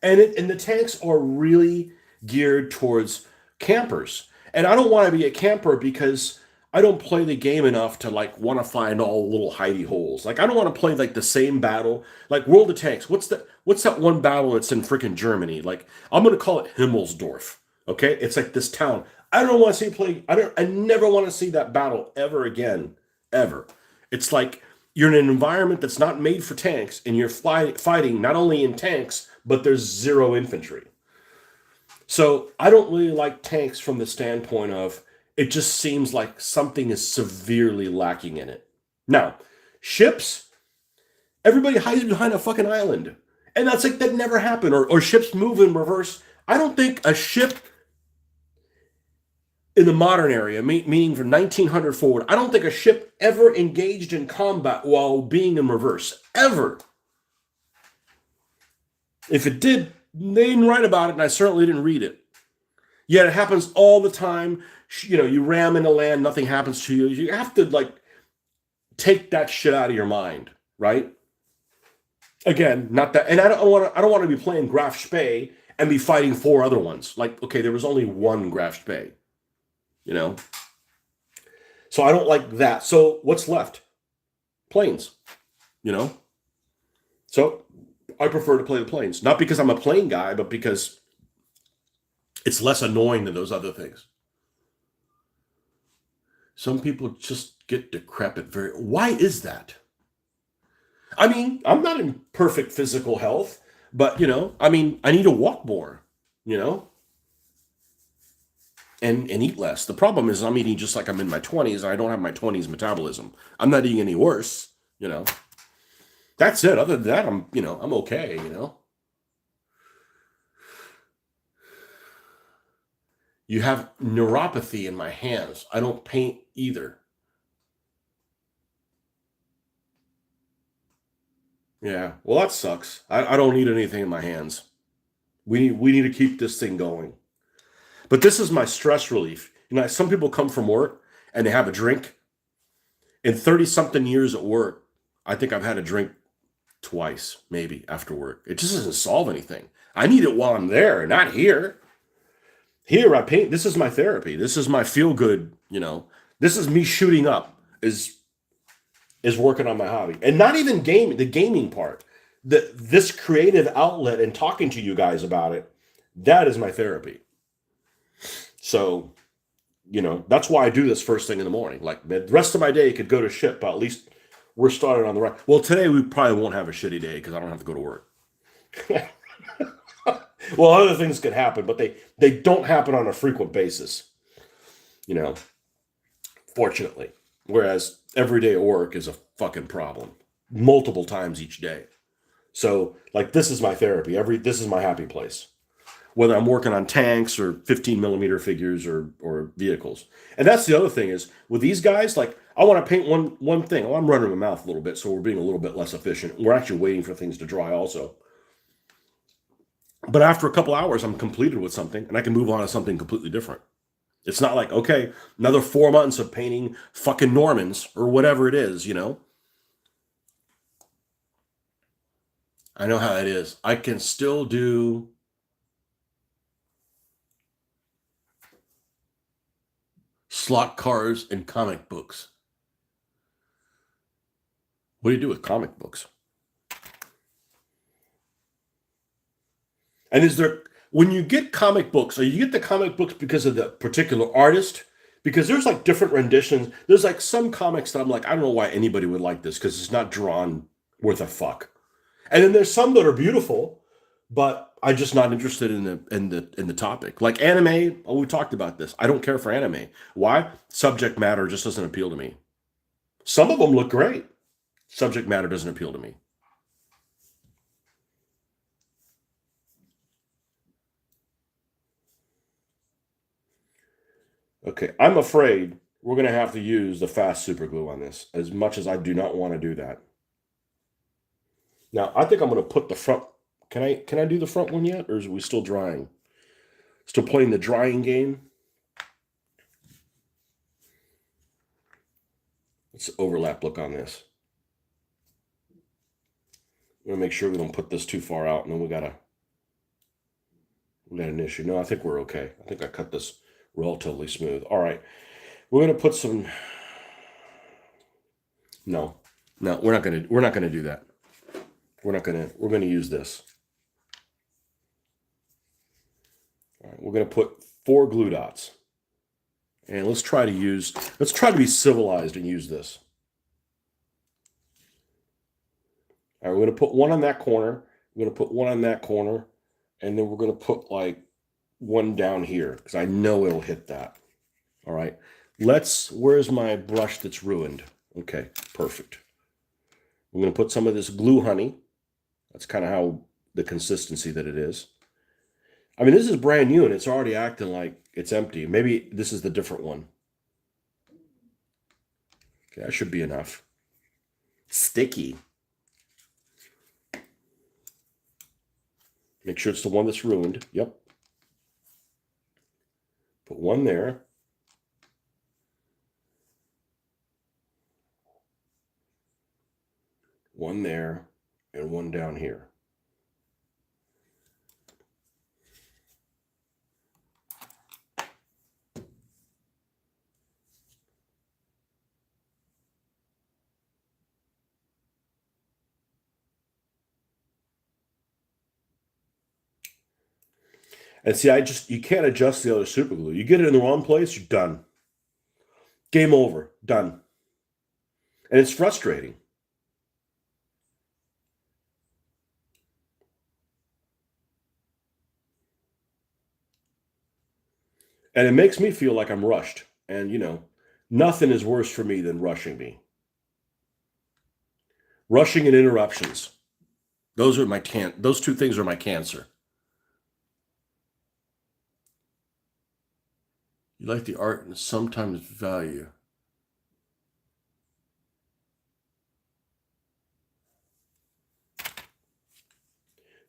And the tanks are really geared towards campers. And I don't want to be a camper because I don't play the game enough to like want to find all little hidey holes. Like I don't want to play like the same battle. Like World of Tanks. What's that one battle that's in freaking Germany? Like I'm gonna call it Himmelsdorf. Okay? It's like this town. I don't want to see play. I never want to see that battle ever again. Ever. It's like you're in an environment that's not made for tanks, and you're fighting not only in tanks, but there's zero infantry. So I don't really like tanks from the standpoint of it just seems like something is severely lacking in it. Now, ships, everybody hides behind a fucking island. And that's like, that never happened. Or ships move in reverse. I don't think a ship in the modern area, meaning from 1900 forward, I don't think a ship ever engaged in combat while being in reverse. Ever. If it did, they didn't write about it, and I certainly didn't read it. Yet it happens all the time. You ram into land, nothing happens to you. You have to, like, take that shit out of your mind, right? Again, not that, and I don't want to be playing Graf Spee and be fighting 4 other ones. Like, okay, there was only one Graf Spee, So I don't like that. So what's left? Planes, So I prefer to play the planes, not because I'm a plane guy, but because it's less annoying than those other things. Some people just get decrepit why is that? I mean, I'm not in perfect physical health, but I need to walk more, and eat less. The problem is I'm eating just like I'm in my 20s, and I don't have my 20s metabolism. I'm not eating any worse, That's it. Other than that, I'm okay, You have neuropathy in my hands. I don't paint either. Yeah, well, that sucks. I don't need anything in my hands. We need to keep this thing going. But this is my stress relief. Some people come from work and they have a drink. In 30-something years at work, I think I've had a drink twice, maybe, after work. It just doesn't solve anything. I need it while I'm there, not here. Here, I paint. This is my therapy. This is my feel-good, This is me shooting up, is working on my hobby. And not even the gaming part. This creative outlet and talking to you guys about it, that is my therapy. So, that's why I do this first thing in the morning. Like, the rest of my day could go to shit, but at least we're started on the right. Well, today we probably won't have a shitty day because I don't have to go to work. Well, other things could happen, but they don't happen on a frequent basis, fortunately. Whereas every day at work is a fucking problem, multiple times each day. So, like, this is my therapy. This is my happy place. Whether I'm working on tanks or 15 millimeter figures or vehicles. And that's the other thing is, with these guys, like, I want to paint one thing. Well, I'm running my mouth a little bit, so we're being a little bit less efficient. We're actually waiting for things to dry also. But after a couple hours, I'm completed with something, and I can move on to something completely different. It's not like, okay, another 4 months of painting fucking Normans or whatever it is, I know how that is. I can still do slot cars and comic books. What do you do with comic books? And when you get comic books, or you get the comic books because of the particular artist? Because there's like different renditions. There's like some comics that I'm like, I don't know why anybody would like this because it's not drawn worth a fuck. And then there's some that are beautiful, but I'm just not interested in the topic. Like anime, we talked about this. I don't care for anime. Why? Subject matter just doesn't appeal to me. Some of them look great. Subject matter doesn't appeal to me. Okay, I'm afraid we're going to have to use the fast super glue on this, as much as I do not want to do that. Now, I think I'm going to put the front. Can I do the front one yet, or is we still drying? Still playing the drying game? Let's overlap look on this. I'm going to make sure we don't put this too far out, and then we got an issue. No, I think we're okay. I think I cut this relatively smooth. All right. We're going to put some. No, we're not going to do that. We're going to use this. All right, we're going to put 4 glue dots. And let's try to be civilized and use this. All right, we're going to put one on that corner. We're going to put one on that corner. And then we're going to put like one down here because I know it'll hit that. All right. Where's my brush that's ruined? Okay, perfect. I'm going to put some of this glue honey. That's kind of how the consistency that it is. I mean, this is brand new and it's already acting like it's empty. Maybe this is the different one. Okay, that should be enough. Sticky. Make sure it's the one that's ruined. Yep. Put one there. One there. And one down here. And see, you can't adjust the other super glue. You get it in the wrong place, you're done. Game over. Done. And it's frustrating. And it makes me feel like I'm rushed. And, nothing is worse for me than rushing me. Rushing and interruptions. Those two things are my cancer. You like the art and sometimes value.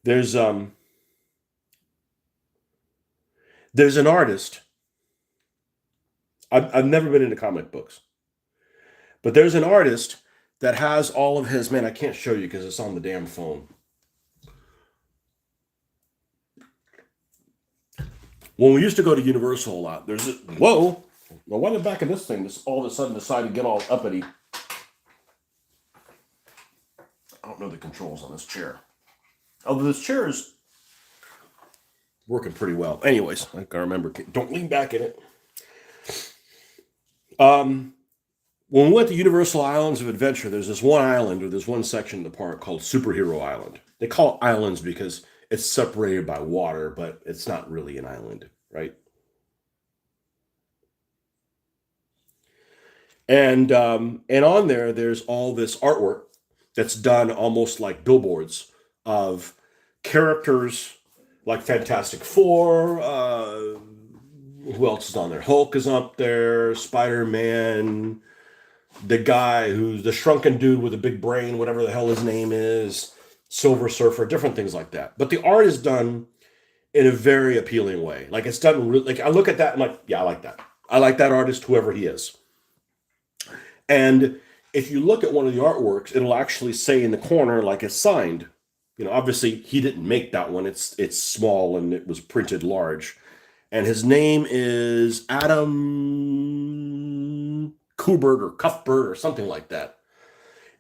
There's an artist. I've never been into comic books, but there's an artist that has all of his, man, I can't show you because it's on the damn phone. When we used to go to Universal a lot, whoa, well, why the back of this thing just all of a sudden decided to get all uppity? I don't know the controls on this chair. Although this chair is working pretty well. Anyways, I gotta remember, don't lean back in it. When we went to Universal Islands of Adventure, there's this one island or there's one section of the park called Superhero Island. They call it islands because it's separated by water, but it's not really an island, right? And on there's all this artwork that's done almost like billboards of characters like Fantastic Four. Who else is on there? Hulk is up there. Spider-Man. The guy who's the shrunken dude with a big brain, whatever the hell his name is. Silver Surfer, different things like that. But the art is done in a very appealing way. Like it's done, like I look at that and I'm like, yeah, I like that. I like that artist, whoever he is. And if you look at one of the artworks, it'll actually say in the corner, like it's signed. Obviously he didn't make that one. It's small and it was printed large. And his name is Adam Kubert or Cuthbert or something like that.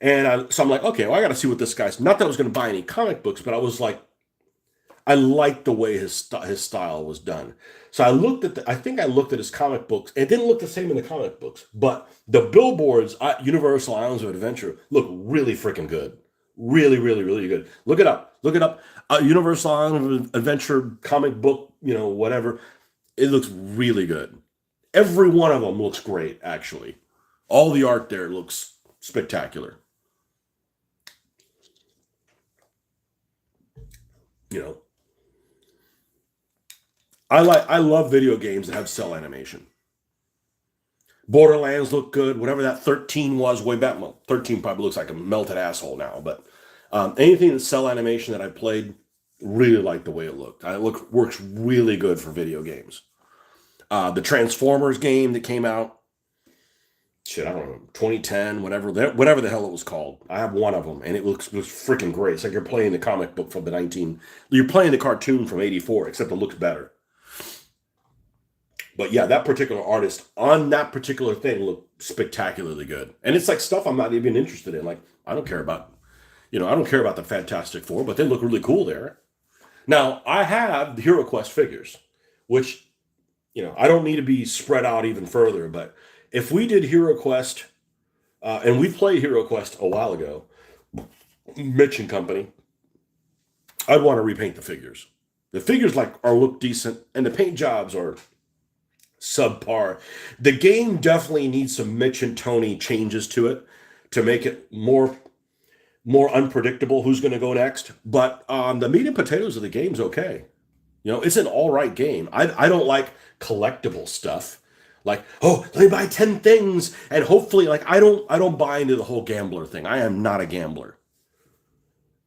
And so I'm like, okay, well, I got to see what this guy's. Not that I was going to buy any comic books, but I was like, I liked the way his style was done. So I think I looked at his comic books. It didn't look the same in the comic books, but the billboards at Universal Islands of Adventure look really freaking good. Really, really, really good. Look it up. Look it up. Universal Island of Adventure comic book, whatever. It looks really good. Every one of them looks great, actually. All the art there looks spectacular. You know, I love video games that have cell animation. Borderlands look good. Whatever that 13 was way back. Well, 13 probably looks like a melted asshole now, but anything that's cell animation that I played, really like the way it looked. Works really good for video games. The Transformers game that came out, shit, I don't know, 2010, whatever the hell it was called. I have one of them, and it looks freaking great. It's like you're playing the comic book from you're playing the cartoon from '84, except it looks better. But yeah, that particular artist on that particular thing looked spectacularly good, and it's like stuff I'm not even interested in. Like I don't care about, I don't care about the Fantastic Four, but they look really cool there. Now I have the Hero Quest figures, which I don't need to be spread out even further, but if we did Hero Quest, and we played Hero Quest a while ago, Mitch and Company, I'd want to repaint the figures. The figures look decent, and the paint jobs are subpar. The game definitely needs some Mitch and Tony changes to it to make it more unpredictable who's going to go next. But the meat and potatoes of the game's okay. You know, it's an all right game. I don't like collectible stuff. Like, oh, let me buy 10 things and hopefully like I don't buy into the whole gambler thing. I am not a gambler.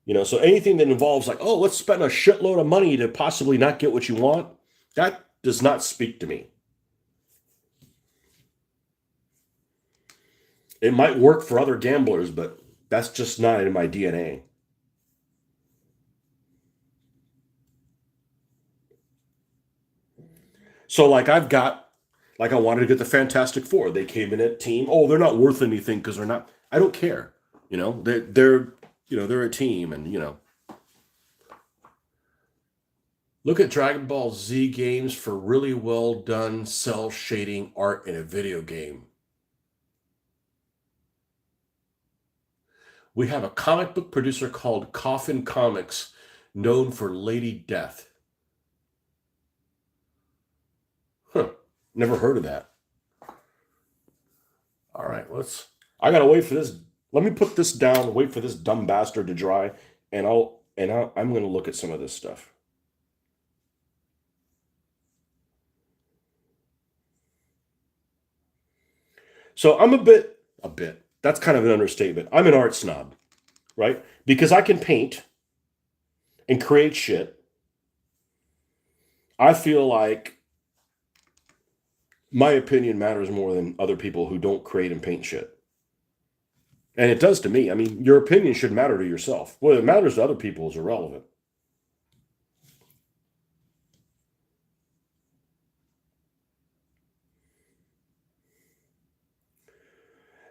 You know, so anything that involves like, oh, let's spend a shitload of money to possibly not get what you want, that does not speak to me. It might work for other gamblers, but that's just not in my DNA. So like I wanted to get the Fantastic Four. They came in at team. Oh, they're not worth anything because they're not. I don't care. You know, they're a team, and look at Dragon Ball Z games for really well done cell shading art in a video game. We have a comic book producer called Coffin Comics, known for Lady Death. Huh. Never heard of that. All right, I gotta wait for this. Let me put this down. Wait for this dumb bastard to dry, and I'm gonna look at some of this stuff. So I'm a bit. That's kind of an understatement. I'm an art snob, right? Because I can paint and create shit. I feel like my opinion matters more than other people who don't create and paint shit. And it does to me. I mean, your opinion should matter to yourself. Whether it matters to other people is irrelevant.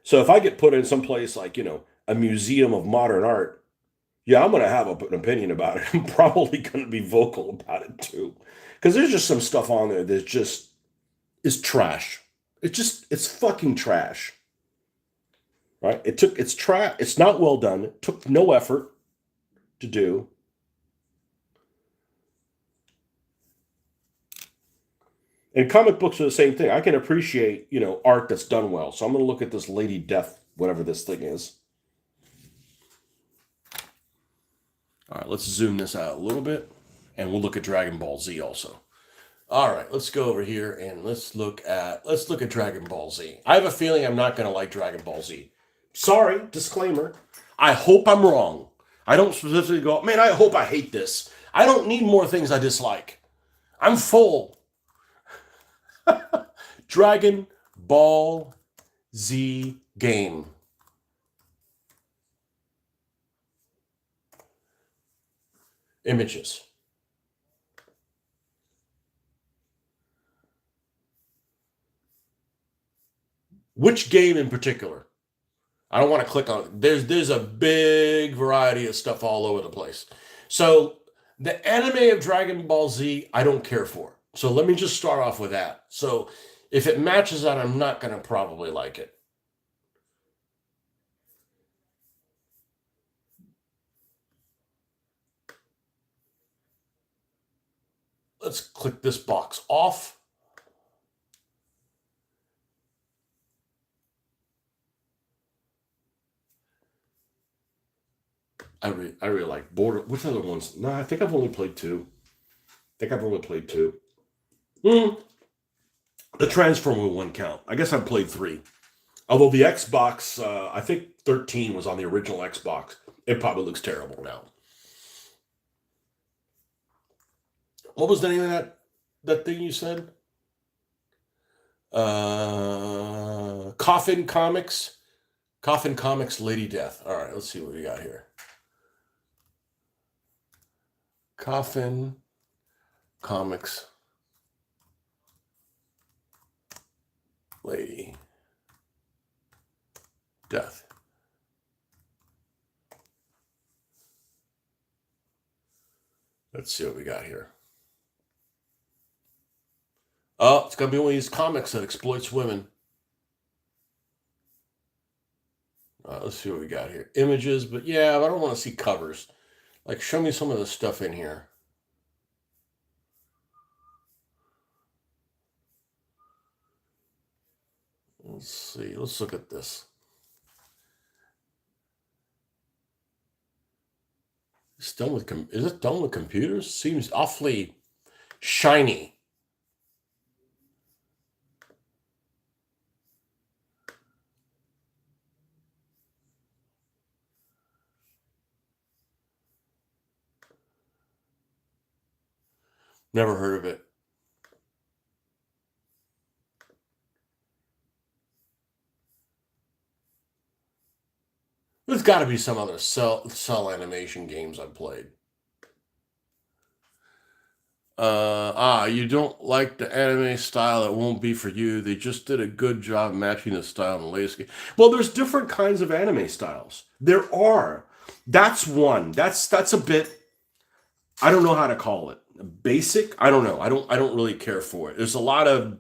So if I get put in some place like, a museum of modern art, yeah, I'm going to have an opinion about it. I'm probably going to be vocal about it too. Because there's just some stuff on there that just is trash. It's fucking trash. Right? It's trash. It's not well done. It took no effort to do. And comic books are the same thing. I can appreciate, art that's done well. So I'm going to look at this Lady Death, whatever this thing is. All right, let's zoom this out a little bit, and we'll look at Dragon Ball Z also. All right, let's go over here and let's look at Dragon Ball Z. I have a feeling I'm not going to like Dragon Ball Z. Sorry, disclaimer. I hope I'm wrong. I don't specifically go, man, I hope I hate this. I don't need more things I dislike. I'm full. Dragon Ball Z game. Images. Which game in particular? I don't want to click on it. There's a big variety of stuff all over the place. So the anime of Dragon Ball Z, I don't care for. So let me just start off with that. So if it matches that, I'm not going to probably like it. Let's click this box off. I really like Border. Which other ones? No, I think I've only played two. Hmm. The Transformer one count. I guess I've played three. Although the Xbox, I think 13 was on the original Xbox. It probably looks terrible now. What was the name of that thing you said? Coffin Comics. Coffin Comics Lady Death. All right, let's see what we got here. Coffin Comics Lady Death. Let's see what we got here. Oh, it's gonna be one of these comics that exploits women. Let's see what we got here. Images, but yeah, I don't want to see covers. Like, show me some of the stuff in here. Let's see. Let's look at this. It's done with is it done with computers? Seems awfully shiny. Never heard of it. There's got to be some other cell animation games I've played. You don't like the anime style, it won't be for you. They just did a good job matching the style in the latest game. Well, there's different kinds of anime styles. There are. That's one. That's a bit, I don't know how to call it. Basic? I don't know. I don't really care for it. There's a lot of,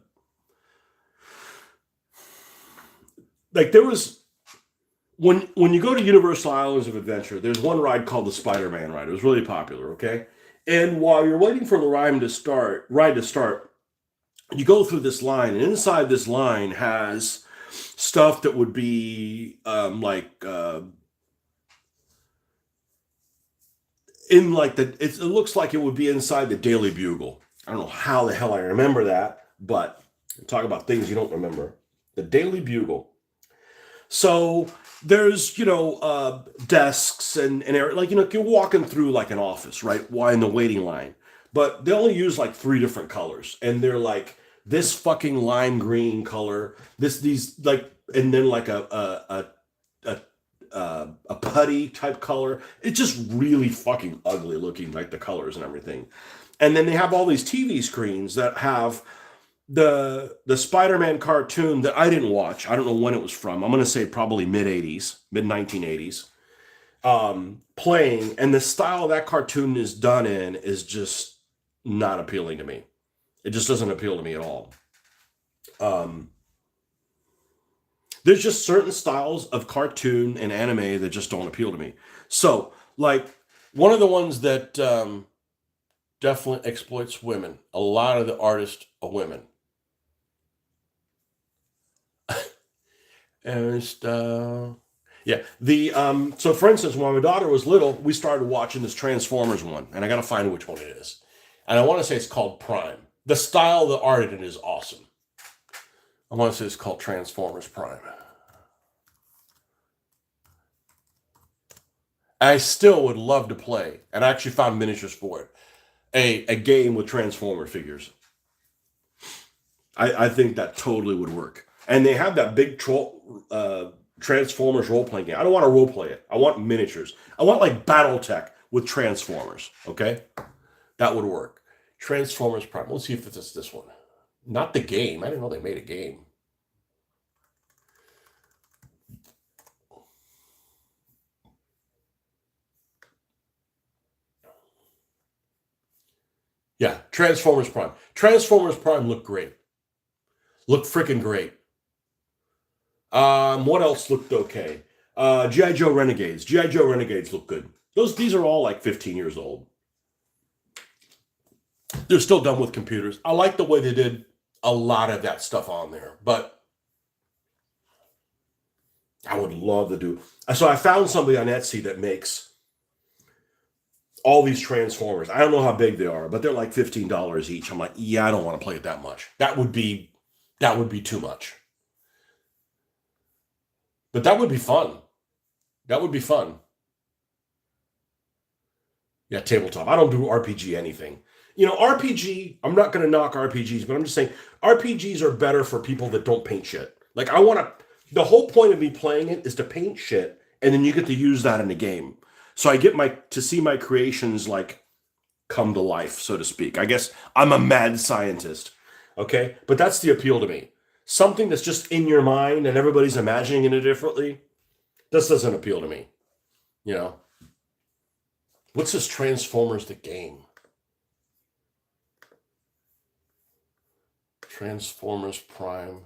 like, there was when you go to Universal Islands of Adventure, there's one ride called the Spider-Man ride. It was really popular, okay? And while you're waiting for the ride to start, you go through this line, and inside this line has stuff that would be in like it looks like it would be inside the Daily Bugle. I don't know how the hell I remember that, but talk about things you don't remember. The Daily Bugle. So there's, desks and like, you're walking through like an office, right? While in the waiting line. But they only use like 3 different colors. And they're like this fucking lime green color, these like, and then like a putty type color. It's just really fucking ugly looking, like the colors and everything. And then they have all these TV screens that have the Spider-Man cartoon that I didn't watch. I don't know when it was from. I'm going to say probably mid 1980s, playing, and the style that cartoon is done in is just not appealing to me. It just doesn't appeal to me at all. There's just certain styles of cartoon and anime that just don't appeal to me. So, like, one of the ones that definitely exploits women, a lot of the artists are women. And yeah, so for instance, when my daughter was little, we started watching this Transformers one, and I got to find which one it is. And I want to say it's called Prime. The style, the art in it is awesome. I want to say it's called Transformers Prime. I still would love to play, and I actually found miniatures for it. A game with Transformer figures. I think that totally would work. And they have that big Transformers role-playing game. I don't want to role-play it. I want miniatures. I want like Battletech with Transformers. Okay? That would work. Transformers Prime. Let's see if it's this one. Not the game. I didn't know they made a game. Yeah, Transformers Prime. Transformers Prime looked great. Looked freaking great. What else looked okay? G.I. Joe Renegades. G.I. Joe Renegades look good. These are all like 15 years old. They're still done with computers. I like the way they did a lot of that stuff on there, but I would love to do. So I found somebody on Etsy that makes all these Transformers. I don't know how big they are, but they're like $15 each. I'm like, yeah, I don't want to play it that much. That would be too much. But that would be fun. That would be fun. Yeah, tabletop. I don't do RPG anything. RPG, I'm not going to knock RPGs, but I'm just saying RPGs are better for people that don't paint shit. Like, the whole point of me playing it is to paint shit, and then you get to use that in the game. So I get to see my creations, like, come to life, so to speak. I guess I'm a mad scientist, okay? But that's the appeal to me. Something that's just in your mind and everybody's imagining it differently, this doesn't appeal to me, you know? What's this Transformers the game? Transformers Prime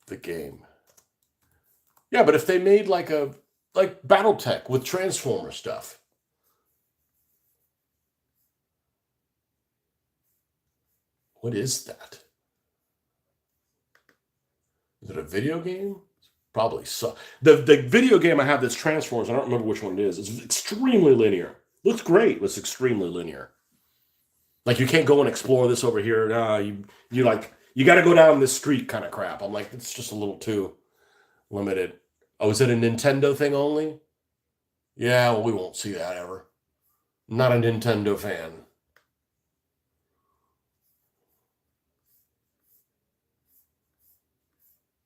the game. Yeah, but if they made like Battletech with Transformer stuff. What is that? Is it a video game? Probably so. The video game I have that's Transformers, I don't remember which one it is. It's extremely linear. Looks great, but it's extremely linear. Like you can't go and explore this over here. Nah, you like you got to go down this street kind of crap. I'm like, it's just a little too limited. Oh, is it a Nintendo thing only? Yeah, well, we won't see that ever. Not a Nintendo fan.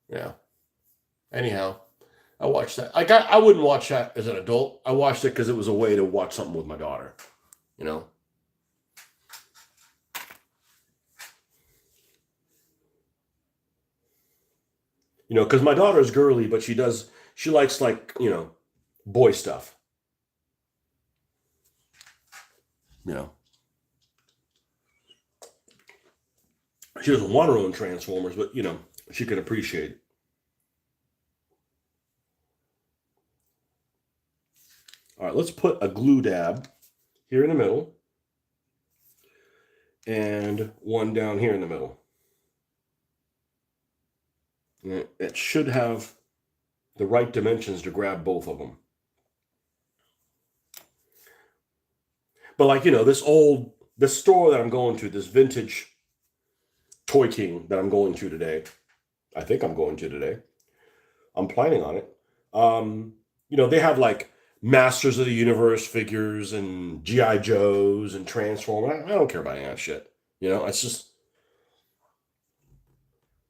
Yeah. Anyhow, I watched that. I wouldn't watch that as an adult. I watched it because it was a way to watch something with my daughter. You know. Because my daughter is girly, but she likes like boy stuff. You know, she doesn't want her own Transformers, but she can appreciate. All right, let's put a glue dab here in the middle and one down here in the middle. And it should have the right dimensions to grab both of them. But like, this store that I'm going to, this vintage Toy King that I'm going to today, I think I'm going to today. I'm planning on it. They have like Masters of the Universe figures and G.I. Joes and Transformers. I don't care about any of that shit. It's just.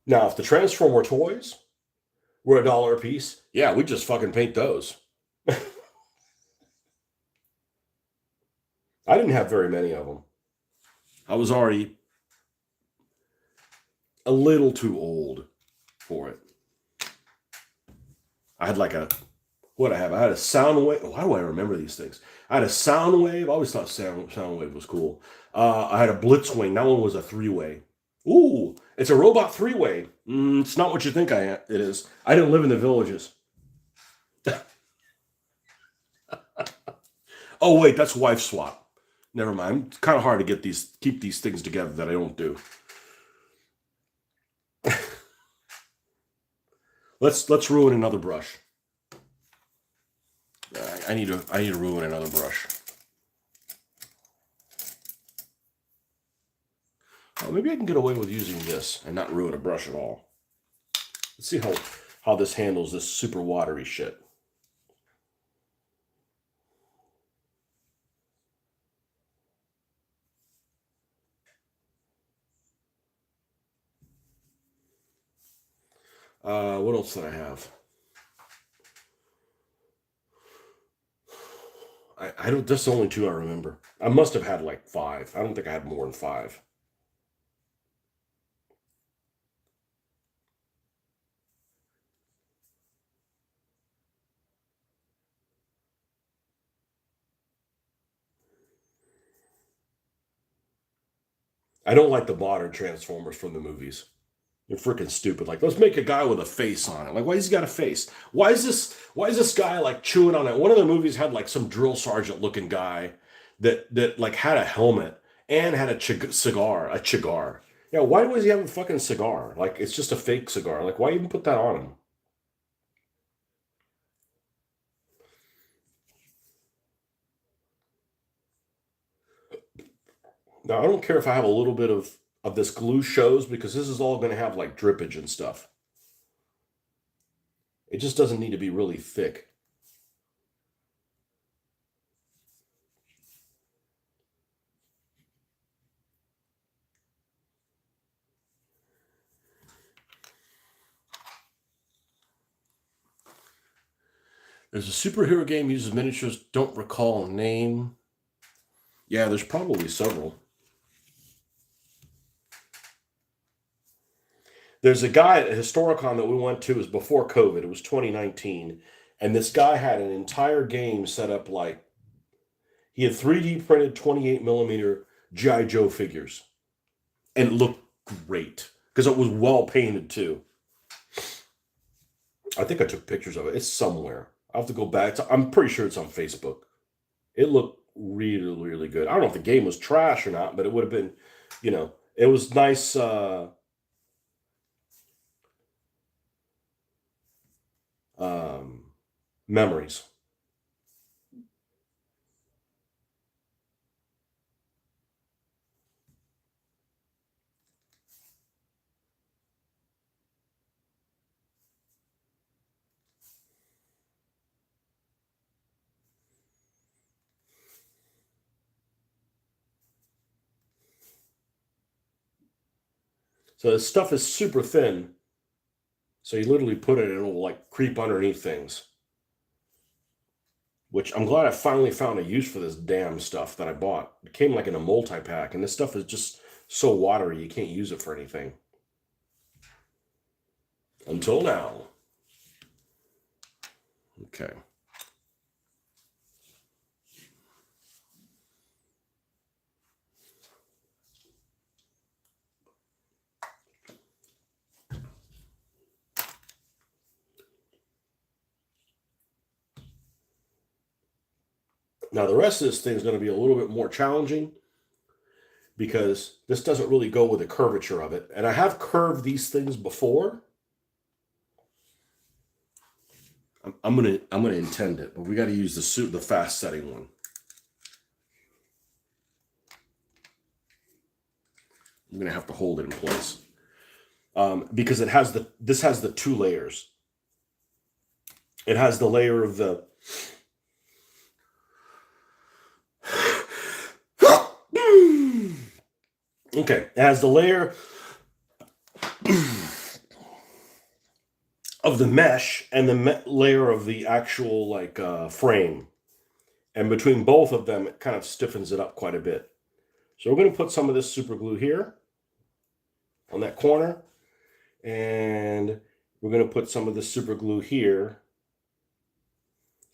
Now, if the Transformer toys were $1 a piece, yeah, we just fucking paint those. I didn't have very many of them. I was already a little too old for it. I had like I had a Soundwave. Why do I remember these things? I had a Soundwave. I always thought Soundwave was cool. I had a Blitzwing. That one was a 3-way. Ooh, it's a robot 3-way. It's not what you think it is. I didn't live in the villages. Oh wait, that's wife swap. Never mind. It's kind of hard to keep these things together that I don't do. Let's ruin another brush. I need to ruin another brush. Oh, maybe I can get away with using this and not ruin a brush at all. Let's see how this handles this super watery shit. What else did I have? I don't. That's the only two I remember. I must have had like 5. I don't think I had more than 5. I don't like the modern Transformers from the movies. They're freaking stupid. Like, let's make a guy with a face on it. Like, why has he got a face? Why is this guy like chewing on it? One of the movies had like some drill sergeant looking guy that like had a helmet and had a cigar, a cigar. Yeah, why was he having a fucking cigar? Like, it's just a fake cigar. Like, why even put that on him? Now, I don't care if I have a little bit of this glue shows because this is all going to have like drippage and stuff. It just doesn't need to be really thick. There's a superhero game uses miniatures. Don't recall name. Yeah, there's probably several. There's a guy at Historicon that we went to. It was before COVID. It was 2019, and this guy had an entire game set up like he had 3D printed 28 millimeter GI Joe figures, and it looked great because it was well painted too. I think I took pictures of it. It's somewhere. I have to go back. I'm pretty sure it's on Facebook. It looked really, really good. I don't know if the game was trash or not, but it would have been, it was nice. memories. So this stuff is super thin. So you literally put it and it'll like creep underneath things. Which I'm glad I finally found a use for this damn stuff that I bought. It came like in a multi-pack, and this stuff is just so watery you can't use it for anything. Until now. Okay. Now the rest of this thing is going to be a little bit more challenging because this doesn't really go with the curvature of it. And I have curved these things before. I'm gonna intend it, but we got to use the fast setting one. I'm gonna have to hold it in place because this has the two layers. It has the layer of the okay. It has the layer of the mesh and the layer of the actual like frame, and between both of them, it kind of stiffens it up quite a bit. So we're going to put some of this super glue here on that corner, and we're going to put some of this super glue here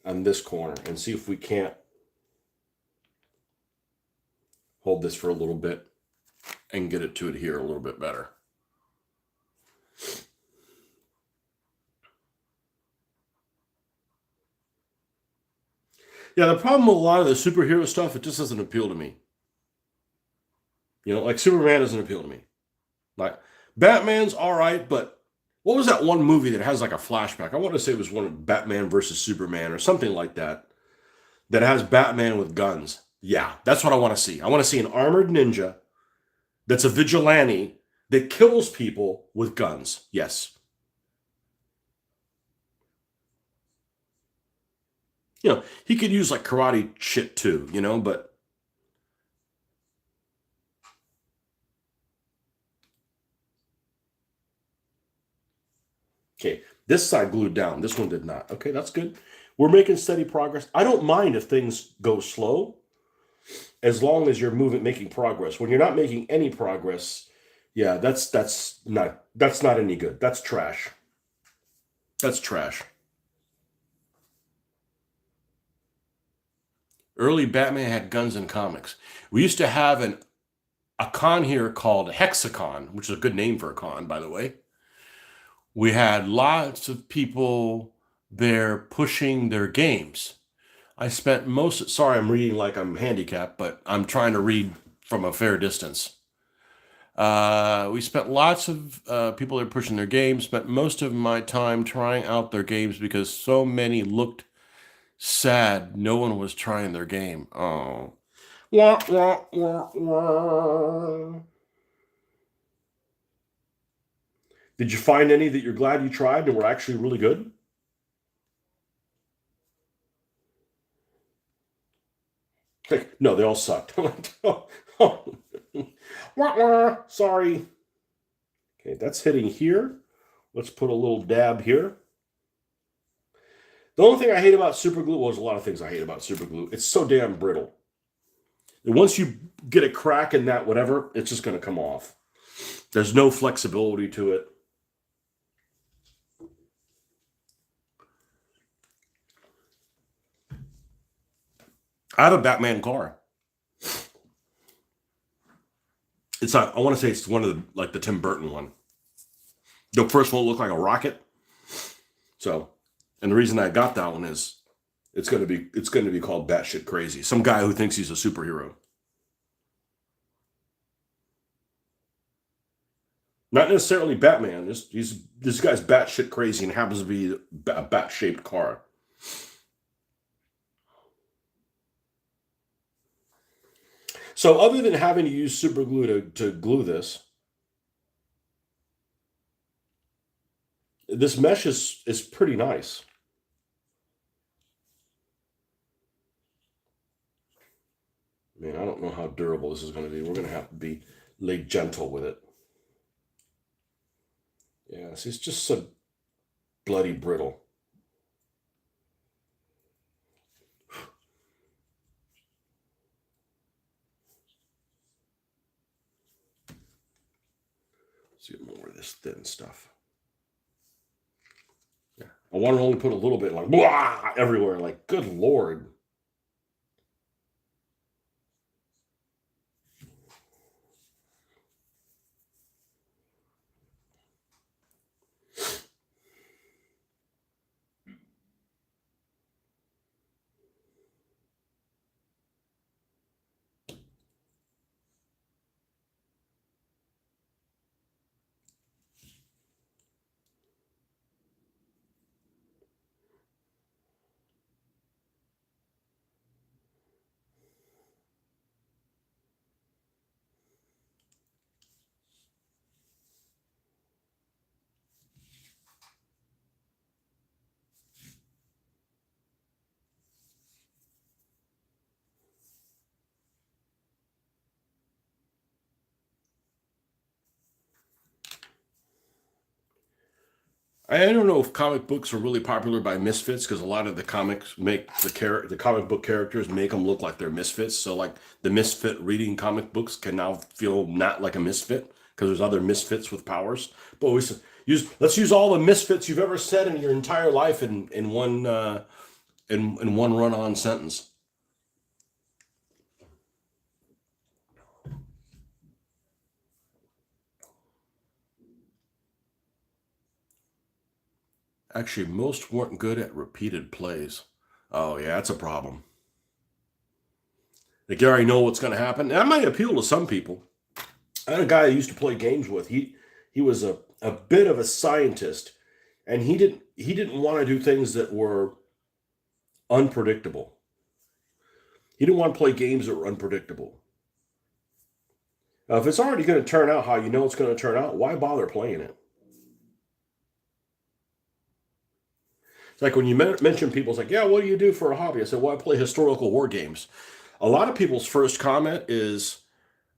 on this corner and see if we can't hold this for a little bit and get it to adhere a little bit better. Yeah, the problem with a lot of the superhero stuff, it just doesn't appeal to me. You know, like Superman doesn't appeal to me. Like Batman's all right, but what was that one movie that has like a flashback? I want to say it was one of Batman versus Superman or something like that, that has Batman with guns. Yeah, that's what I want to see. I want to see an armored ninja that's a vigilante that kills people with guns. Yes. You know, he could use like karate shit too, you know, but okay, this side glued down. This one did not. Okay, that's good. We're making steady progress. I don't mind if things go slow as long as you're making progress. When you're not making any progress, yeah, that's not any good. That's trash. That's trash. Early Batman had guns in comics. We used to have a con here called Hexacon, which is a good name for a con, by the way. We had lots of people there pushing their games. I spent sorry, I'm reading like I'm handicapped, but I'm trying to read from a fair distance. We spent lots of people there pushing their games, spent most of my time trying out their games because so many looked sad. No one was trying their game. Oh. Wah, wah, wah, wah. Did you find any that you're glad you tried and were actually really good? No, they all sucked. Oh, oh. Wah, wah. Sorry. Okay, that's hitting here. Let's put a little dab here. The only thing I hate about super glue, well, there's a lot of things I hate about super glue. It's so damn brittle. And once you get a crack in that whatever, it's just going to come off. There's no flexibility to it. I have a Batman car. It's not, I want to say it's one of the, like the Tim Burton one. The first one looked like a rocket. So, and the reason I got that one is it's going to be called Batshit Crazy. Some guy who thinks he's a superhero. Not necessarily Batman. This guy's batshit crazy and happens to be a bat-shaped car. So other than having to use super glue to glue this mesh is pretty nice. Man, I don't know how durable this is going to be. We're going to have to be laid gentle with it. Yeah, see, it's just so bloody brittle. Let's get more of this thin stuff. Yeah, I want to only put a little bit, like blah, everywhere. Like, good lord. I don't know if comic books are really popular by misfits because a lot of the comics make the comic book characters make them look like they're misfits. So like the misfit reading comic books can now feel not like a misfit because there's other misfits with powers. But let's use all the misfits you've ever said in your entire life in one in one run-on sentence. Actually, most weren't good at repeated plays. Oh yeah, that's a problem. Like you already know what's going to happen. And that might appeal to some people. I had a guy I used to play games with. He was a bit of a scientist, and he didn't want to do things that were unpredictable. He didn't want to play games that were unpredictable. Now, if it's already going to turn out how you know it's going to turn out, why bother playing it? It's like when you mention people, it's like, yeah, what do you do for a hobby? I said, well, I play historical war games. A lot of people's first comment is,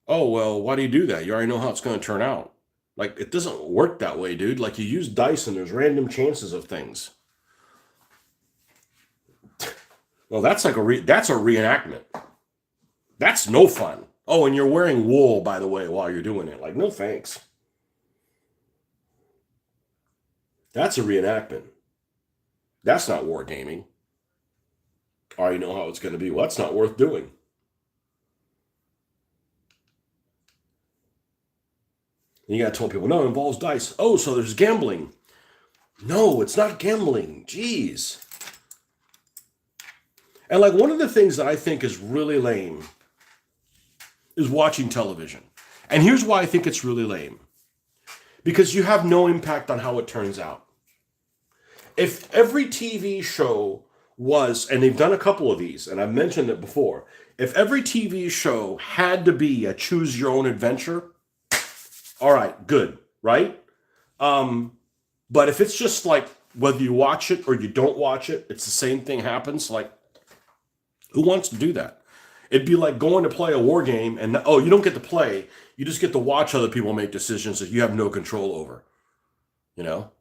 oh, well, why do you do that? You already know how it's going to turn out. Like, it doesn't work that way, dude. Like, you use dice and there's random chances of things. Well, that's a reenactment. That's no fun. Oh, and you're wearing wool, by the way, while you're doing it. Like, no thanks. That's a reenactment. That's not wargaming. I already know how it's going to be. Well, that's not worth doing. And you got to tell people, no, it involves dice. Oh, so there's gambling. No, it's not gambling. Jeez. And like one of the things that I think is really lame is watching television. And here's why I think it's really lame. Because you have no impact on how it turns out. If every TV show was, and they've done a couple of these, and I've mentioned it before, if every TV show had to be a choose your own adventure, all right, good, right? But if it's just like whether you watch it or you don't watch it, it's the same thing happens. Like, who wants to do that? It'd be like going to play a war game and oh, you don't get to play. You just get to watch other people make decisions that you have no control over. You know?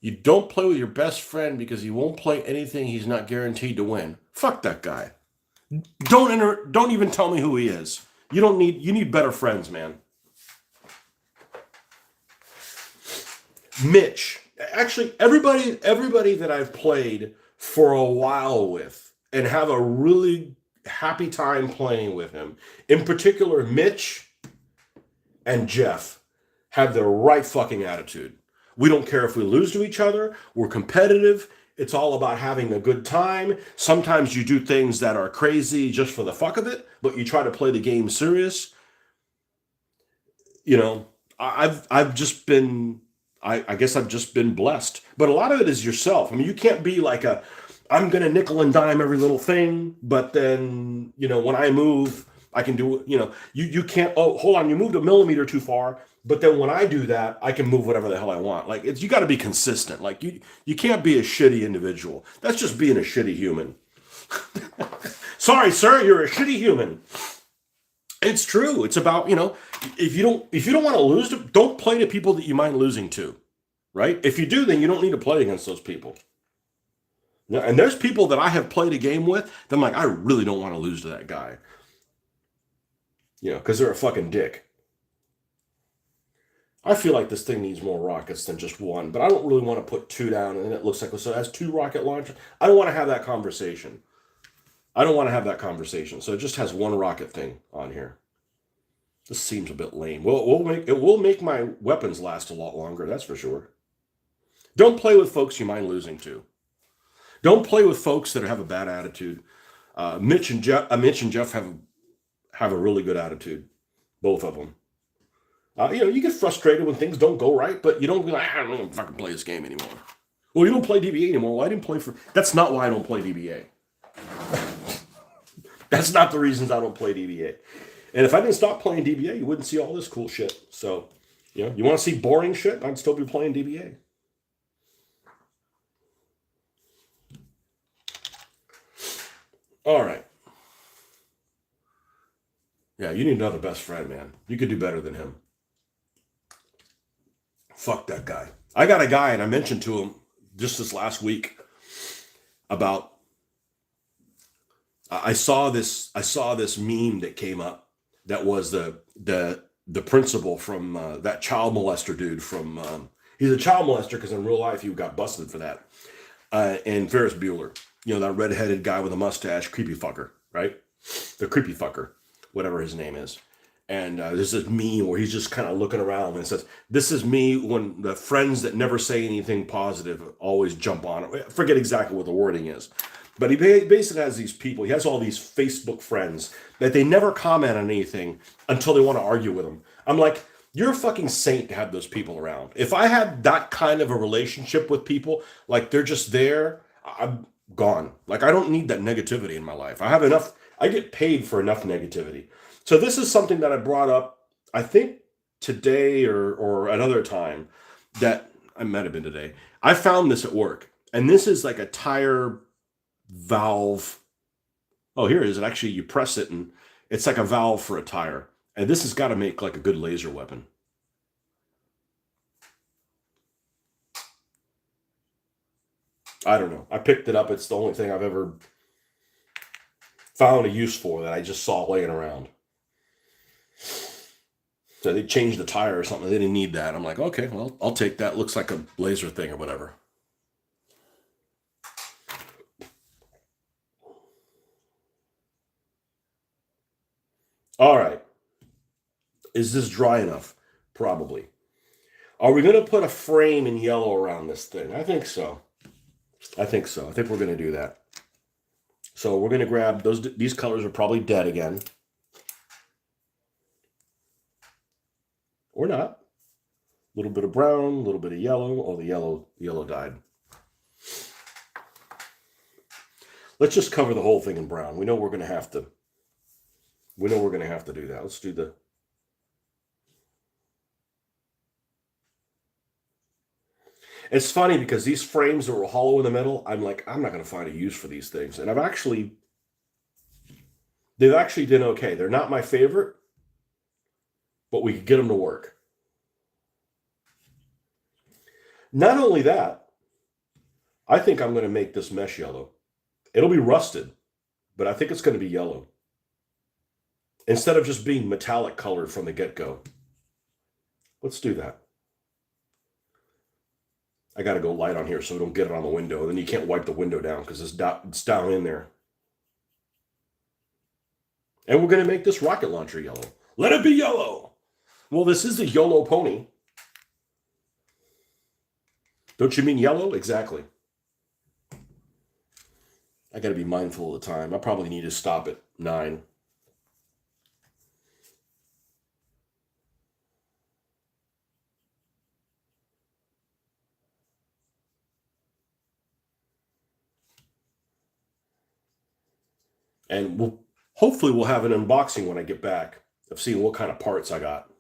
You don't play with your best friend because he won't play anything he's not guaranteed to win. Fuck that guy. Don't even tell me who he is. You need better friends, man. Mitch. Actually, everybody that I've played for a while with and have a really happy time playing with him. In particular, Mitch and Jeff have the right fucking attitude. We don't care if we lose to each other. We're competitive. It's all about having a good time. Sometimes you do things that are crazy just for the fuck of it, but you try to play the game serious. you know, I've just been, I guess I've just been blessed. But a lot of it is yourself. I mean, you can't be like I'm gonna nickel and dime every little thing, but then, when I move, I can do, you can't, oh, hold on, you moved a millimeter too far, but then when I do that, I can move whatever the hell I want. Like, you got to be consistent. Like, you can't be a shitty individual. That's just being a shitty human. Sorry, sir, you're a shitty human. It's true. It's about, if you don't want to lose, don't play to people that you mind losing to, right? If you do, then you don't need to play against those people. And there's people that I have played a game with that I'm like, I really don't want to lose to that guy. Because they're a fucking dick. I feel like this thing needs more rockets than just one, but I don't really want to put two down and it looks like, so it has two rocket launchers. I don't want to have that conversation. So it just has one rocket thing on here. This seems a bit lame. Well, it will make my weapons last a lot longer, that's for sure. Don't play with folks you mind losing to. Don't play with folks that have a bad attitude. Mitch and Jeff have a really good attitude, both of them. You get frustrated when things don't go right, but you don't be like, I don't even fucking play this game anymore. Well, you don't play DBA anymore. Well, I didn't play for. That's not why I don't play DBA. That's not the reasons I don't play DBA. And if I didn't stop playing DBA, you wouldn't see all this cool shit. So, you want to see boring shit? I'd still be playing DBA. All right. Yeah, you need another best friend, man. You could do better than him. Fuck that guy. I got a guy, and I mentioned to him just this last week about. I saw this meme that came up that was the principal from that child molester dude from. He's a child molester because in real life he got busted for that. And Ferris Bueller, that redheaded guy with a mustache, creepy fucker, right? The creepy fucker, whatever his name is. And there's this meme where he's just kind of looking around and says, "This is me when the friends that never say anything positive always jump on it." I forget exactly what the wording is. But he basically has these people. He has all these Facebook friends that they never comment on anything until they want to argue with him. I'm like, you're a fucking saint to have those people around. If I had that kind of a relationship with people, like they're just there, I'm gone. Like, I don't need that negativity in my life. I have enough. I get paid for enough negativity. So this is something that I brought up, I think today or another time that I might have been today. I found this at work, and this is like a tire valve. Oh, here it is. Actually, you press it and it's like a valve for a tire. And this has got to make like a good laser weapon. I don't know. I picked it up. It's the only thing I've ever found a use for that I just saw laying around. So they changed the tire or something. They didn't need that. I'm like, okay, well, I'll take that. Looks like a laser thing or whatever. All right. Is this dry enough? Probably. Are we going to put a frame in yellow around this thing? I think so. I think we're going to do that. So we're going to grab those. These colors are probably dead again. Or not. A little bit of brown, a little bit of yellow. Oh, the yellow died. Let's just cover the whole thing in brown. We know we're going to have to. We know we're going to have to do that. Let's do the. It's funny because these frames that were hollow in the middle, I'm like, I'm not going to find a use for these things. And they've actually done okay. They're not my favorite, but we could get them to work. Not only that, I think I'm going to make this mesh yellow. It'll be rusted, but I think it's going to be yellow. Instead of just being metallic colored from the get-go. Let's do that. I got to go light on here so we don't get it on the window. And then you can't wipe the window down because it's down in there. And we're going to make this rocket launcher yellow. Let it be yellow. Well, this is a YOLO pony. Don't you mean yellow? Exactly. I got to be mindful of the time. I probably need to stop at 9. And hopefully we'll have an unboxing when I get back of seeing what kind of parts I got.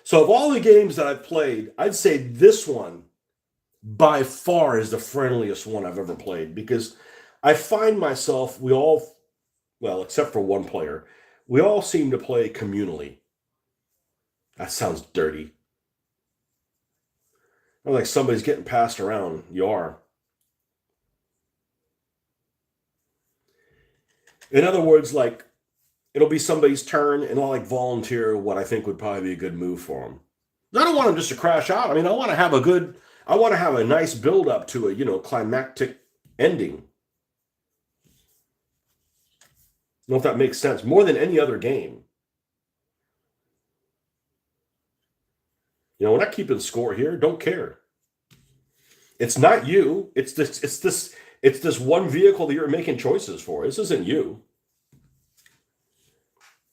So of all the games that I've played, I'd say this one by far is the friendliest one I've ever played, because I find myself, well, except for one player, we all seem to play communally. That sounds dirty. Like somebody's getting passed around. You are. In other words, like, it'll be somebody's turn, and I'll like volunteer what I think would probably be a good move for them. I don't want them just to crash out. I mean, I want to have a nice build up to a, climactic ending. I don't know if that makes sense. More than any other game. We're not keeping score here. Don't care. It's not you. It's this one vehicle that you're making choices for. This isn't you.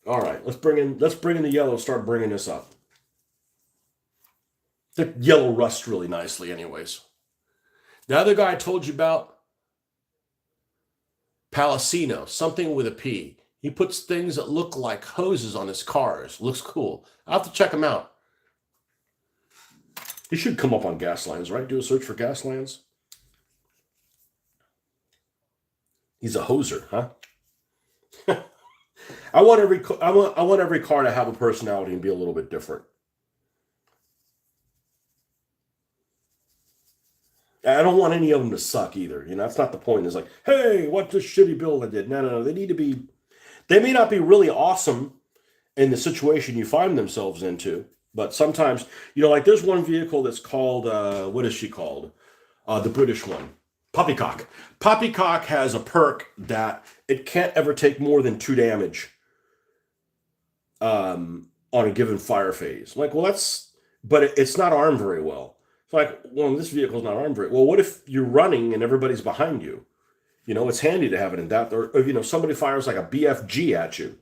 All right, let's bring in the yellow. Start bringing this up. The yellow rusts really nicely, anyways. The other guy I told you about, Palacino, something with a P. He puts things that look like hoses on his cars. Looks cool. I'll have to check him out. He should come up on Gaslands, right? Do a search for Gaslands. He's a hoser, huh? I want every car to have a personality and be a little bit different. I don't want any of them to suck either. That's not the point. It's like, hey, what's this shitty build I did? No. They need to be. They may not be really awesome in the situation you find themselves into, but sometimes, like there's one vehicle that's called, what is she called? The British one, Poppycock. Poppycock has a perk that it can't ever take more than 2 damage on a given fire phase. Like, well, but it's not armed very well. It's like, well, this vehicle's not armed very well. What if you're running and everybody's behind you? It's handy to have it in that. Or somebody fires like a BFG at you.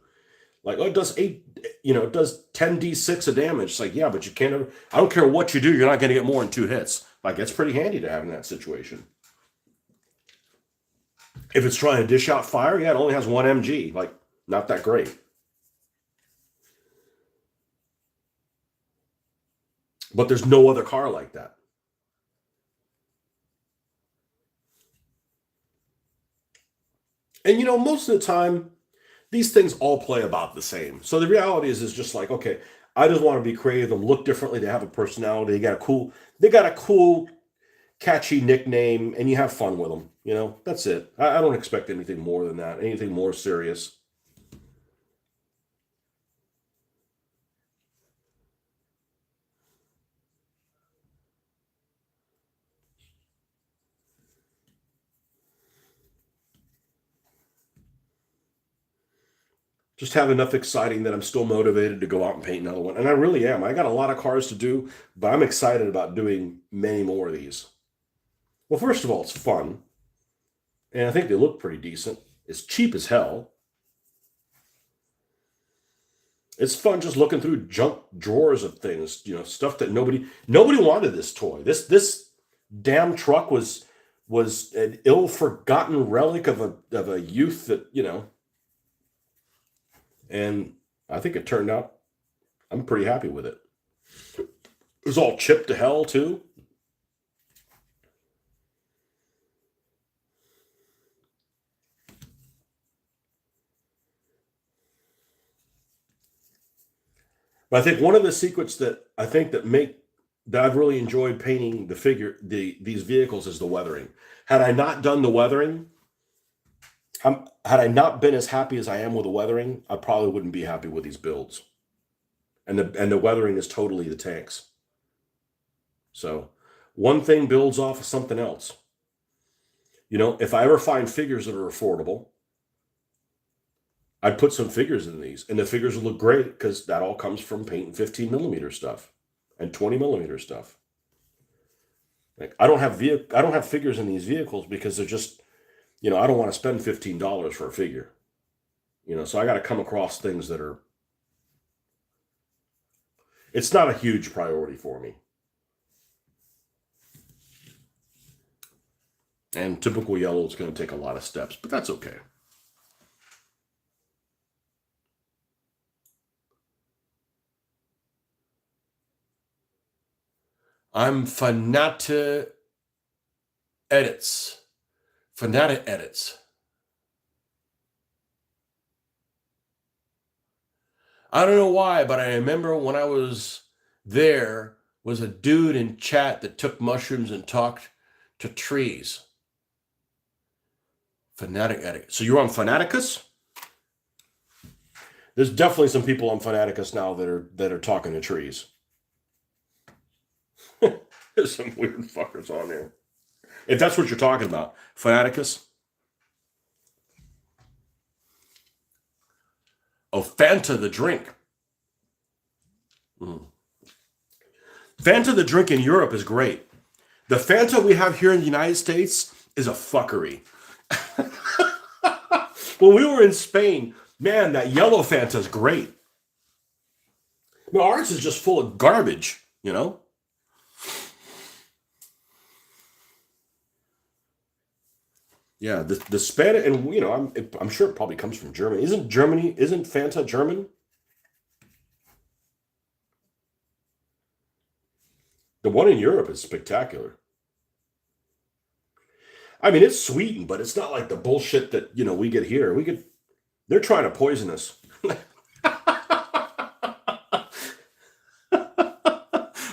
Like, oh, it does 8, it does 10d6 of damage. It's like, yeah, but you can't ever, I don't care what you do, you're not going to get more than 2 hits. Like, that's pretty handy to have in that situation. If it's trying to dish out fire, yeah, it only has 1 MG. Like, not that great. But there's no other car like that. And most of the time, these things all play about the same. So the reality is just like, okay, I just want to be creative and look differently. They have a personality. They got a cool, catchy nickname, and you have fun with them. That's it. I don't expect anything more than that. Anything more serious. Just have enough exciting that I'm still motivated to go out and paint another one. And I really am. I got a lot of cars to do, but I'm excited about doing many more of these. Well, first of all, it's fun. And I think they look pretty decent. It's cheap as hell. It's fun just looking through junk drawers of things, stuff that nobody wanted this toy. This damn truck was an ill-forgotten relic of a youth that, and I think it turned out, I'm pretty happy with it. It was all chipped to hell too. But I think one of the secrets that I've really enjoyed painting these vehicles is the weathering. Had I not done the weathering, had I not been as happy as I am with the weathering, I probably wouldn't be happy with these builds. And the weathering is totally the tanks. So one thing builds off of something else. If I ever find figures that are affordable, I'd put some figures in these, and the figures will look great because that all comes from painting 15mm stuff and 20mm stuff. Like, I don't have figures in these vehicles because they're just, I don't want to spend $15 for a figure. So I got to come across things that are. It's not a huge priority for me. And typical yellow is going to take a lot of steps, but that's okay. I'm Fanata Edits. Fanata Edits. I don't know why, but I remember when I was there was a dude in chat that took mushrooms and talked to trees. Fanatic Edit. So you're on Fanaticus? There's definitely some people on Fanaticus now that are talking to trees. There's some weird fuckers on there. If that's what you're talking about, Fanaticus. Oh, Fanta the drink. Mm. Fanta the drink in Europe is great. The Fanta we have here in the United States is a fuckery. When we were in Spain, man, that yellow Fanta is great. No, ours is just full of garbage, you know? Yeah, the Spanish, and you know, I'm sure it probably comes from Germany. Isn't Fanta German? The one in Europe is spectacular. I mean, it's sweetened, but it's not like the bullshit that, you know, we get here. They're trying to poison us.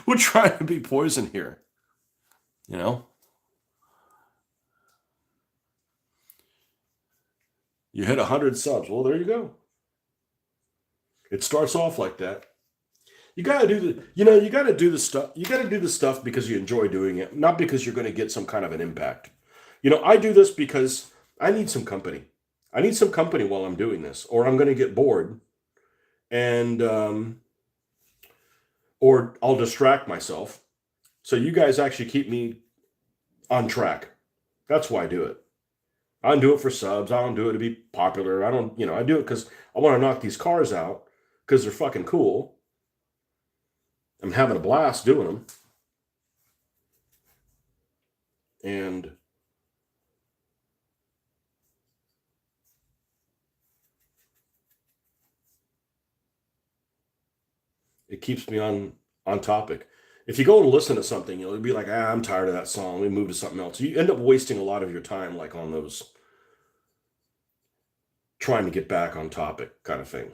We're trying to be poison here, you know? You hit 100 subs. Well, there you go. It starts off like that. You got to do the stuff. You got to do the stuff because you enjoy doing it, not because you're going to get some kind of an impact. You know, I do this because I need some company. I need some company while I'm doing this, or I'm going to get bored, and or I'll distract myself. So you guys actually keep me on track. That's why I do it. I don't do it for subs. I don't do it to be popular. I don't, you know, I do it because I want to knock these cars out because they're fucking cool. I'm having a blast doing them. And it keeps me on topic. If you go and listen to something, you'll be like, I'm tired of that song. We move to something else. You end up wasting a lot of your time, like on those trying to get back on topic kind of thing.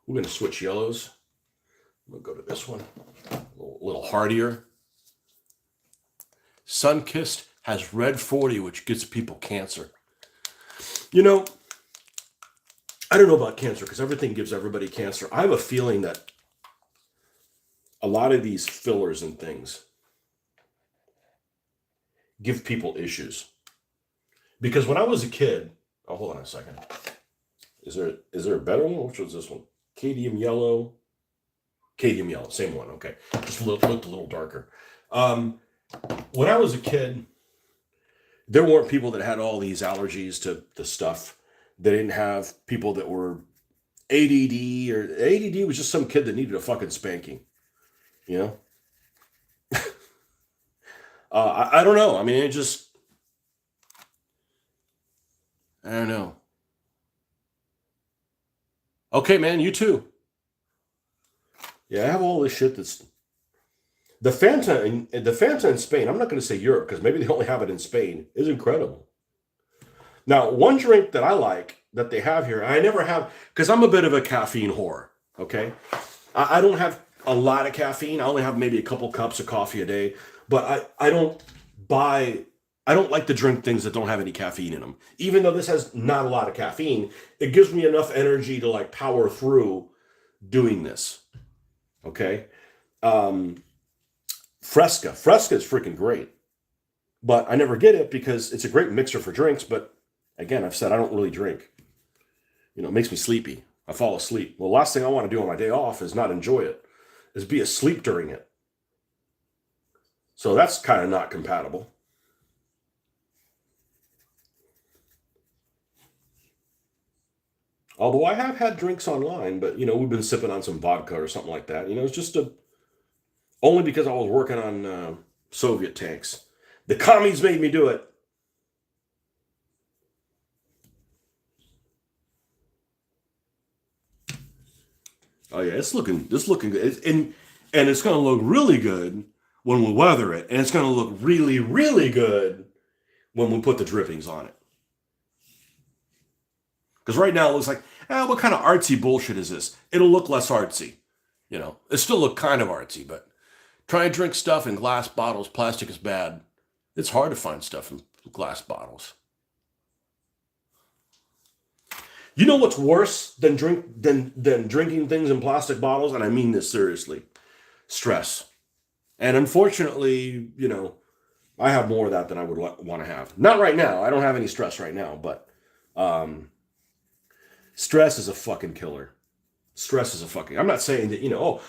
We're going to switch yellows. We'll go to this one, a little hardier. Sunkissed has red 40, which gives people cancer. You know, I don't know about cancer because everything gives everybody cancer. I have a feeling that a lot of these fillers and things give people issues. Because when I was a kid, oh, hold on a second. Is there a better one? Which was this one? Cadmium yellow. Cadmium yellow, same one. Okay, just looked a little darker. When I was a kid, there weren't people that had all these allergies to the stuff. They didn't have people that were ADD, or ADD was just some kid that needed a fucking spanking, you know? I don't know. I mean, I don't know. Okay, man, you too. Yeah, I have all this shit that's the Fanta in Spain. I'm not going to say Europe because maybe they only have it in Spain. Is incredible. Now, one drink that I like that they have here, I never have because I'm a bit of a caffeine whore. Okay, I don't have a lot of caffeine. I only have maybe a couple cups of coffee a day, but I don't buy. I don't like to drink things that don't have any caffeine in them. Even though this has not a lot of caffeine, it gives me enough energy to like power through doing this. Okay. Um, Fresca is freaking great, but I never get it because it's a great mixer for drinks. But again, I've said I don't really drink. You know, it makes me sleepy. I fall asleep. Well, last thing I want to do on my day off is not enjoy it, is be asleep during it. So that's kind of not compatible. Although I have had drinks online, but you know, we've been sipping on some vodka or something like that. You know, it's just Only because I was working on Soviet tanks. The commies made me do it. Oh yeah, it's looking good, and it's going to look really good when we weather it, and it's going to look really, really good when we put the drippings on it. Because right now it looks like, what kind of artsy bullshit is this? It'll look less artsy, It still look kind of artsy, but try and drink stuff in glass bottles. Plastic is bad. It's hard to find stuff in glass bottles. You know what's worse than drinking things in plastic bottles, and I mean this seriously? Stress. And unfortunately, I have more of that than I would want to have. Not right now. I don't have any stress right now, but stress is a fucking killer. Stress is a fucking. I'm not saying that,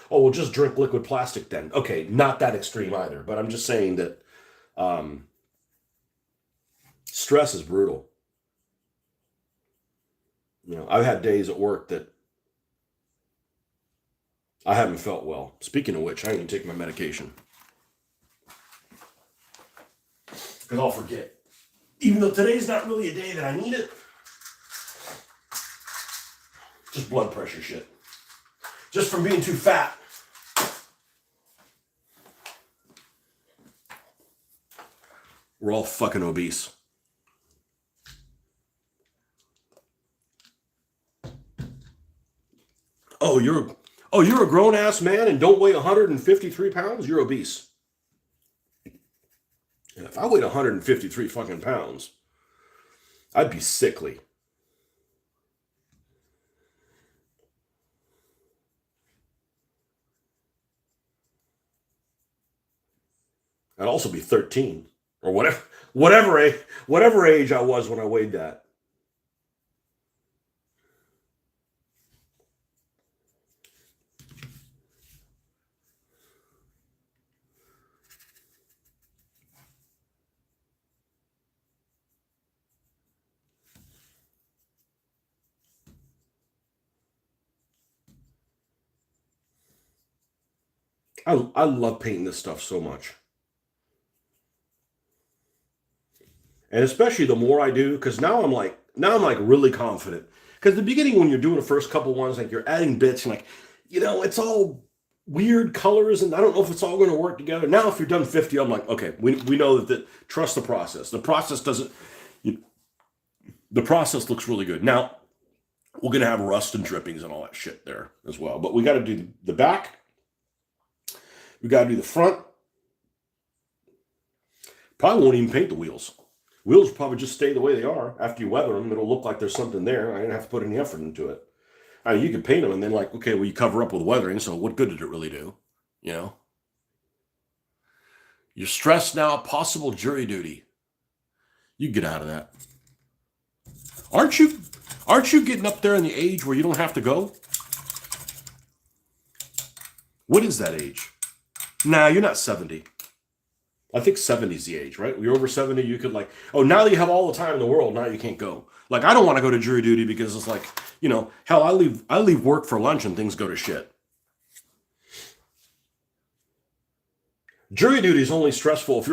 we'll just drink liquid plastic then. Okay, not that extreme either, but I'm just saying that stress is brutal. I've had days at work that I haven't felt well. Speaking of which, I ain't gonna take my medication. Because I'll forget. Even though today's not really a day that I need it. Just blood pressure shit. Just from being too fat. We're all fucking obese. Oh, you're a grown ass man and don't weigh 153 pounds? You're obese. And if I weighed 153 fucking pounds, I'd be sickly. I'd also be 13 or whatever age I was when I weighed that. I love painting this stuff so much. And especially the more I do, because now I'm like really confident. Because the beginning, when you're doing the first couple ones, like you're adding bits, and like, it's all weird colors, and I don't know if it's all going to work together. Now, if you're done 50, I'm like, okay, we know that trust the process. The process doesn't. The process looks really good. Now, we're going to have rust and drippings and all that shit there as well. But we got to do the back. We got to do the front. Probably won't even paint the wheels. Wheels will probably just stay the way they are. After you weather them, it'll look like there's something there. I didn't have to put any effort into it. I mean, you can paint them and then okay, well, you cover up with weathering, so what good did it really do? You're stressed now, possible jury duty. You get out of that. Aren't you getting up there in the age where you don't have to go? What is that age? Nah, you're not 70. I think 70 is the age, right? When you're over 70, you could now that you have all the time in the world, now you can't go. Like, I don't want to go to jury duty because it's like, hell, I leave work for lunch and things go to shit. Jury duty is only stressful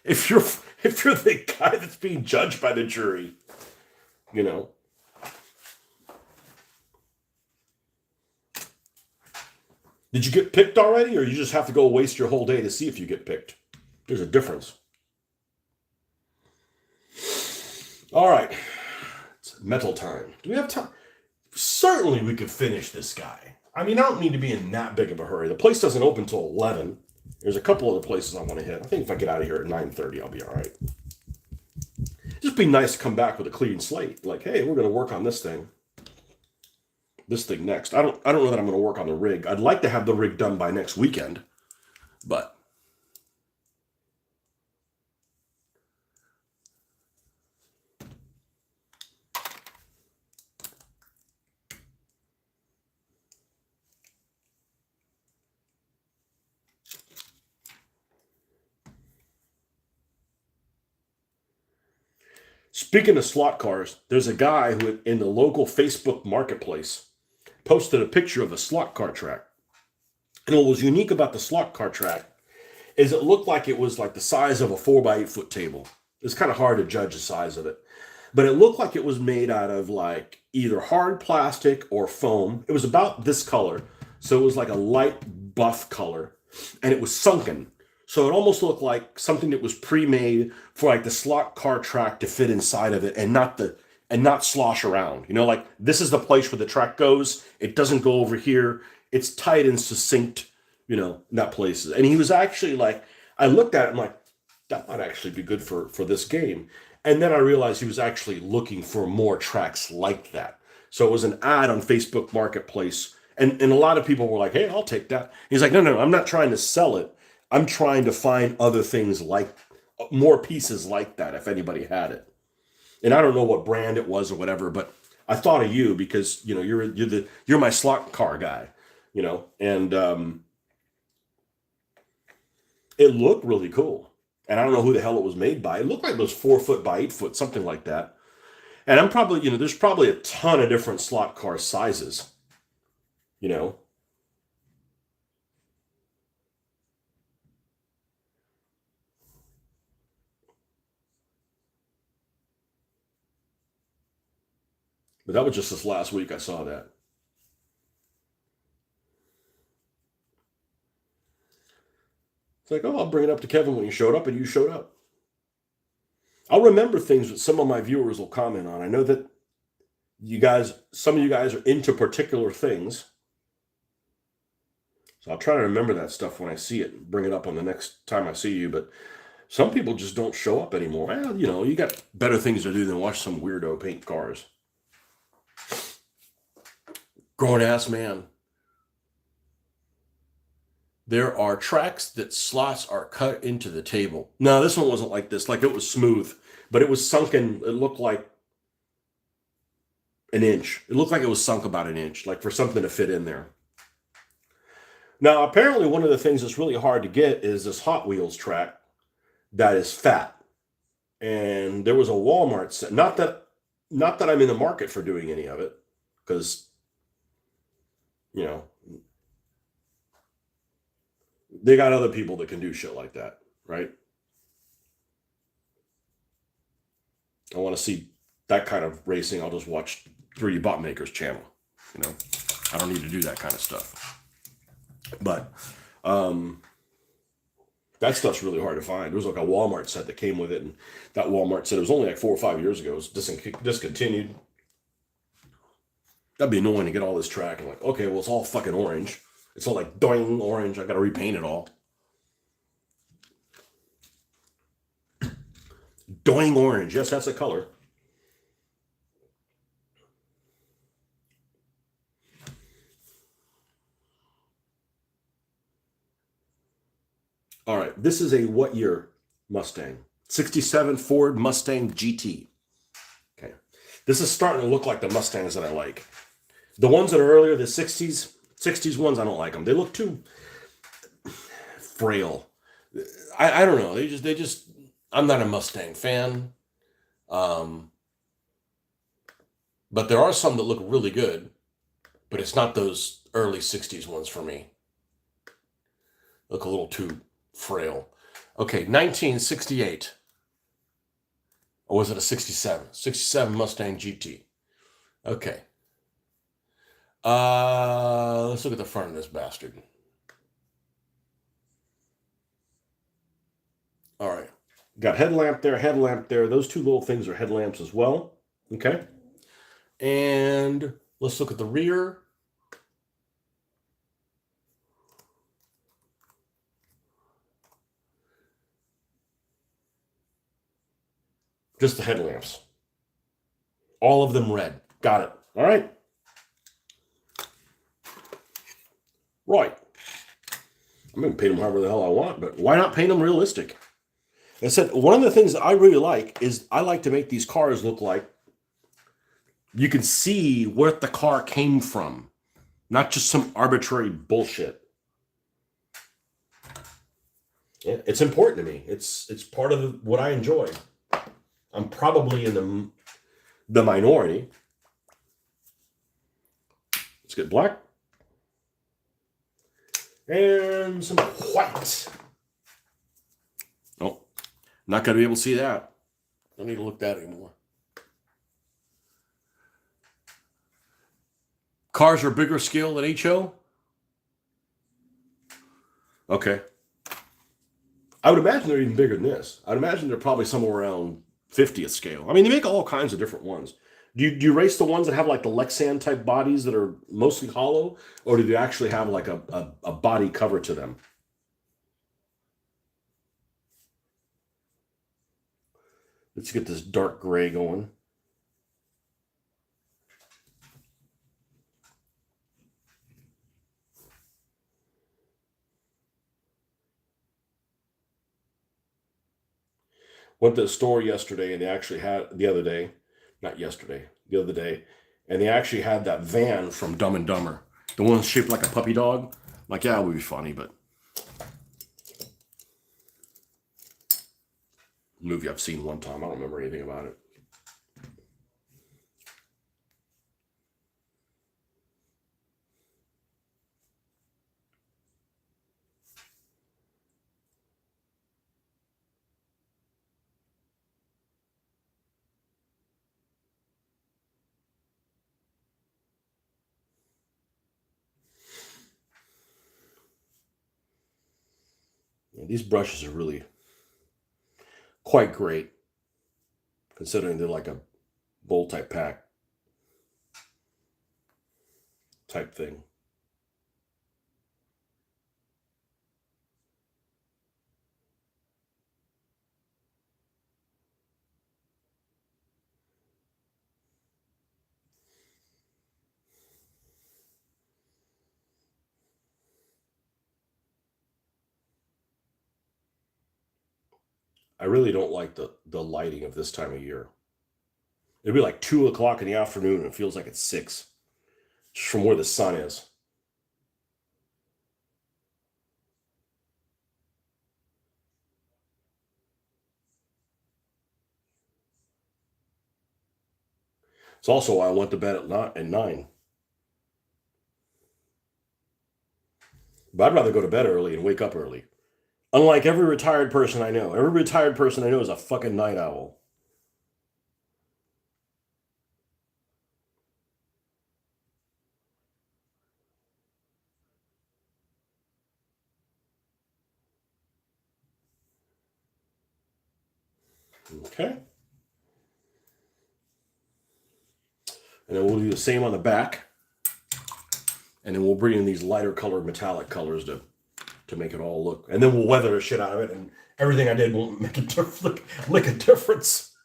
if you're the guy that's being judged by the jury. Did you get picked already, or you just have to go waste your whole day to see if you get picked? There's a difference. All right. It's metal time. Do we have time? Certainly we could finish this guy. I mean, I don't need to be in that big of a hurry. The place doesn't open till 11. There's a couple other places I want to hit. I think if I get out of here at 9:30, I'll be all right. Just be nice to come back with a clean slate. Like, hey, we're going to work on this thing next. I don't know that I'm going to work on the rig. I'd like to have the rig done by next weekend, but speaking of slot cars, there's a guy who in the local Facebook marketplace posted a picture of a slot car track. And what was unique about the slot car track is it looked like it was like the size of a 4x8 foot table. It's kind of hard to judge the size of it, but it looked like it was made out of like either hard plastic or foam. It was about this color, so it was like a light buff color, and it was sunken. So it almost looked like something that was pre-made for like the slot car track to fit inside of it, and not slosh around. You know, like this is the place where the track goes. It doesn't go over here. It's tight and succinct, you know, not places. And he was actually like, I looked at it, I'm like, that might actually be good for this game. And then I realized he was actually looking for more tracks like that. So it was an ad on Facebook Marketplace. And a lot of people were like, hey, I'll take that. He's like, no, I'm not trying to sell it. I'm trying to find other things like more pieces like that if anybody had it. And I don't know what brand it was or whatever, but I thought of you because you know you're my slot car guy, you know, and it looked really cool. And I don't know who the hell it was made by. It looked like it was 4 foot by 8 foot, something like that. And I'm probably, you know, there's probably a ton of different slot car sizes, you know. But that was just this last week I saw that. It's like, oh, I'll bring it up to Kevin when you showed up, and you showed up. I'll remember things that some of my viewers will comment on. I know that you guys, some of you guys are into particular things. So I'll try to remember that stuff when I see it and bring it up on the next time I see you. But some people just don't show up anymore. Well, you know, you got better things to do than watch some weirdo paint cars. Grown ass man. There are tracks that slots are cut into the table. No, this one wasn't like this. Like it was smooth, but it was sunken. It looked like an inch. It looked like it was sunk about an inch, like for something to fit in there. Now, apparently, one of the things that's really hard to get is this Hot Wheels track that is fat. And there was a Walmart set. Not that I'm in the market for doing any of it, because you know they got other people that can do shit like that, right? I want to see that kind of racing. I'll just watch 3D Bot Maker's channel. You know, I don't need to do that kind of stuff. But that stuff's really hard to find. There was like a Walmart set that came with it, and that Walmart set, it was only like 4 or 5 years ago. It was discontinued. That'd be annoying to get all this track and like, okay, well, it's all fucking orange. It's all like doing orange. I got to repaint it all. Doing orange. Yes, that's a color. All right. This is a what year Mustang? 67 Ford Mustang GT. Okay. This is starting to look like the Mustangs that I like. The ones that are earlier, the 60s ones, I don't like them. They look too frail. I don't know. They just, I'm not a Mustang fan. Um, but there are some that look really good, but it's not those early 60s ones for me. Look a little too frail. Okay, 1968. Or was it a 67? 67 Mustang GT. Okay. Let's look at the front of this bastard. All right. Got headlamp there, headlamp there. Those two little things are headlamps as well. Okay. And let's look at the rear. Just the headlamps. All of them red. Got it. All right. Right. I'm going to paint them however the hell I want, but why not paint them realistic? I said, one of the things that I really like is I like to make these cars look like you can see where the car came from, not just some arbitrary bullshit. It's important to me. It's part of what I enjoy. I'm probably in the minority. Let's get black. And some white. Oh, not going to be able to see that. Don't need to look at that anymore. Cars are bigger scale than HO? Okay. I would imagine they're even bigger than this. I'd imagine they're probably somewhere around 50th scale. I mean, they make all kinds of different ones. Do you race the ones that have like the Lexan type bodies that are mostly hollow? Or do you actually have like a body cover to them? Let's get this dark gray going. Went to the store yesterday and they actually had the other day, not yesterday, the other day, and they actually had that van from Dumb and Dumber, the one shaped like a puppy dog. I'm like, yeah, it would be funny, but movie I've seen one time. I don't remember anything about it. Yeah, these brushes are really quite great, considering they're like a bowl type pack type thing. I really don't like the lighting of this time of year. It'd be like 2 o'clock in the afternoon and it feels like it's 6, just from where the sun is. It's also why I went to bed at 9. But I'd rather go to bed early and wake up early. Unlike every retired person I know. Every retired person I know is a fucking night owl. Okay. And then we'll do the same on the back. And then we'll bring in these lighter colored metallic colors to make it all look. And then we'll weather the shit out of it, and everything I did won't make a lick a difference.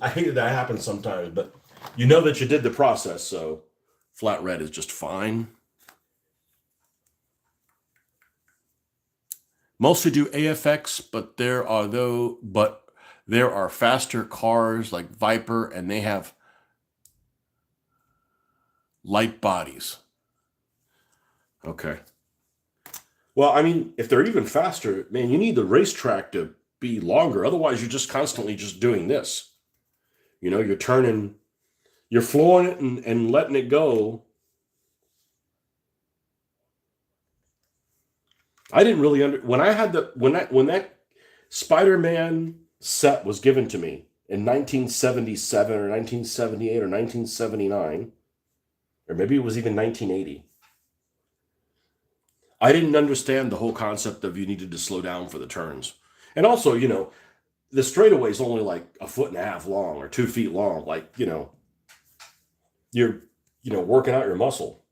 I hate that happens sometimes, but you know that you did the process, so flat red is just fine. Mostly do AFX, but there are faster cars like Viper, and they have light bodies. Okay. Well, I mean, if they're even faster, man, you need the racetrack to be longer. Otherwise, you're just constantly just doing this. You know, you're flooring it and letting it go. I didn't really when I had when that Spider-Man set was given to me in 1977 or 1978 or 1979, or maybe it was even 1980. I didn't understand the whole concept of you needed to slow down for the turns. And also, the straightaway is only like a foot and a half long or 2 feet long. Like, you're, working out your muscle.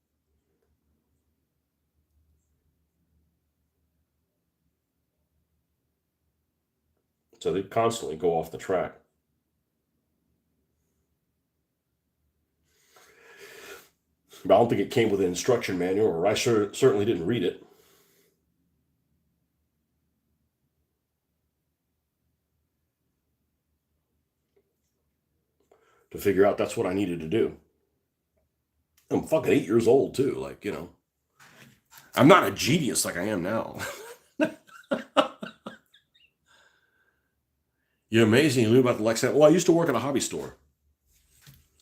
So they constantly go off the track. But I don't think it came with an instruction manual, or I certainly didn't read it. To figure out that's what I needed to do. I'm fucking 8 years old too. Like, I'm not a genius like I am now. You're amazing. You knew about the Lexan. Well, I used to work at a hobby store.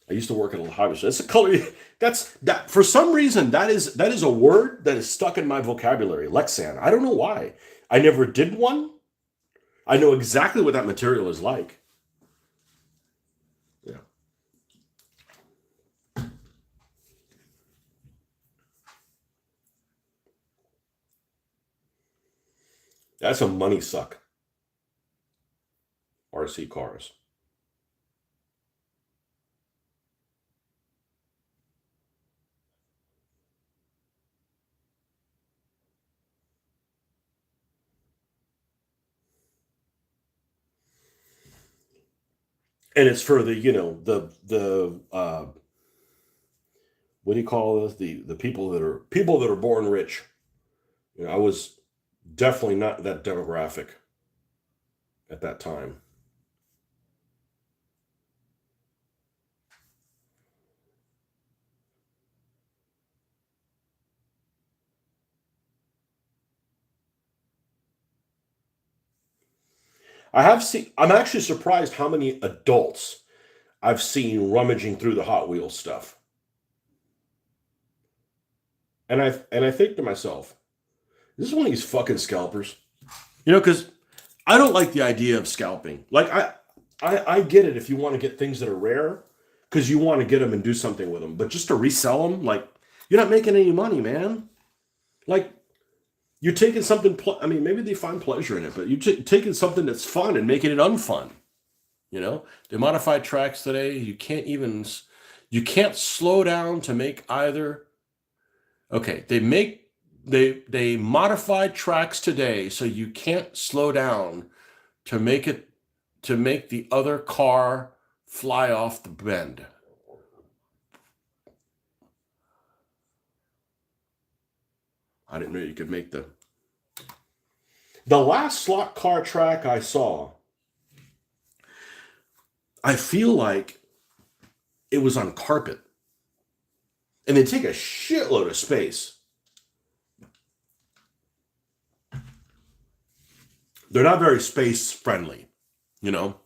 I used to work at a hobby store. That's a color. That's that. For some reason, that is a word that is stuck in my vocabulary. Lexan. I don't know why. I never did one. I know exactly what that material is like. Yeah. That's a money suck. RC cars. And it's for the what do you call this, the people that are born rich. I was definitely not that demographic at that time. I'm actually surprised how many adults I've seen rummaging through the Hot Wheels stuff. And I think to myself, this is one of these fucking scalpers. Because I don't like the idea of scalping. Like I get it if you want to get things that are rare because you want to get them and do something with them. But just to resell them, like you're not making any money, man. Like you're taking something. I mean, maybe they find pleasure in it, but you're taking something that's fun and making it unfun. The modified tracks today, you can't slow down to make either. Okay, they modified tracks today, so you can't slow down to make the other car fly off the bend. I didn't know you could make the last slot car track I saw. I feel like it was on carpet, and they take a shitload of space. They're not very space friendly, you know.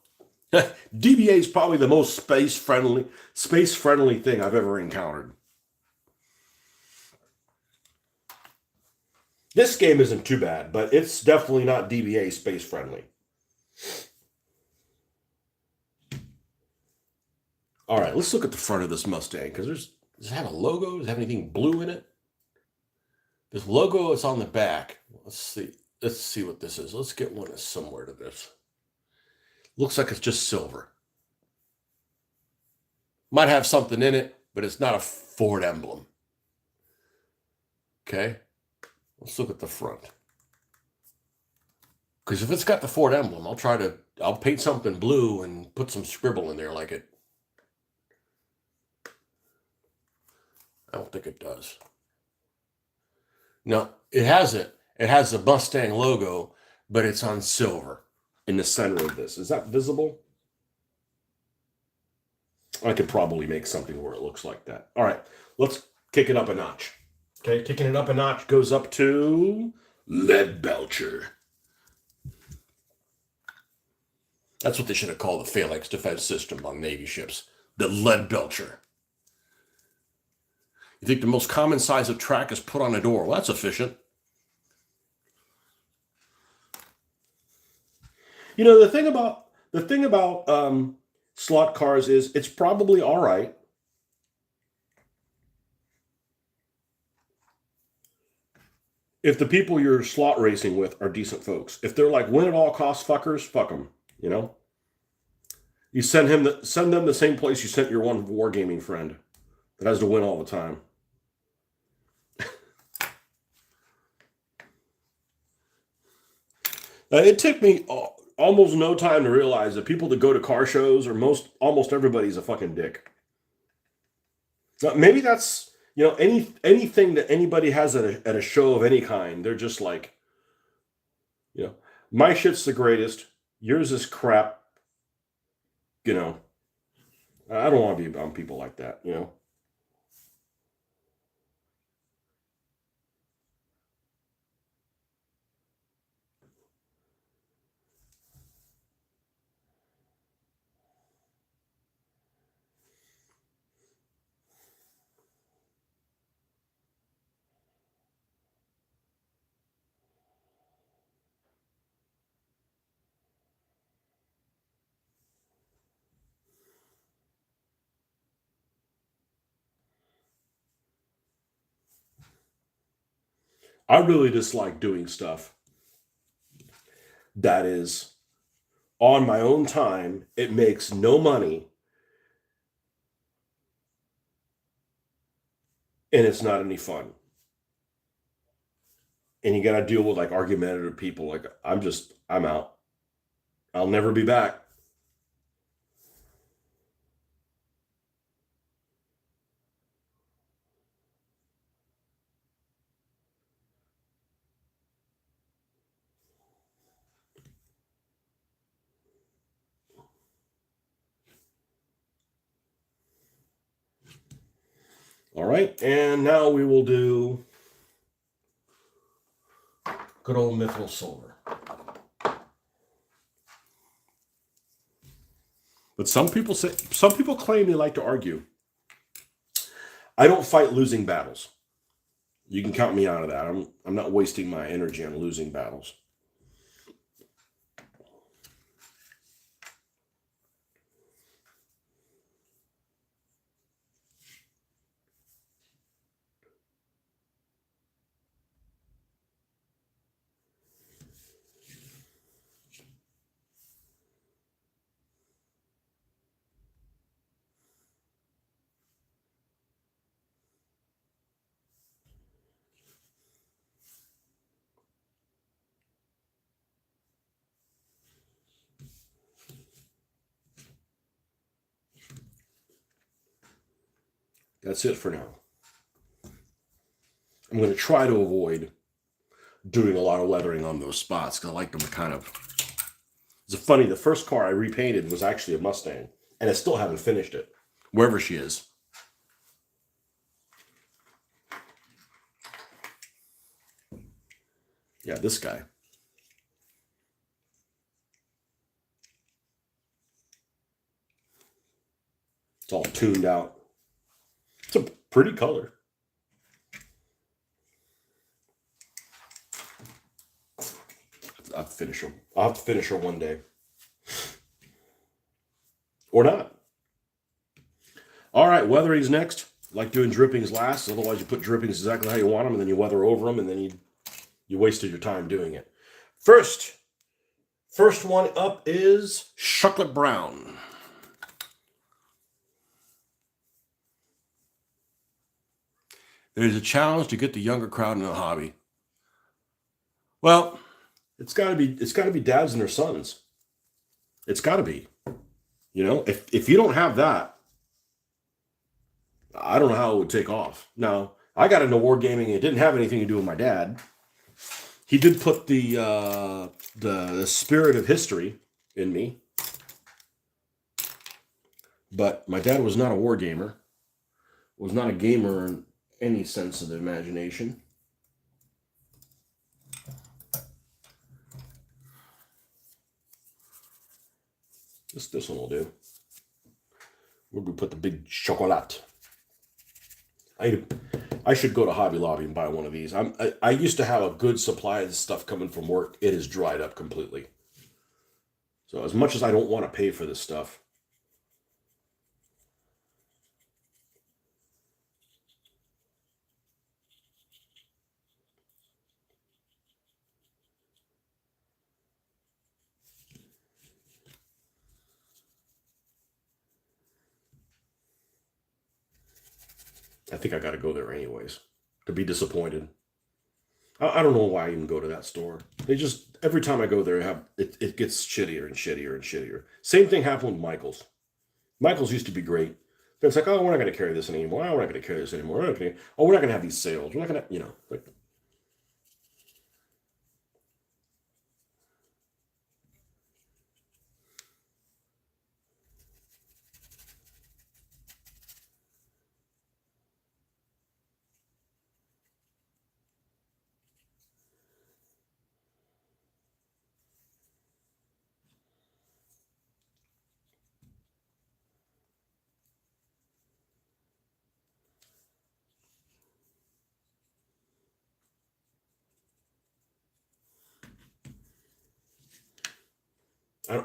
DBA is probably the most space friendly thing I've ever encountered. This game isn't too bad, but it's definitely not DBA space friendly. All right, let's look at the front of this Mustang because does it have a logo? Does it have anything blue in it? This logo is on the back. Let's see. Let's see what this is. Let's get one somewhere to this. Looks like it's just silver. Might have something in it, but it's not a Ford emblem. Okay, let's look at the front. Because if it's got the Ford emblem, I'll paint something blue and put some scribble in there like it. I don't think it does. No, it has it. It has the Mustang logo, but it's on silver in the center of this. Is that visible? I could probably make something where it looks like that. All right, let's kick it up a notch. Okay, kicking it up a notch goes up to lead belcher. That's what they should have called the phalanx defense system on Navy ships. The lead belcher. You think the most common size of track is put on a door? Well, that's efficient. The thing about slot cars is it's probably all right if the people you're slot racing with are decent folks. If they're like win at all cost fuckers, fuck them. You know, you send them the same place you sent your one wargaming friend that has to win all the time. It took me almost no time to realize that people that go to car shows are almost everybody's a fucking dick. Now, maybe that's anything that anybody has at a show of any kind. They're just like, you know, my shit's the greatest. Yours is crap. You know, I don't want to be around people like that. I really dislike doing stuff that is on my own time. It makes no money and it's not any fun. And you got to deal with like argumentative people. Like, I'm out. I'll never be back. All right. And now we will do good old mithril silver. But some people claim they like to argue. I don't fight losing battles. You can count me out of that. I'm not wasting my energy on losing battles. That's it for now. I'm going to try to avoid doing a lot of leathering on those spots because I like them to kind of. It's funny. The first car I repainted was actually a Mustang, and I still haven't finished it. Wherever she is. Yeah, this guy. It's all tuned out. It's a pretty color. I'll finish her. I'll have to finish her one day. Or not. All right, weathering's next. Like doing drippings last. Otherwise, you put drippings exactly how you want them, and then you weather over them, and then you wasted your time doing it. First one up is chocolate brown. There's a challenge to get the younger crowd in the hobby. Well, it's got to be dads and their sons. It's got to be. You know, if you don't have that, I don't know how it would take off. Now, I got into wargaming. It didn't have anything to do with my dad. He did put the spirit of history in me, but my dad was not a wargamer. Was not a gamer in any sense of the imagination. This one will do. Where we put the big chocolate? I should go to Hobby Lobby and buy one of these. I used to have a good supply of this stuff coming from work. It has dried up completely. So as much as I don't want to pay for this stuff, I think I got to go there anyways to be disappointed. I don't know why I even go to that store. They just every time I go there, it gets shittier and shittier and shittier. Same thing happened with Michaels. Michaels used to be great. Then it's like, oh, we're not going to carry this anymore. Oh, we're not going to carry this anymore. We're not going to have these sales. We're not going to, like.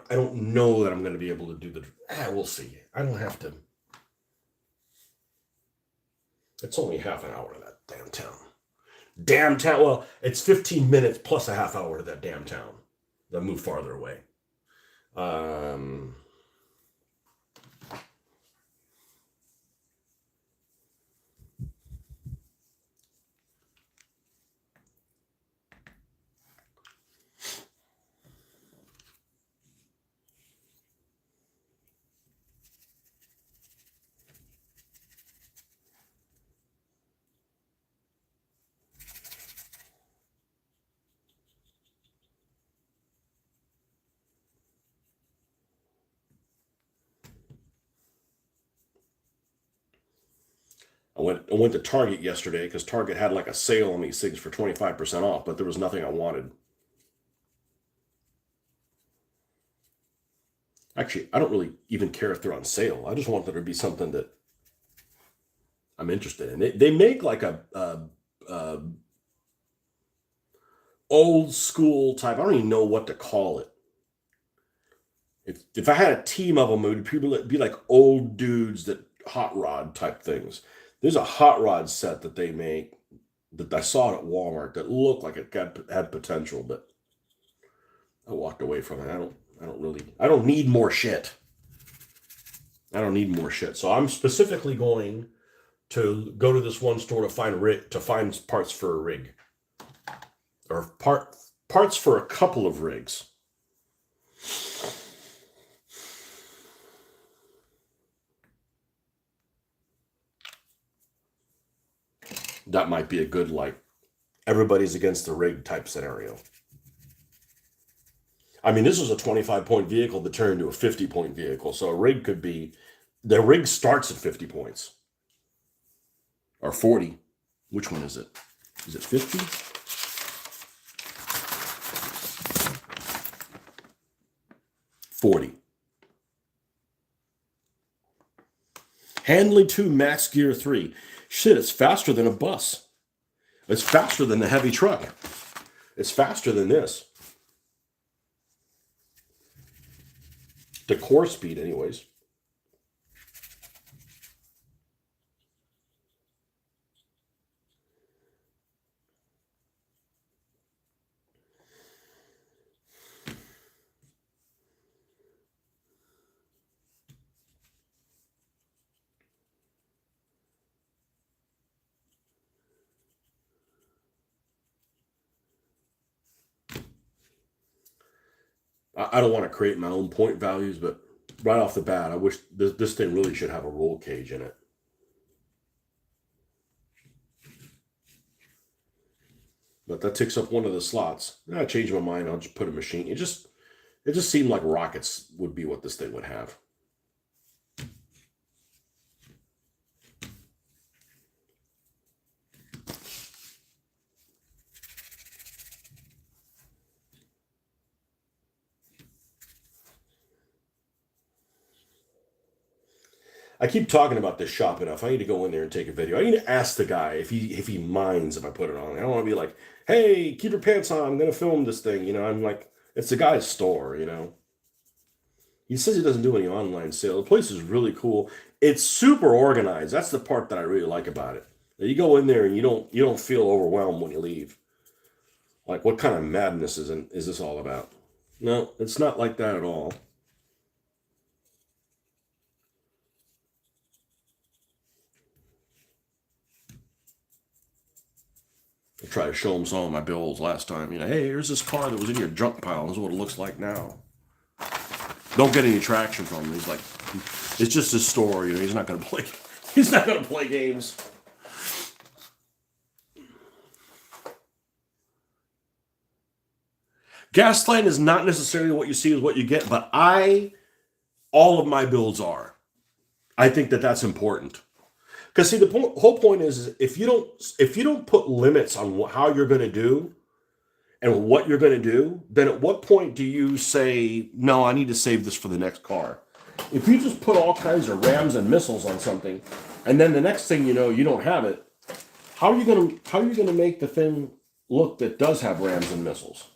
I don't know that I'm going to be able to do we'll see. I don't have to. It's only half an hour to that damn town. Damn town. Well, it's 15 minutes plus a half hour to that damn town. They'll move farther away. I went to Target yesterday because Target had like a sale on these things for 25% off, but there was nothing I wanted. Actually, I don't really even care if they're on sale. I just want there to be something that I'm interested in. They make like a old school type. I don't even know what to call it. If I had a team of them, it would be like old dudes that hot rod type things. There's a hot rod set that they make that I saw it at Walmart that looked like it had potential, but I walked away from it. I don't need more shit. I don't need more shit. So I'm specifically going to go to this one store to find parts for a rig, or parts for a couple of rigs. That might be a good, like, everybody's against the rig type scenario. I mean, this was a 25-point vehicle that turned into a 50-point vehicle. So a rig could be, the rig starts at 50 points. Or 40. Which one is it? Is it 50? $40. Handley 2 Max Gear 3. Shit, it's faster than a bus. It's faster than the heavy truck. It's faster than this. The core speed, anyways. I don't want to create my own point values, but right off the bat, I wish this thing really should have a roll cage in it. But that takes up one of the slots. I changed my mind. I'll just put a machine. It just seemed like rockets would be what this thing would have. I keep talking about this shop enough. I need to go in there and take a video. I need to ask the guy if he minds if I put it on. I don't want to be like, hey, keep your pants on. I'm gonna film this thing. I'm like, it's the guy's store. He says he doesn't do any online sale. The place is really cool. It's super organized. That's the part that I really like about it. You go in there and you don't feel overwhelmed when you leave. Like, what kind of madness is this all about? No, it's not like that at all. I tried to show them some of my bills last time. Hey, here's this car that was in your junk pile. This is what it looks like now. Don't get any traction from him. He's like, it's just his store. He's not going to play. He's not going to play games. Gasland is not necessarily what you see is what you get, but all of my builds are. I think that that's important. Because see, the whole point is if you don't put limits on how you're going to do and what you're going to do, then at what point do you say, no, I need to save this for the next car? If you just put all kinds of rams and missiles on something, and then the next thing you know, you don't have it, how are you going to make the thing look that does have rams and missiles?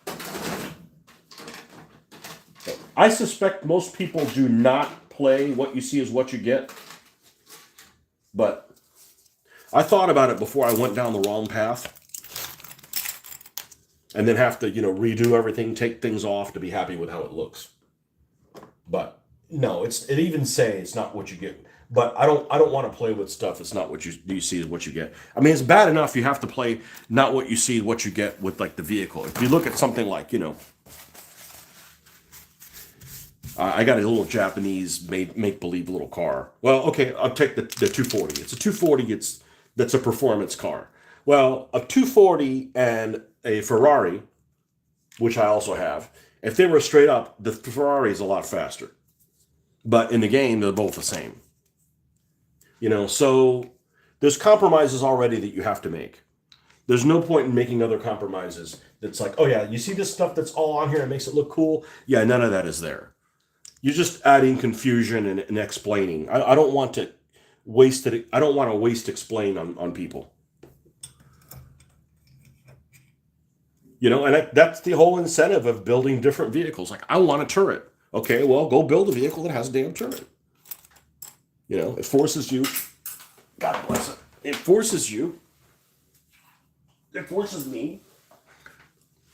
I suspect most people do not play what you see is what you get, but I thought about it before I went down the wrong path. and then have to, redo everything, take things off to be happy with how it looks. But no, it even say it's not what you get. But I don't want to play with stuff that's not what you see is what you get. I mean, it's bad enough you have to play not what you see, what you get with like the vehicle. If you look at something like, I got a little Japanese make believe little car. Well, okay, I'll take the 240. It's a 240. That's a performance car. Well, a 240 and a Ferrari, which I also have, if they were straight up, the Ferrari is a lot faster. But in the game, they're both the same. So there's compromises already that you have to make. There's no point in making other compromises. That's like, oh yeah, you see this stuff that's all on here and makes it look cool. Yeah, none of that is there. You're just adding confusion and explaining. I don't want to waste it. I don't want to waste explain on people. And that's the whole incentive of building different vehicles. Like, I want a turret. Okay, well, go build a vehicle that has a damn turret. It forces you. God bless it. It forces you. It forces me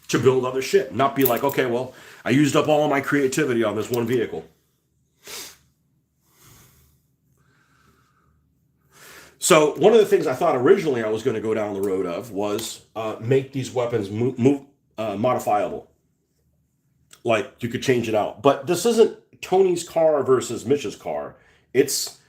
to build other shit. Not be like, okay, well, I used up all of my creativity on this one vehicle. So one of the things I thought originally I was going to go down the road of was make these weapons modifiable. Like, you could change it out. But this isn't Tony's car versus Mitch's car. It's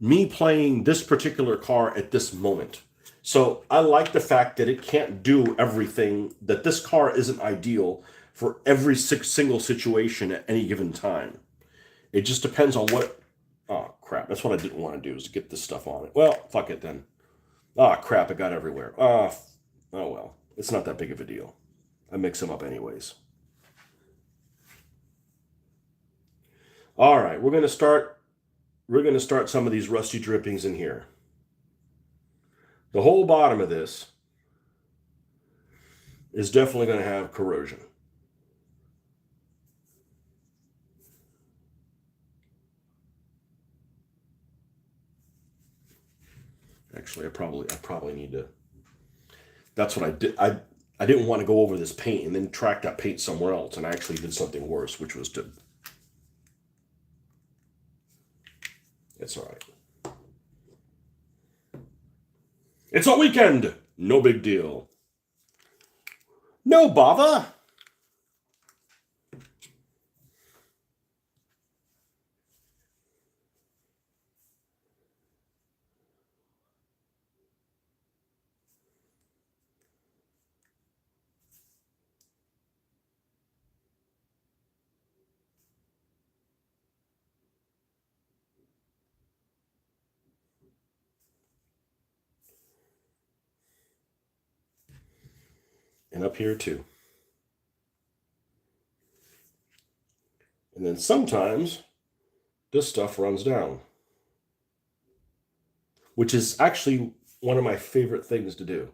me playing this particular car at this moment. So I like the fact that it can't do everything, that this car isn't ideal for every single situation at any given time. It just depends on what. Oh, crap. That's what I didn't want to do, is to get this stuff on it. Well, fuck it then. Oh, crap. It got everywhere. Oh well. It's not that big of a deal. I mix them up anyways. All right. We're going to start some of these rusty drippings in here. The whole bottom of this is definitely going to have corrosion. Actually, I probably need to. That's what I did. I didn't want to go over this paint and then track that paint somewhere else, and I actually did something worse, which was to. It's all right. It's a weekend. No big deal. No bother. And up here too. And then sometimes this stuff runs down, which is actually one of my favorite things to do,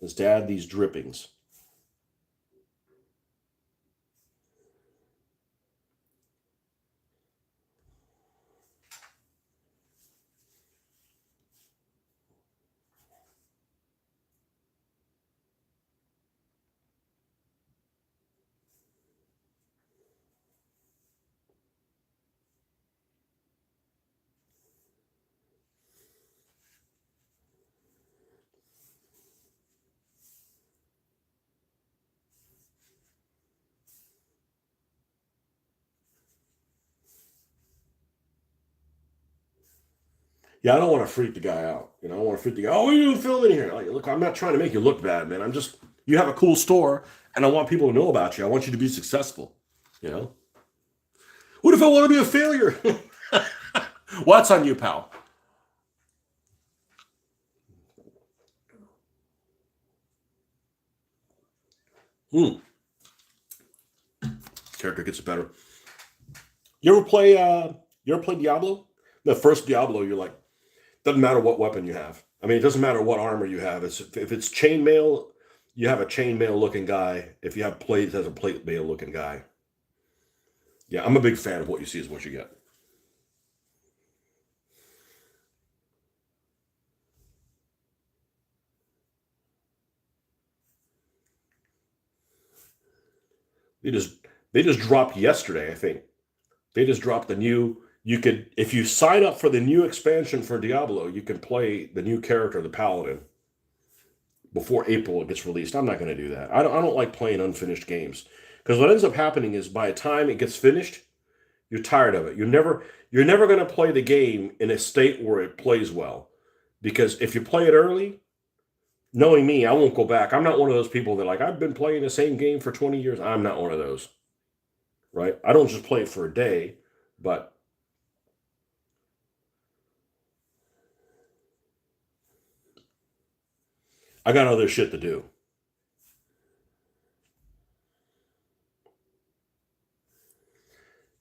is to add these drippings. Yeah, I don't want to freak the guy out. I don't want to freak the guy. Oh, what are you doing filming here? Like, look, I'm not trying to make you look bad, man. You have a cool store, and I want people to know about you. I want you to be successful. What if I want to be a failure? What's on you, pal? Hmm. Character gets better. You ever play? You ever play Diablo? The first Diablo, you're like, doesn't matter what weapon you have. I mean, it doesn't matter what armor you have. If it's chainmail, you have a chainmail looking guy. If you have plate, it has a plate mail looking guy. Yeah, I'm a big fan of what you see is what you get. They just dropped yesterday, I think. They just dropped the new. You could, if you sign up for the new expansion for Diablo, you can play the new character, the Paladin, before April it gets released. I'm not going to do that. I don't like playing unfinished games because what ends up happening is by the time it gets finished, you're tired of it. You're never going to play the game in a state where it plays well, because if you play it early, knowing me, I won't go back. I'm not one of those people that like I've been playing the same game for 20 years. I'm not one of those, right? I don't just play it for a day, but I got other shit to do.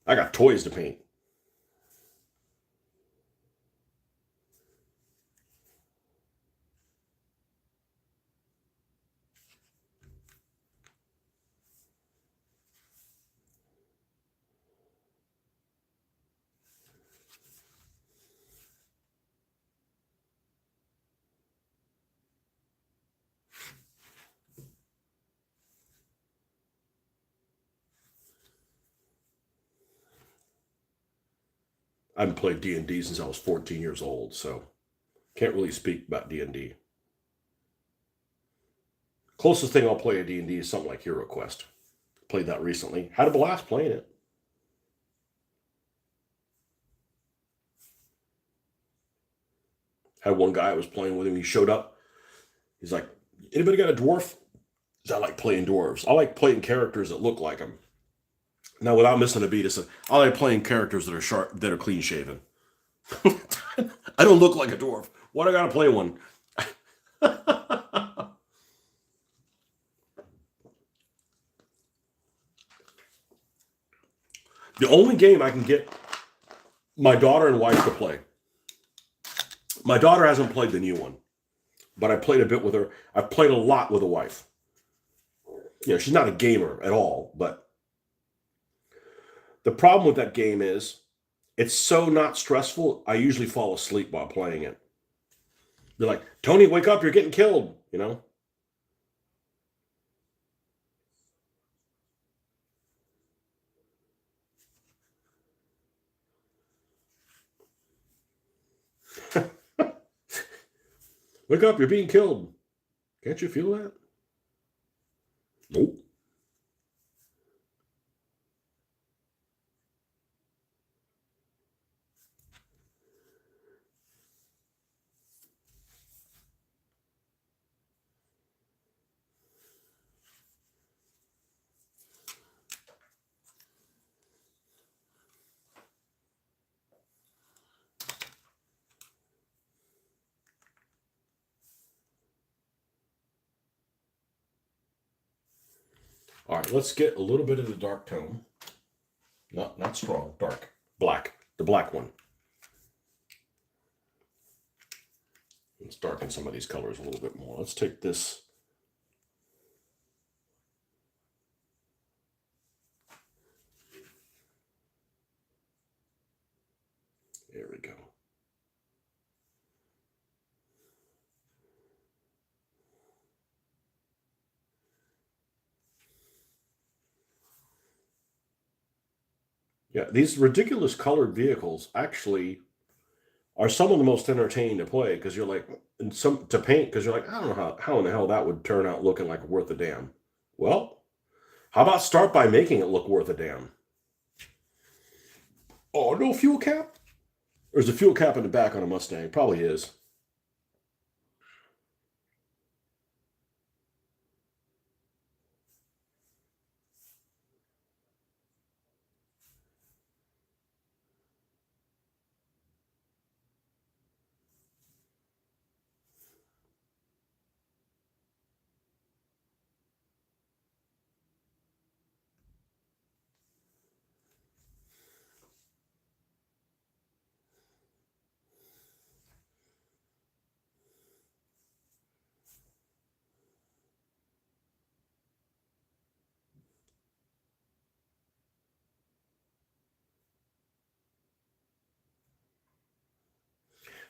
I got toys to paint. I haven't played D&D since I was 14 years old, so can't really speak about D&D. Closest thing I'll play at D&D is something like Hero Quest. Played that recently. Had a blast playing it. Had one guy I was playing with him. He showed up. He's like, "Anybody got a dwarf?" I like playing dwarves. I like playing characters that look like them. Now, without missing a beat, I like playing characters that are sharp, that are clean shaven. I don't look like a dwarf. Why do I gotta play one? The only game I can get my daughter and wife to play. My daughter hasn't played the new one, but I played a bit with her. I've played a lot with a wife. She's not a gamer at all, but the problem with that game is it's so not stressful. I usually fall asleep while playing it. They're like, "Tony, wake up! You're getting killed." Wake up! You're being killed. Can't you feel that? Nope. All right, let's get a little bit of the dark tone. Not strong, dark. Black. The black one. Let's darken some of these colors a little bit more. Let's take this. There we go. Yeah, these ridiculous colored vehicles actually are some of the most entertaining to play because you're like, and some to paint because you're like, I don't know how in the hell that would turn out looking like worth a damn. Well, how about start by making it look worth a damn? Oh, no fuel cap? There's a fuel cap in the back on a Mustang. Probably is.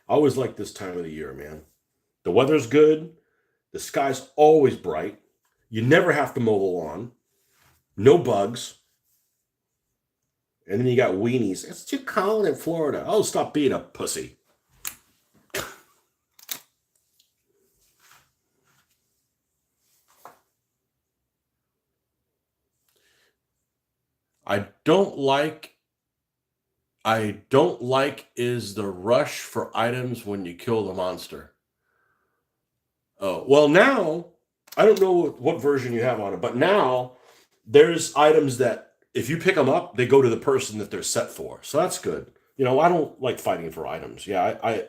I always like this time of the year, man. The weather's good. The sky's always bright. You never have to mow the lawn. no bugs, and then you got weenies. It's too cold in Florida. Oh, stop being a pussy. I don't like I don't like is the rush for items when you kill the monster. Oh, well now I don't know what version you have on it, but now there's items that if you pick them up, they go to the person that they're set for. So that's good. You know, I don't like fighting for items. Yeah, I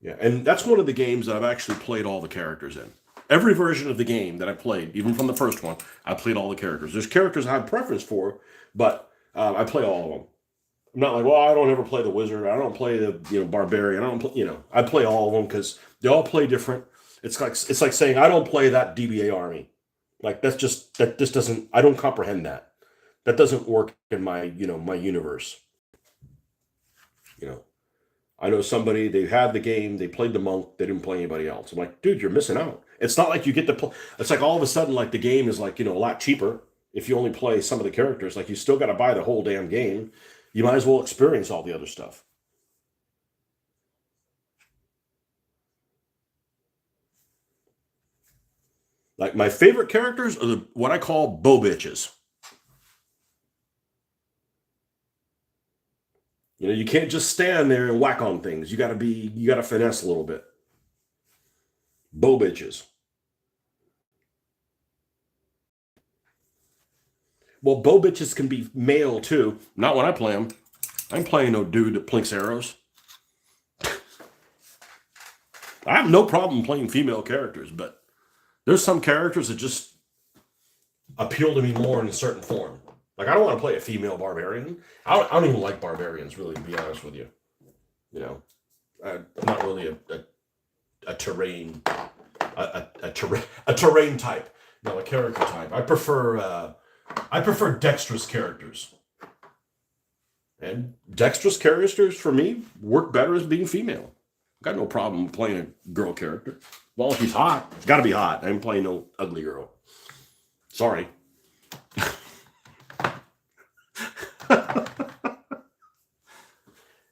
yeah, and that's one of the games that I've actually played all the characters in. Every version of the game that I played, even from the first one, I played all the characters. There's characters I have preference for, but I play all of them. I'm not like, well, I don't ever play the wizard. I don't play the barbarian. I don't play, I play all of them because they all play different. It's like saying I don't play that DBA army. Like that just doesn't. I don't comprehend that. That doesn't work in my my universe. You know, I know somebody, they had the game, they played the monk, they didn't play anybody else. I'm like, dude, you're missing out. It's not like you get to play. It's like all of a sudden, like the game is like, a lot cheaper if you only play some of the characters. Like you still got to buy the whole damn game. You might as well experience all the other stuff. Like my favorite characters are what I call bow bitches. You can't just stand there and whack on things. You got to finesse a little bit. Bow bitches. Well, bow bitches can be male too. Not when I play them. I'm playing no dude that plinks arrows. I have no problem playing female characters, but there's some characters that just appeal to me more in a certain form. Like I don't want to play a female barbarian. I don't even like barbarians, really, to be honest with you. You know, I'm not really a terrain a terrain type. No, a character type. I prefer dexterous characters, and dexterous characters for me work better as being female. Got no problem playing a girl character. Well, if she's hot, it's got to be hot. I ain't playing no ugly girl. Sorry.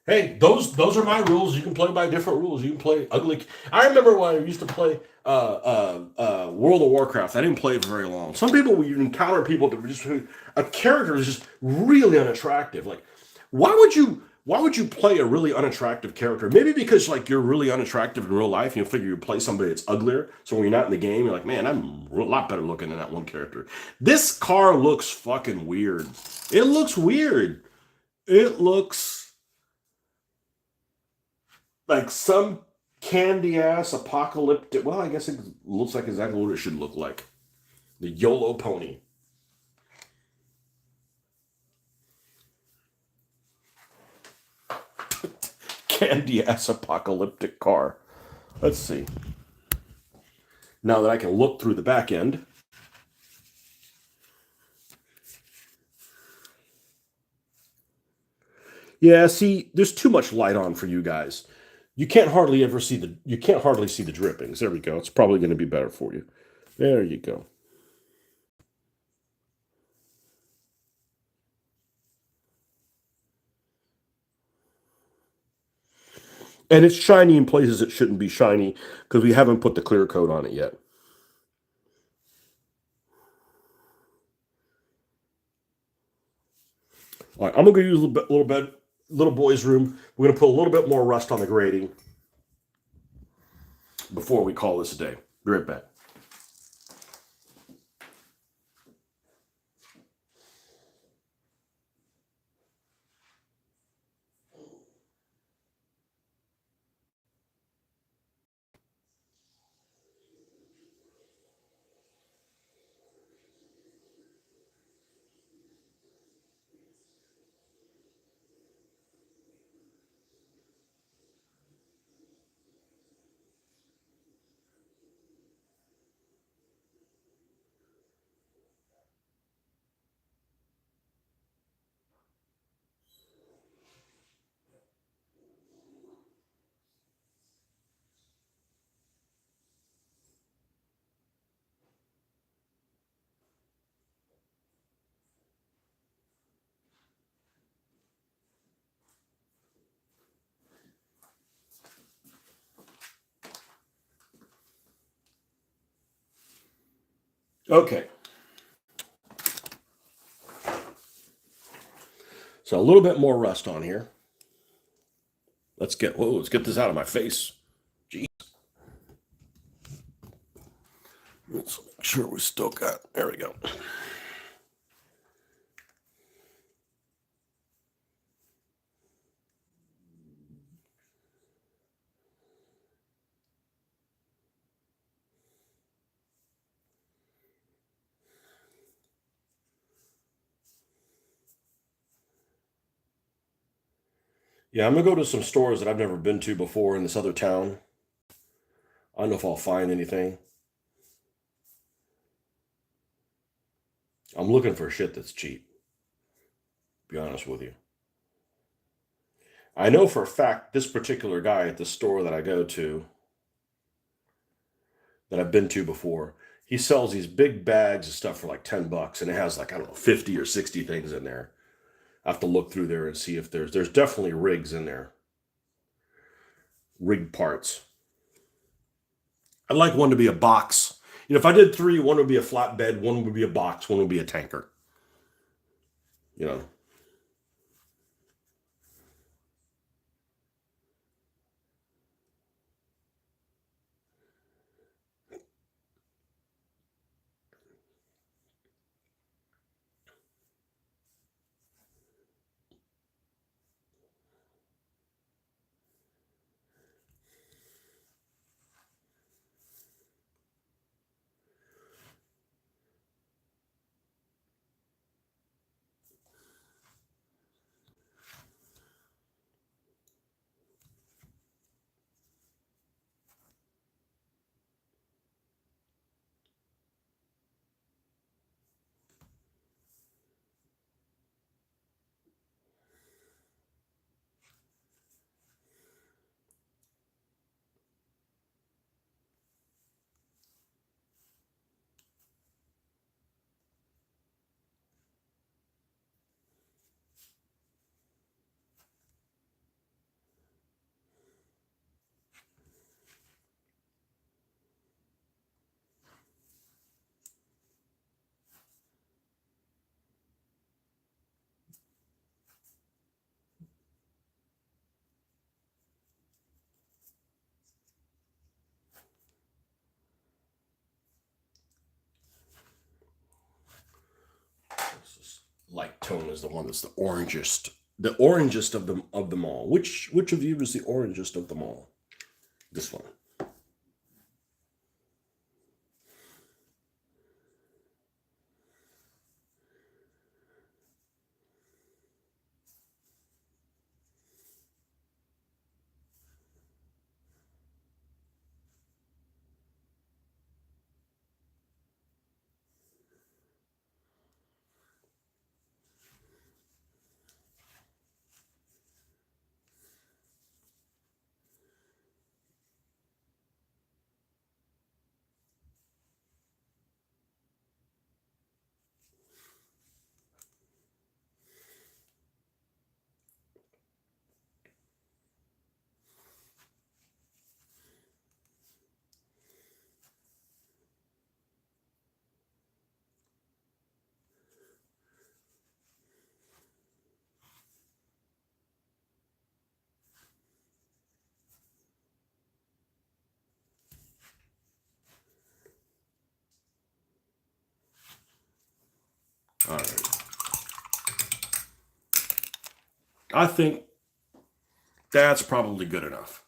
Hey, those are my rules. You can play by different rules. You can play ugly. I remember when I used to play World of Warcraft. I didn't play it for very long. Some people, you encounter people that were just a character is just really unattractive. Like, why would you play a really unattractive character? Maybe because like you're really unattractive in real life, and you figure you play somebody that's uglier. So when you're not in the game, you're like, man, I'm a lot better looking than that one character. This car looks fucking weird. It looks weird. It looks like some candy ass apocalyptic. Well, I guess it looks like exactly what it should look like. The YOLO pony. Candy ass apocalyptic car. Let's see. Now that I can look through the back end. Yeah, see, there's too much light on for you guys. You can't hardly see the drippings. There we go. It's probably going to be better for you. There you go. And it's shiny in places it shouldn't be shiny because we haven't put the clear coat on it yet. All right, I'm gonna go use a little boy's room. We're gonna put a little bit more rust on the grating before we call this a day. Be right back. Okay. So a little bit more rust on here. Let's get this out of my face. Jeez. Let's make sure we still got, there we go. Yeah, I'm gonna go to some stores that I've never been to before in this other town. I don't know if I'll find anything. I'm looking for shit that's cheap, to be honest with you. I know for a fact this particular guy at the store that I go to, that I've been to before, he sells these big bags of stuff for like $10 and it has like, I don't know, 50 or 60 things in there. I have to look through there and see if there's definitely rigs in there. Rig parts. I'd like one to be a box. You know, if I did three, one would be a flatbed, one would be a box, one would be a tanker. You know. Light tone is the one that's the orangest. The orangest of them all. Which of you is the orangest of them all? This one. All right. I think that's probably good enough.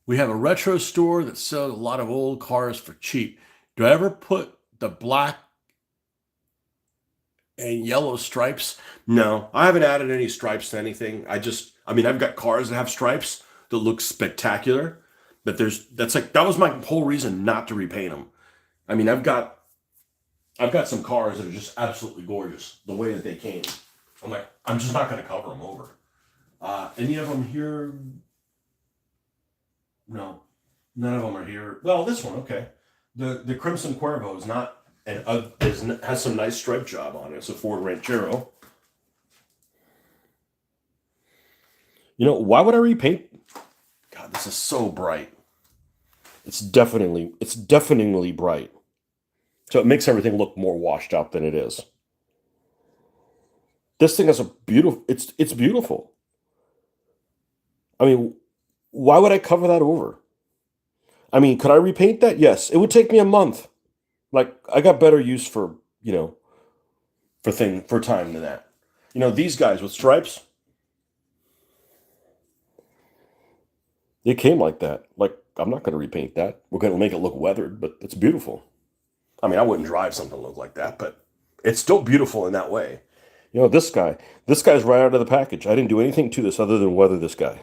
We have a retro store that sells a lot of old cars for cheap. Do I ever put the black and yellow stripes? No, I haven't added any stripes to anything. I mean, I've got cars that have stripes that look spectacular, but that was my whole reason not to repaint them. I mean, I've got some cars that are just absolutely gorgeous the way that they came. I'm like, I'm just not going to cover them over. Any of them here? No, none of them are here. Well, this one, okay. The Crimson Cuervo is not has some nice stripe job on it. It's a Ford Ranchero. You know, why would I repaint? God, this is so bright. It's deafeningly bright. So it makes everything look more washed out than it is. This thing has a beautiful, it's beautiful. I mean, why would I cover that over? I mean, could I repaint that? Yes. It would take me a month. Like, I got better use for, for time than that. These guys with stripes, they came like that. Like, I'm not going to repaint that. We're going to make it look weathered, but it's beautiful. I mean, I wouldn't drive something to look like that, but it's still beautiful in that way. This guy's right out of the package. I didn't do anything to this other than weather this guy.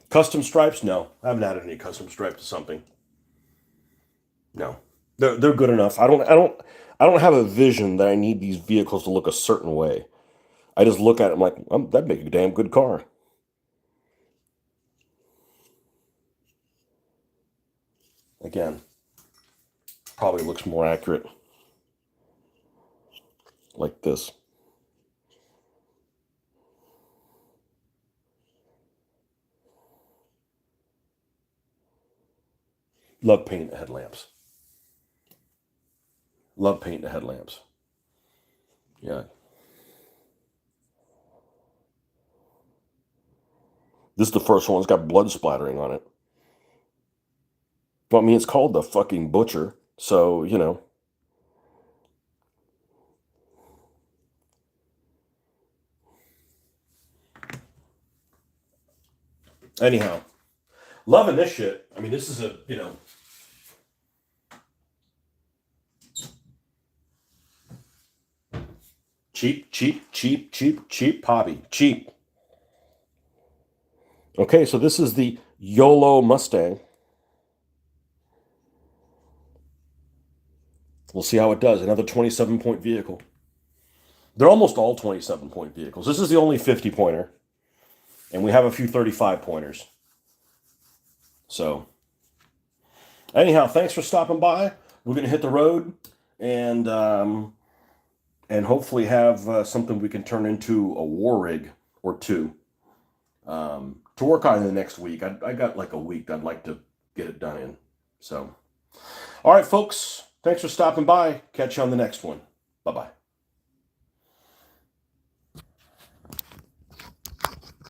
Custom stripes? No, I haven't added any custom stripes to something. No, they're good enough. I don't have a vision that I need these vehicles to look a certain way. I just look at it, I'm like, that'd make a damn good car. Again, probably looks more accurate like this. Love painting the headlamps. Love painting the headlamps. Yeah. This is the first one that's got blood splattering on it. Well, I mean, it's called the fucking Butcher. So. Anyhow, loving this shit. I mean, this is cheap, cheap, cheap, cheap, cheap hobby. Cheap. Okay, so this is the YOLO Mustang. We'll see how it does. Another 27-point vehicle. They're almost all 27-point vehicles. This is the only 50-pointer. And we have a few 35-pointers. So, anyhow, thanks for stopping by. We're going to hit the road and hopefully have something we can turn into a war rig or two to work on in the next week. I got like a week I'd like to get it done in. So, all right, folks. Thanks for stopping by. Catch you on the next one. Bye-bye.